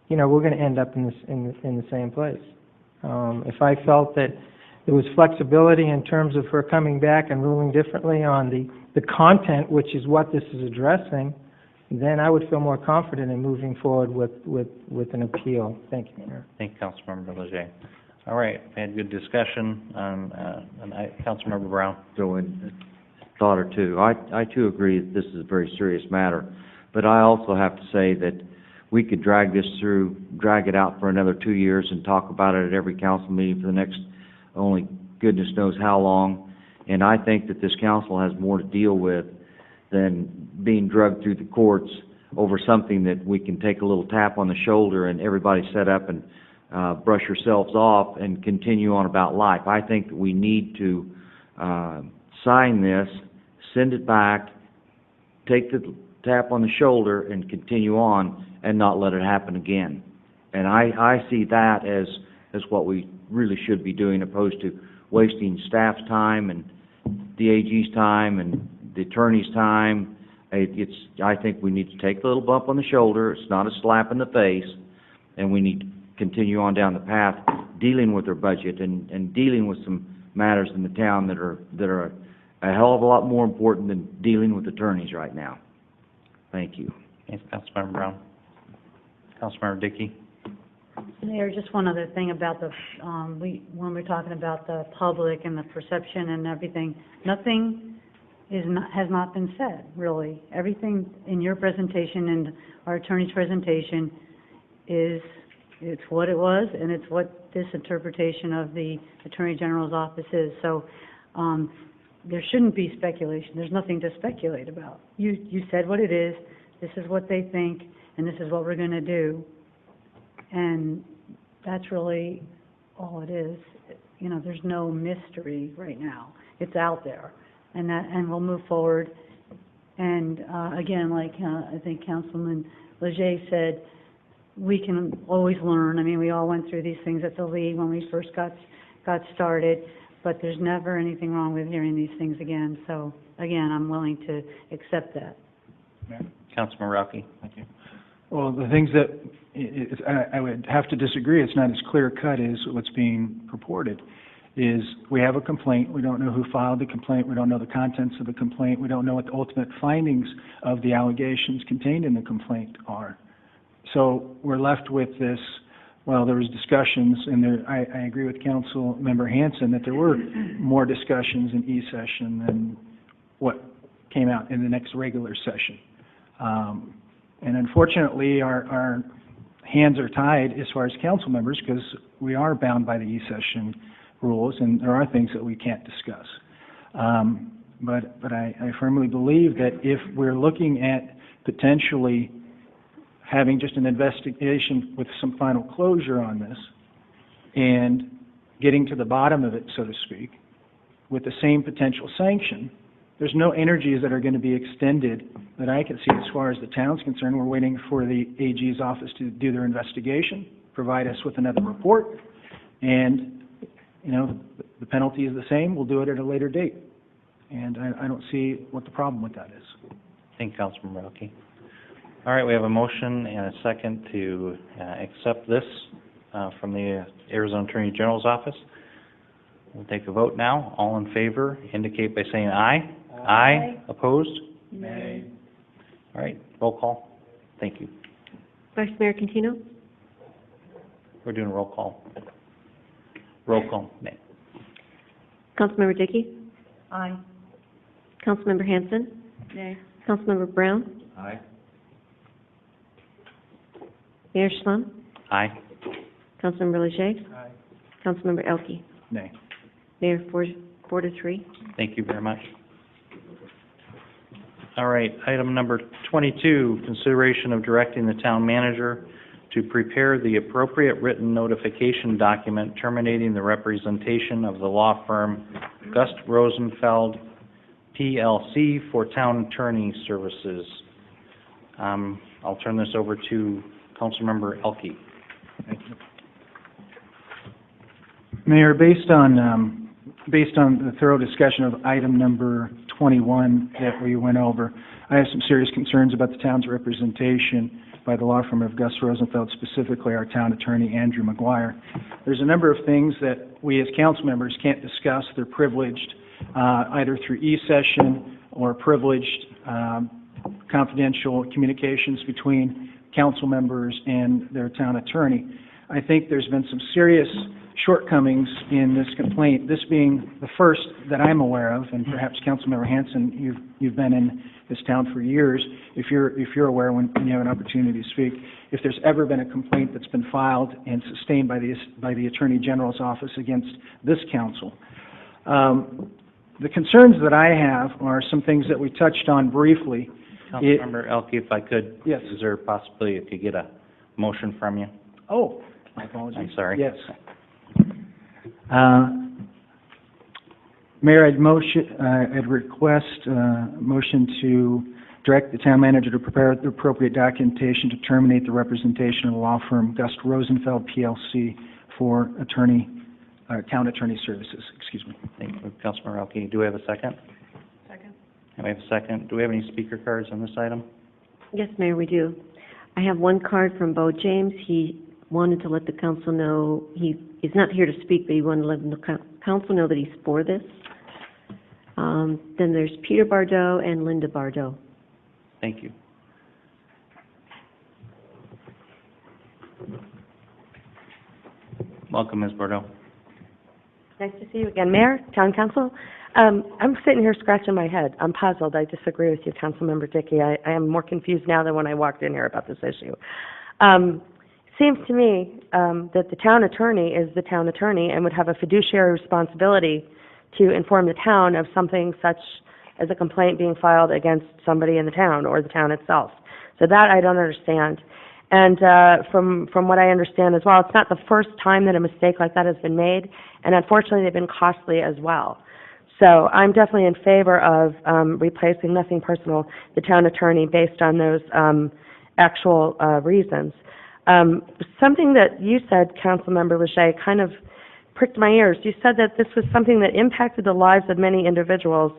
you know, we're going to end up in the same place. If I felt that there was flexibility in terms of her coming back and ruling differently on the content, which is what this is addressing, then I would feel more confident in moving forward with an appeal. Thank you, Mayor. Thank you, Councilmember Leger. All right, we had good discussion on Councilmember Brown. So, in a thought or two, I too agree that this is a very serious matter, but I also have to say that we could drag it out for another 2 years and talk about it at every council meeting for the next, only goodness knows how long. And I think that this council has more to deal with than being drugged through the courts over something that we can take a little tap on the shoulder and everybody set up and brush yourselves off and continue on about life. I think that we need to sign this, send it back, take the tap on the shoulder and continue on and not let it happen again. And I see that as what we really should be doing, opposed to wasting staff's time and the AG's time and the attorney's time. I think we need to take the little bump on the shoulder. It's not a slap in the face, and we need to continue on down the path, dealing with our budget and dealing with some matters in the town that are a hell of a lot more important than dealing with attorneys right now. Thank you. Thanks, Councilmember Brown. Councilmember Dickey. Mayor, just one other thing about when we're talking about the public and the perception and everything, nothing has not been said, really. Everything in your presentation and our attorney's presentation it's what it was, and it's what this interpretation of the Attorney General's office is. So there shouldn't be speculation. There's nothing to speculate about. You said what it is, this is what they think, and this is what we're going to do. And that's really all it is. You know, there's no mystery right now. It's out there. And we'll move forward. And again, like I think Councilman Leger said, we can always learn. I mean, we all went through these things at the League when we first got started, but there's never anything wrong with hearing these things again. So again, I'm willing to accept that. Councilman Rocky. Thank you. Well, the things that I would have to disagree, it's not as clear cut as what's being purported, is we have a complaint, we don't know who filed the complaint, we don't know the contents of the complaint, we don't know what the ultimate findings of the allegations contained in the complaint are. So we're left with this, well, there was discussions, and I agree with Council Member Hansen that there were more discussions in E-session than what came out in the next regular session. And unfortunately, our hands are tied as far as council members because we are bound by the E-session rules, and there are things that we can't discuss. But I firmly believe that if we're looking at potentially having just an investigation with some final closure on this and getting to the bottom of it, so to speak, with the same potential sanction, there's no energies that are going to be extended that I can see as far as the town's concerned. We're waiting for the AG's office to do their investigation, provide us with another report, and, you know, the penalty is the same. We'll do it at a later date. And I don't see what the problem with that is. Thank you, Councilman Rocky. All right, we have a motion and a second to accept this from the Arizona Attorney General's office. We'll take a vote now. All in favor indicate by saying aye. Aye. Opposed? Nay. All right, roll call. Thank you. Vice Mayor Contino? We're doing a roll call. Roll call. Nay. Councilmember Dickey? Aye. Councilmember Hansen? Nay. Councilmember Brown? Aye. Mayor Schlum? Aye. Councilmember Leger? Aye. Councilmember Elke? Nay. Mayor, 4 to 3. Thank you very much. All right, item number 22, consideration of directing the town manager to prepare the appropriate written notification document terminating the representation of the law firm Gust Rosenfeld, PLC, for town attorney services. I'll turn this over to Councilmember Elke. Thank you. Mayor, based on the thorough discussion of item number 21 that we went over, I have some serious concerns about the town's representation by the law firm of Gus Rosenfeld, specifically our town attorney, Andrew McGuire. There's a number of things that we as council members can't discuss. They're privileged, either through e-session or privileged confidential communications between council members and their town attorney. I think there's been some serious shortcomings in this complaint, this being the first that I'm aware of, and perhaps Councilmember Hanson, you've been in this town for years, if you're aware when you have an opportunity to speak, if there's ever been a complaint that's been filed and sustained by the Attorney General's office against this council. The concerns that I have are some things that we touched on briefly. Councilmember Elke, if I could, yes. Is there possibly if you get a motion from you? Oh, my apologies. I'm sorry. Yes. Mayor, I'd request motion to direct the town manager to prepare the appropriate documentation to terminate the representation of the law firm Gust Rosenfeld PLC for town attorney services. Excuse me. Thank you, Councilmember Elke. Do we have a second? Second. And we have a second. Do we have any speaker cards on this item? Yes, Mayor, we do. I have one card from Bo James. He wanted to let the council know, he's not here to speak, but he wanted to let the council know that he's for this. Then there's Peter Bardot and Linda Bardot. Thank you. Welcome, Ms. Bardot. Nice to see you again, Mayor, Town Council. I'm sitting here scratching my head. I'm puzzled. I disagree with you, Councilmember Dickey. I am more confused now than when I walked in here about this issue. Seems to me that the town attorney is the town attorney and would have a fiduciary responsibility to inform the town of something such as a complaint being filed against somebody in the town or the town itself. So that I don't understand. And from what I understand as well, it's not the first time that a mistake like that has been made, and unfortunately they've been costly as well. So I'm definitely in favor of replacing, nothing personal, the town attorney based on those actual reasons. Something that you said, Councilmember Lachey, kind of pricked my ears. You said that this was something that impacted the lives of many individuals,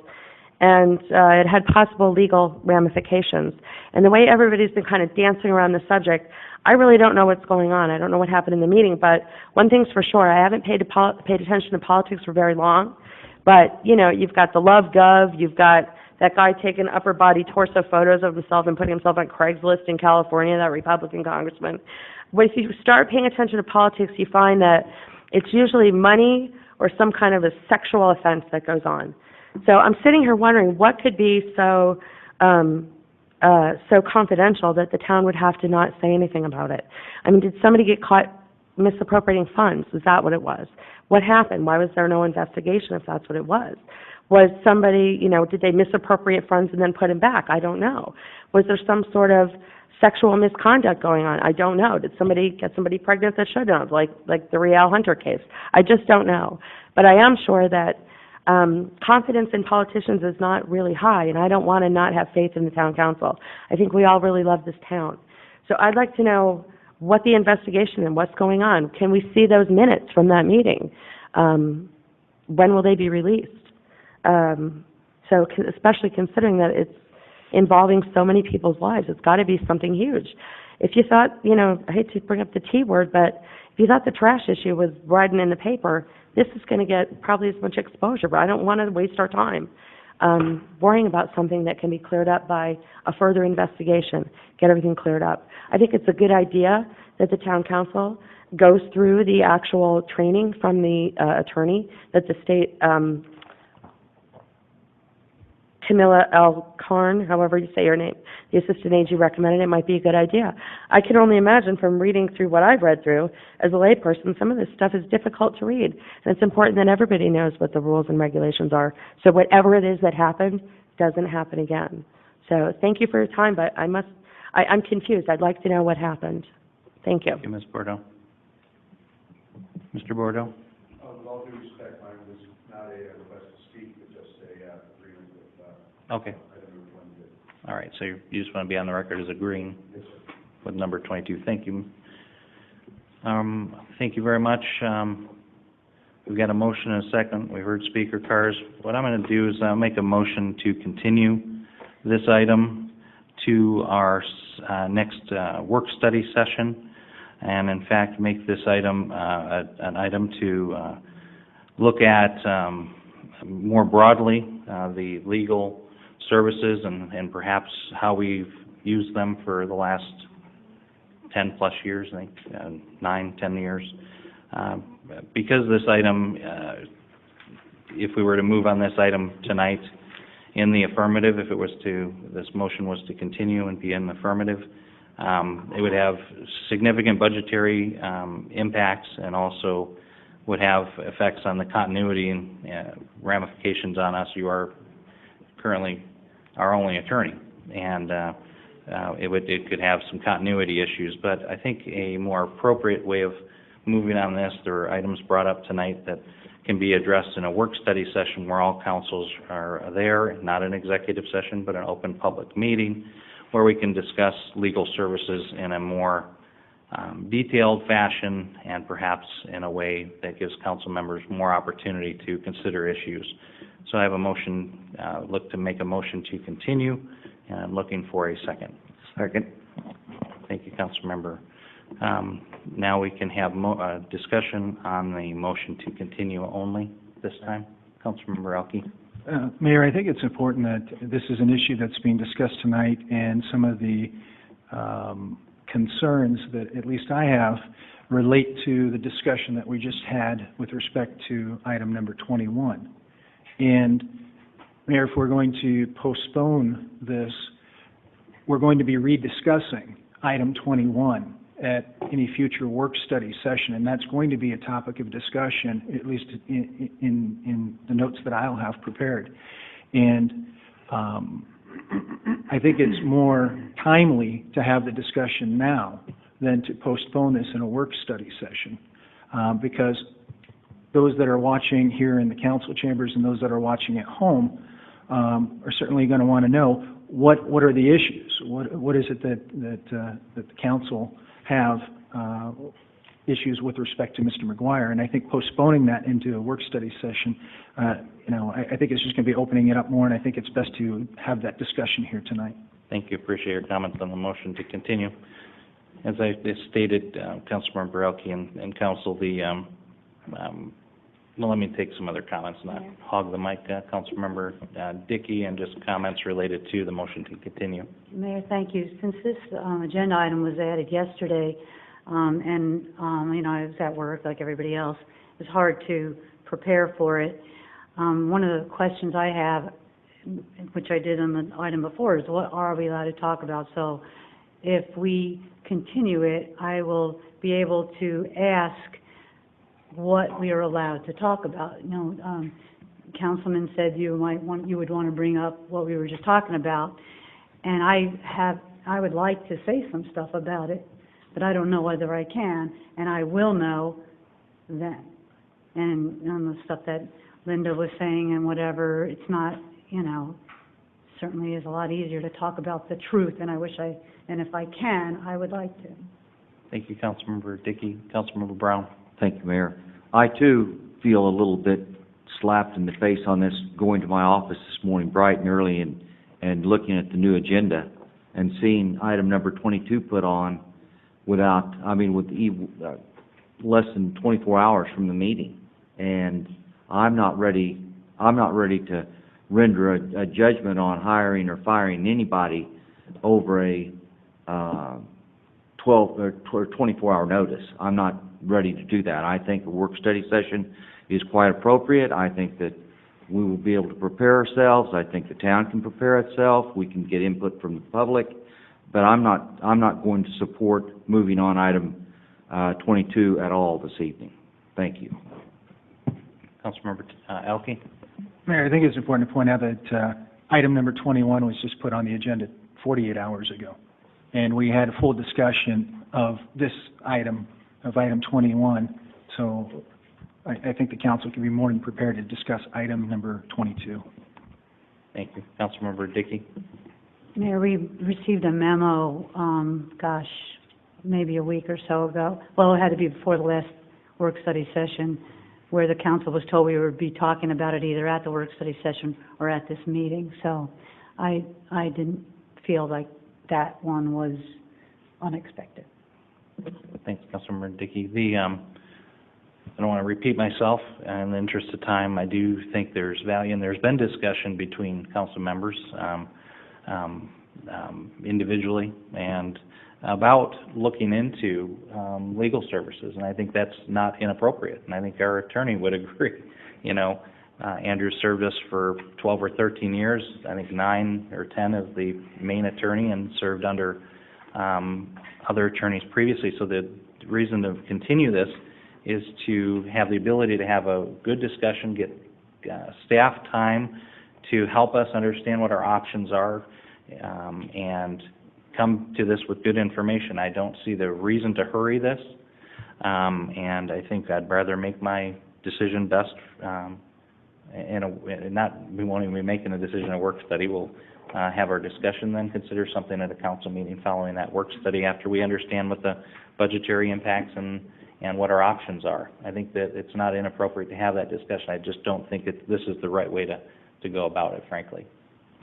and it had possible legal ramifications. And the way everybody's been kind of dancing around the subject, I really don't know what's going on. I don't know what happened in the meeting, but one thing's for sure, I haven't paid attention to politics for very long, but, you know, you've got the Love Gov, you've got that guy taking upper body torso photos of himself and putting himself on Craigslist in California, that Republican congressman. But if you start paying attention to politics, you find that it's usually money or some kind of a sexual offense that goes on. So I'm sitting here wondering what could be so confidential that the town would have to not say anything about it. I mean, did somebody get caught misappropriating funds? Is that what it was? What happened? Why was there no investigation if that's what it was? Was somebody, you know, did they misappropriate funds and then put them back? I don't know. Was there some sort of sexual misconduct going on? I don't know. Did somebody get somebody pregnant that shouldn't have, like the Riel Hunter case? I just don't know. But I am sure that confidence in politicians is not really high, and I don't want to not have faith in the town council. I think we all really love this town. So I'd like to know what the investigation and what's going on. Can we see those minutes from that meeting? When will they be released? Especially considering that it's involving so many people's lives, it's got to be something huge. If you thought, you know, I hate to bring up the T word, but if you thought the trash issue was riding in the paper, this is going to get probably as much exposure, but I don't want to waste our time worrying about something that can be cleared up by a further investigation, get everything cleared up. I think it's a good idea that the town council goes through the actual training from the attorney that the state, Camilla L. Karn, however you say your name, the assistant AG recommended. It might be a good idea. I can only imagine from reading through what I've read through as a layperson, some of this stuff is difficult to read, and it's important that everybody knows what the rules and regulations are, so whatever it is that happened doesn't happen again. So thank you for your time, but I'm confused. I'd like to know what happened. Thank you. Thank you, Ms. Bordeaux. Mr. Bordeaux? With all due respect, mine was not a request to speak, but just a agreement with, Okay. item number 22. All right, so you just want to be on the record as agreeing Yes, sir. with number 22. Thank you. Thank you very much. We've got a motion and a second. We heard speaker cards. What I'm going to do is make a motion to continue this item to our next work study session, and in fact make this item an item to look at more broadly the legal services and perhaps how we've used them for the last 10-plus years, I think, 9, 10 years. Because this item, if we were to move on this item tonight in the affirmative, if it was to, this motion was to continue and be in the affirmative, it would have significant budgetary impacts and also would have effects on the continuity and ramifications on us. You are currently our only attorney, and it could have some continuity issues. But I think a more appropriate way of moving on this, there are items brought up tonight that can be addressed in a work study session where all councils are there, not an executive session, but an open public meeting where we can discuss legal services in a more detailed fashion and perhaps in a way that gives council members more opportunity to consider issues. So I have a motion, look to make a motion to continue, and I'm looking for a second. Second. Thank you, council member. Now we can have discussion on the motion to continue only this time. Councilmember Elke. Mayor, I think it's important that this is an issue that's being discussed tonight, and some of the concerns that at least I have relate to the discussion that we just had with respect to item number 21. And Mayor, if we're going to postpone this, we're going to be rediscussing item 21 at any future work study session, and that's going to be a topic of discussion, at least in the notes that I'll have prepared. And I think it's more timely to have the discussion now than to postpone this in a work study session, because those that are watching here in the council chambers and those that are watching at home are certainly going to want to know what are the issues, what is it that the council have issues with respect to Mr. McGuire. And I think postponing that into a work study session, I think it's just going to be opening it up more, and I think it's best to have that discussion here tonight. Thank you. Appreciate your comments on the motion to continue. As I stated, Councilmember Elke and Council, well, let me take some other comments, not hog the mic. Councilmember Dickey, and just comments related to the motion to continue. Mayor, thank you. Since this agenda item was added yesterday, and I was at work like everybody else, it was hard to prepare for it. One of the questions I have, which I did on the item before, is what are we allowed to talk about? So if we continue it, I will be able to ask what we are allowed to talk about. Councilman said you would want to bring up what we were just talking about, and I would like to say some stuff about it, but I don't know whether I can, and I will know then. And on the stuff that Linda was saying and whatever, it's not, certainly is a lot easier to talk about the truth, and and if I can, I would like to. Thank you, Councilmember Dickey. Councilmember Brown. Thank you, Mayor. I, too, feel a little bit slapped in the face on this, going to my office this morning bright and early and looking at the new agenda and seeing item number 22 put on with less than 24 hours from the meeting. And I'm not ready to render a judgment on hiring or firing anybody over a 12 or 24-hour notice. I'm not ready to do that. I think a work study session is quite appropriate. I think that we will be able to prepare ourselves. I think the town can prepare itself. We can get input from the public. But I'm not going to support moving on item 22 at all this evening. Thank you. Councilmember Elke. Mayor, I think it's important to point out that item number 21 was just put on the agenda 48 hours ago. And we had a full discussion of this item, of item 21. So I think the council can be more than prepared to discuss item number 22. Thank you. Councilmember Dickey? Mayor, we received a memo, maybe a week or so ago. Well, it had to be before the last work study session, where the council was told we would be talking about it either at the work study session or at this meeting. So I didn't feel like that one was unexpected. Thanks, Councilmember Dickey. I don't want to repeat myself. In the interest of time, I do think there's value, and there's been discussion between council members individually and about looking into legal services, and I think that's not inappropriate, and I think our attorney would agree. You know, Andrew served us for 12 or 13 years, I think 9 or 10 as the main attorney, and served under other attorneys previously. So the reason to continue this is to have the ability to have a good discussion, get staff time to help us understand what our options are, and come to this with good information. I don't see the reason to hurry this, and I think I'd rather make my decision best we won't even be making a decision in a work study. We'll have our discussion, then consider something at a council meeting following that work study after we understand what the budgetary impacts and what our options are. I think that it's not inappropriate to have that discussion. I just don't think this is the right way to go about it, frankly.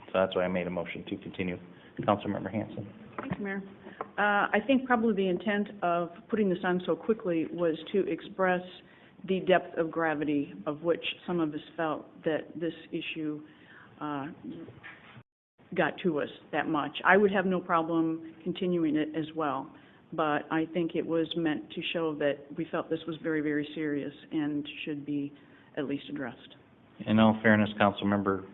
So that's why I made a motion to continue. Councilmember Hanson. Thank you, Mayor. I think probably the intent of putting this on so quickly was to express the depth of gravity of which some of us felt that this issue got to us that much. I would have no problem continuing it as well, but I think it was meant to show that we felt this was very, very serious and should be at least addressed. In all fairness, Councilmember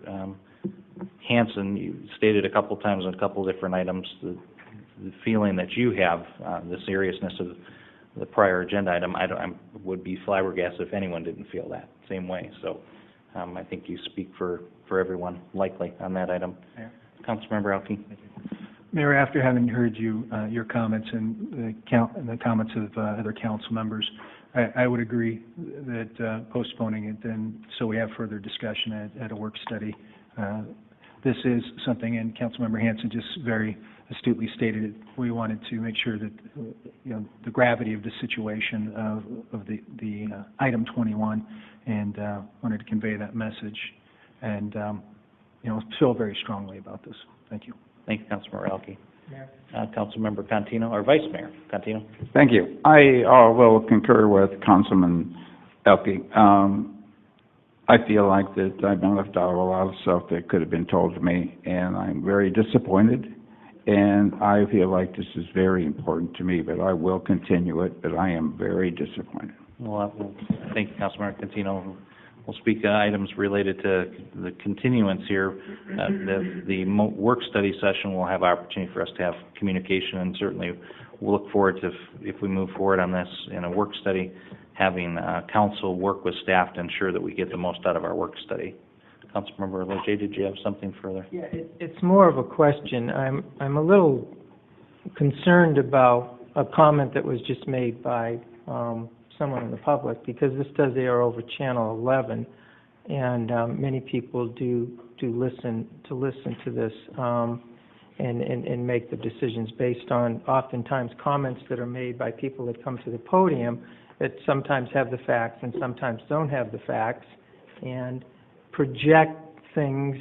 Hanson, you stated a couple times on a couple different items the feeling that you have, the seriousness of the prior agenda item. I would be flabbergasted if anyone didn't feel that same way. So I think you speak for everyone likely on that item. Yeah. Councilmember Elke. Mayor, after having heard your comments and the comments of other council members, I would agree that postponing it then so we have further discussion at a work study. This is something, and Councilmember Hanson just very astutely stated it, we wanted to make sure that the gravity of the situation of the item 21, and wanted to convey that message, and feel very strongly about this. Thank you. Thank you, Councilmember Elke. Councilmember Contino, or Vice Mayor Contino. Thank you. I will concur with Councilman Elke. I feel like that I've been left out of a lot of stuff that could have been told to me, and I'm very disappointed, and I feel like this is very important to me, but I will continue it, but I am very disappointed. Well, thank you, Councilmember Contino. We'll speak items related to the continuance here. The work study session will have opportunity for us to have communication, and certainly we'll look forward to, if we move forward on this in a work study, having council work with staff to ensure that we get the most out of our work study. Councilmember Leger, did you have something further? Yeah, it's more of a question. I'm a little concerned about a comment that was just made by someone in the public, because this does air over Channel 11, and many people do listen to this and make the decisions based on oftentimes comments that are made by people that come to the podium that sometimes have the facts and sometimes don't have the facts, and project things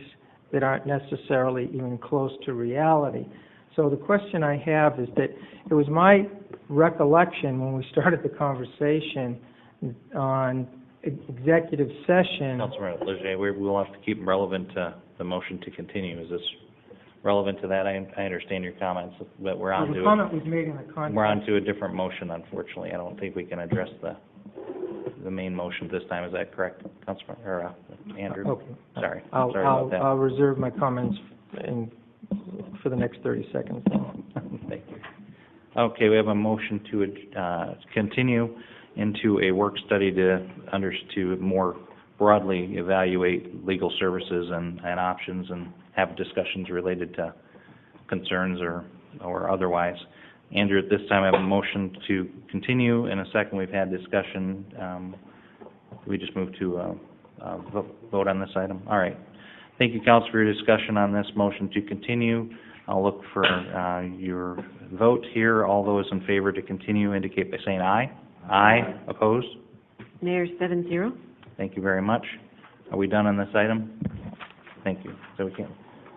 that aren't necessarily even close to reality. So the question I have is that it was my recollection when we started the conversation on executive session. Councilmember Leger, we'll have to keep them relevant to the motion to continue. Is this relevant to that? I understand your comments, but we're on to the comment was made in the context. We're on to a different motion, unfortunately. I don't think we can address the main motion this time. Is that correct, Councilmember, or Andrew? Okay. Sorry. I'll about that. I'll reserve my comments for the next 30 seconds. Thank you. Okay, we have a motion to continue into a work study to more broadly evaluate legal services and options and have discussions related to concerns or otherwise. Andrew, at this time, I have a motion to continue. In a second, we've had discussion. We just move to vote on this item. All right. Thank you, Council, for your discussion on this motion to continue. I'll look for your vote here. All those in favor to continue indicate by saying aye. Aye. Opposed? Mayor, 7-0. Thank you very much. Are we done on this item? Thank you. So we can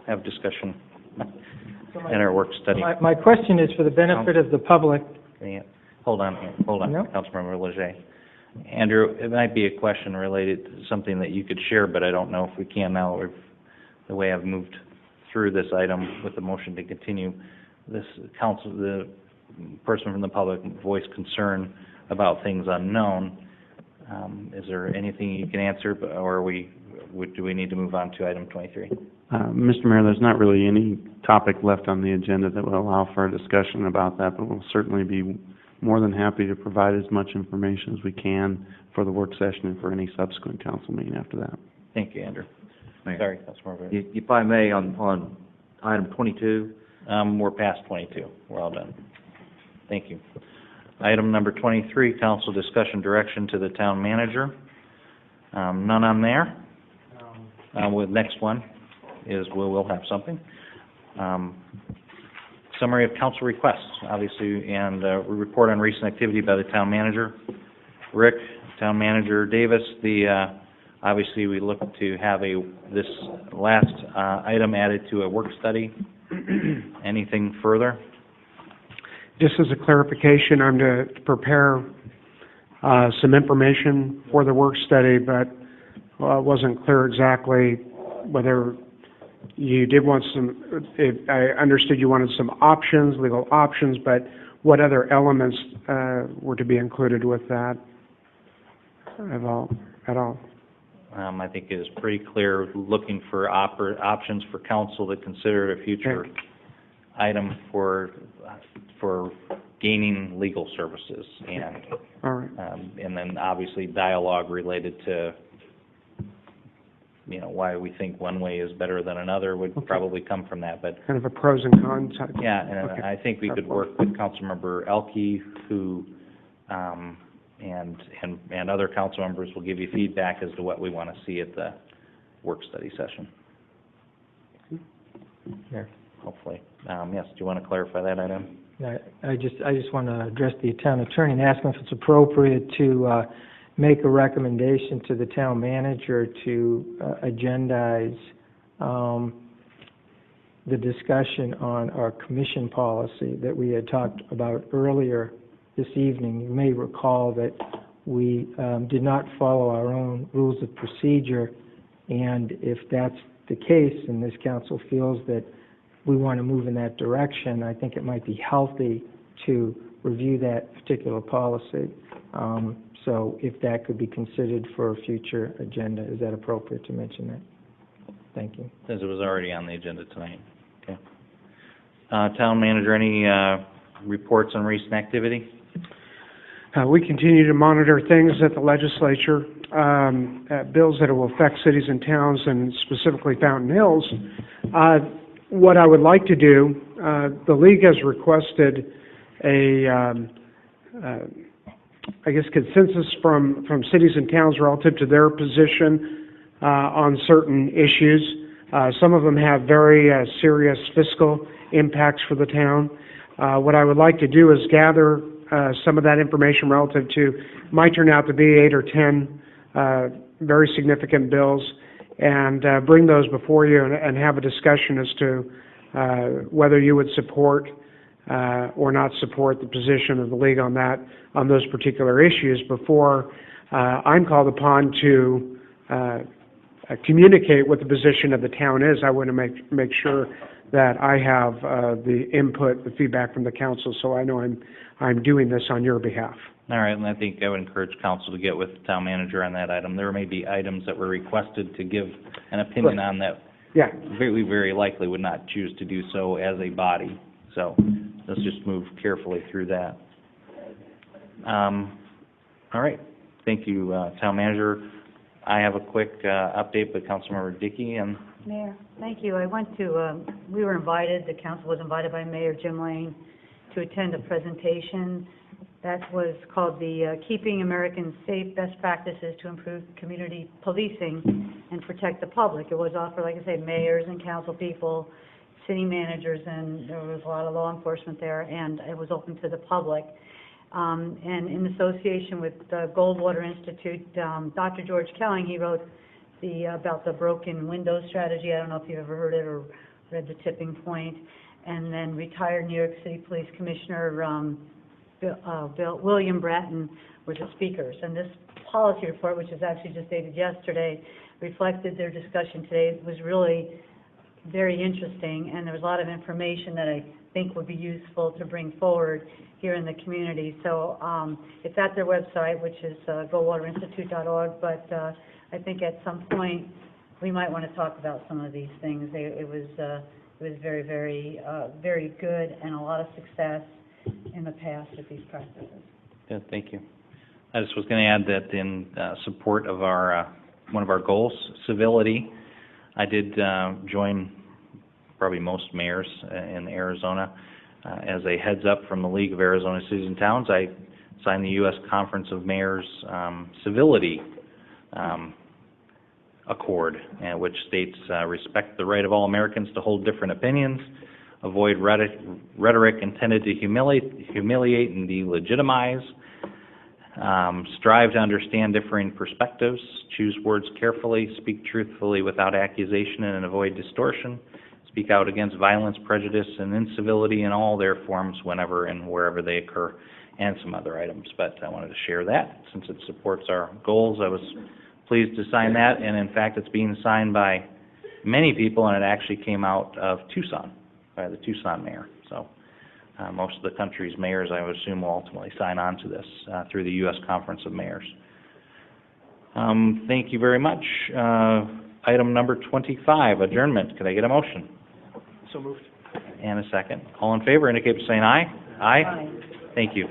have discussion in our work study. My question is for the benefit of the public. Hold on, No? Councilmember Leger. Andrew, it might be a question related to something that you could share, but I don't know if we can now. The way I've moved through this item with the motion to continue, the person from the public voiced concern about things unknown. Is there anything you can answer, or do we need to move on to item 23? Mr. Mayor, there's not really any topic left on the agenda that will allow for a discussion about that, but we'll certainly be more than happy to provide as much information as we can for the work session and for any subsequent council meeting after that. Thank you, Andrew. Mayor. Sorry, Councilmember. If I may, on item 22. We're past 22. We're all done. Thank you. Item number 23, council discussion direction to the town manager. None on there. With next one is we'll have something. Summary of council requests, obviously, and report on recent activity by the town manager. Rick, town manager Davis, obviously we look to have this last item added to a work study. Anything further? Just as a clarification, I'm to prepare some information for the work study, but it wasn't clear exactly whether you did want I understood you wanted some options, legal options, but what other elements were to be included with that at all? I think it is pretty clear, looking for options for council to consider a future item for gaining legal services, and all right. And then obviously dialogue related to why we think one way is better than another would probably come from that, but kind of a pros and cons type. Yeah, and I think we could work with Councilmember Elke, who and other council members will give you feedback as to what we want to see at the work study session. Yeah. Hopefully. Yes, do you want to clarify that item? I just want to address the town attorney and ask him if it's appropriate to make a recommendation to the town manager to agendize the discussion on our commission policy that we had talked about earlier this evening. You may recall that we did not follow our own rules of procedure, and if that's the case and this council feels that we want to move in that direction, I think it might be healthy to review that particular policy. So if that could be considered for a future agenda, is that appropriate to mention that? Thank you. Since it was already on the agenda tonight. Okay. Town manager, any reports on recent activity? We continue to monitor things at the legislature, bills that will affect cities and towns, and specifically Fountain Hills. What I would like to do, the league has requested consensus from cities and towns relative to their position on certain issues. Some of them have very serious fiscal impacts for the town. What I would like to do is gather some of that information relative to, might turn out to be 8 or 10 very significant bills, and bring those before you and have a discussion as to whether you would support or not support the position of the league on those particular issues before I'm called upon to communicate what the position of the town is. I want to make sure that I have the input, the feedback from the council, so I know I'm doing this on your behalf. All right, and I think I would encourage council to get with the town manager on that item. There may be items that were requested to give an opinion on that. Yeah. We very likely would not choose to do so as a body. So let's just move carefully through that. All right. Thank you, town manager. I have a quick update with Councilmember Dickey and Mayor, thank you. I went to, we were invited, the council was invited by Mayor Jim Lane to attend a presentation that was called the Keeping Americans Safe, Best Practices to Improve Community Policing and Protect the Public. It was offered, like I say, mayors and council people, city managers, and there was a lot of law enforcement there, and it was open to the public. And in association with the Goldwater Institute, Dr. George Kelling, he wrote about the broken window strategy. I don't know if you've ever heard it or read The Tipping Point. And then retired New York City Police Commissioner William Bratton were the speakers. And this policy report, which is actually just dated yesterday, reflected their discussion today. It was really very interesting, and there was a lot of information that I think would be useful to bring forward here in the community. So it's at their website, which is goldwaterinstitute.org, but I think at some point we might want to talk about some of these things. It was very, very, very good, and a lot of success in the past with these practices. yeah, thank you. I just was going to add that in support of our one of our goals, civility, I did join probably most mayors in Arizona as a heads up from the League of Arizona Cities and Towns. I signed the U.S. Conference of Mayors Civility Accord, which states respect the right of all Americans to hold different opinions, avoid rhetoric intended to humiliate and delegitimize, strive to understand differing perspectives, choose words carefully, speak truthfully without accusation and avoid distortion, speak out against violence, prejudice, and incivility in all their forms whenever and wherever they occur, and some other items. But I wanted to share that since it supports our goals. I was pleased to sign that, and in fact it's being signed by many people, and it actually came out of Tucson, by the Tucson mayor. So most of the country's mayors, I would assume, will ultimately sign on to this through the U.S. Conference of Mayors. Thank you very much. Item number 25, adjournment. Could I get a motion? So moved. And a second. All in favor indicate by saying aye. Aye. Thank you.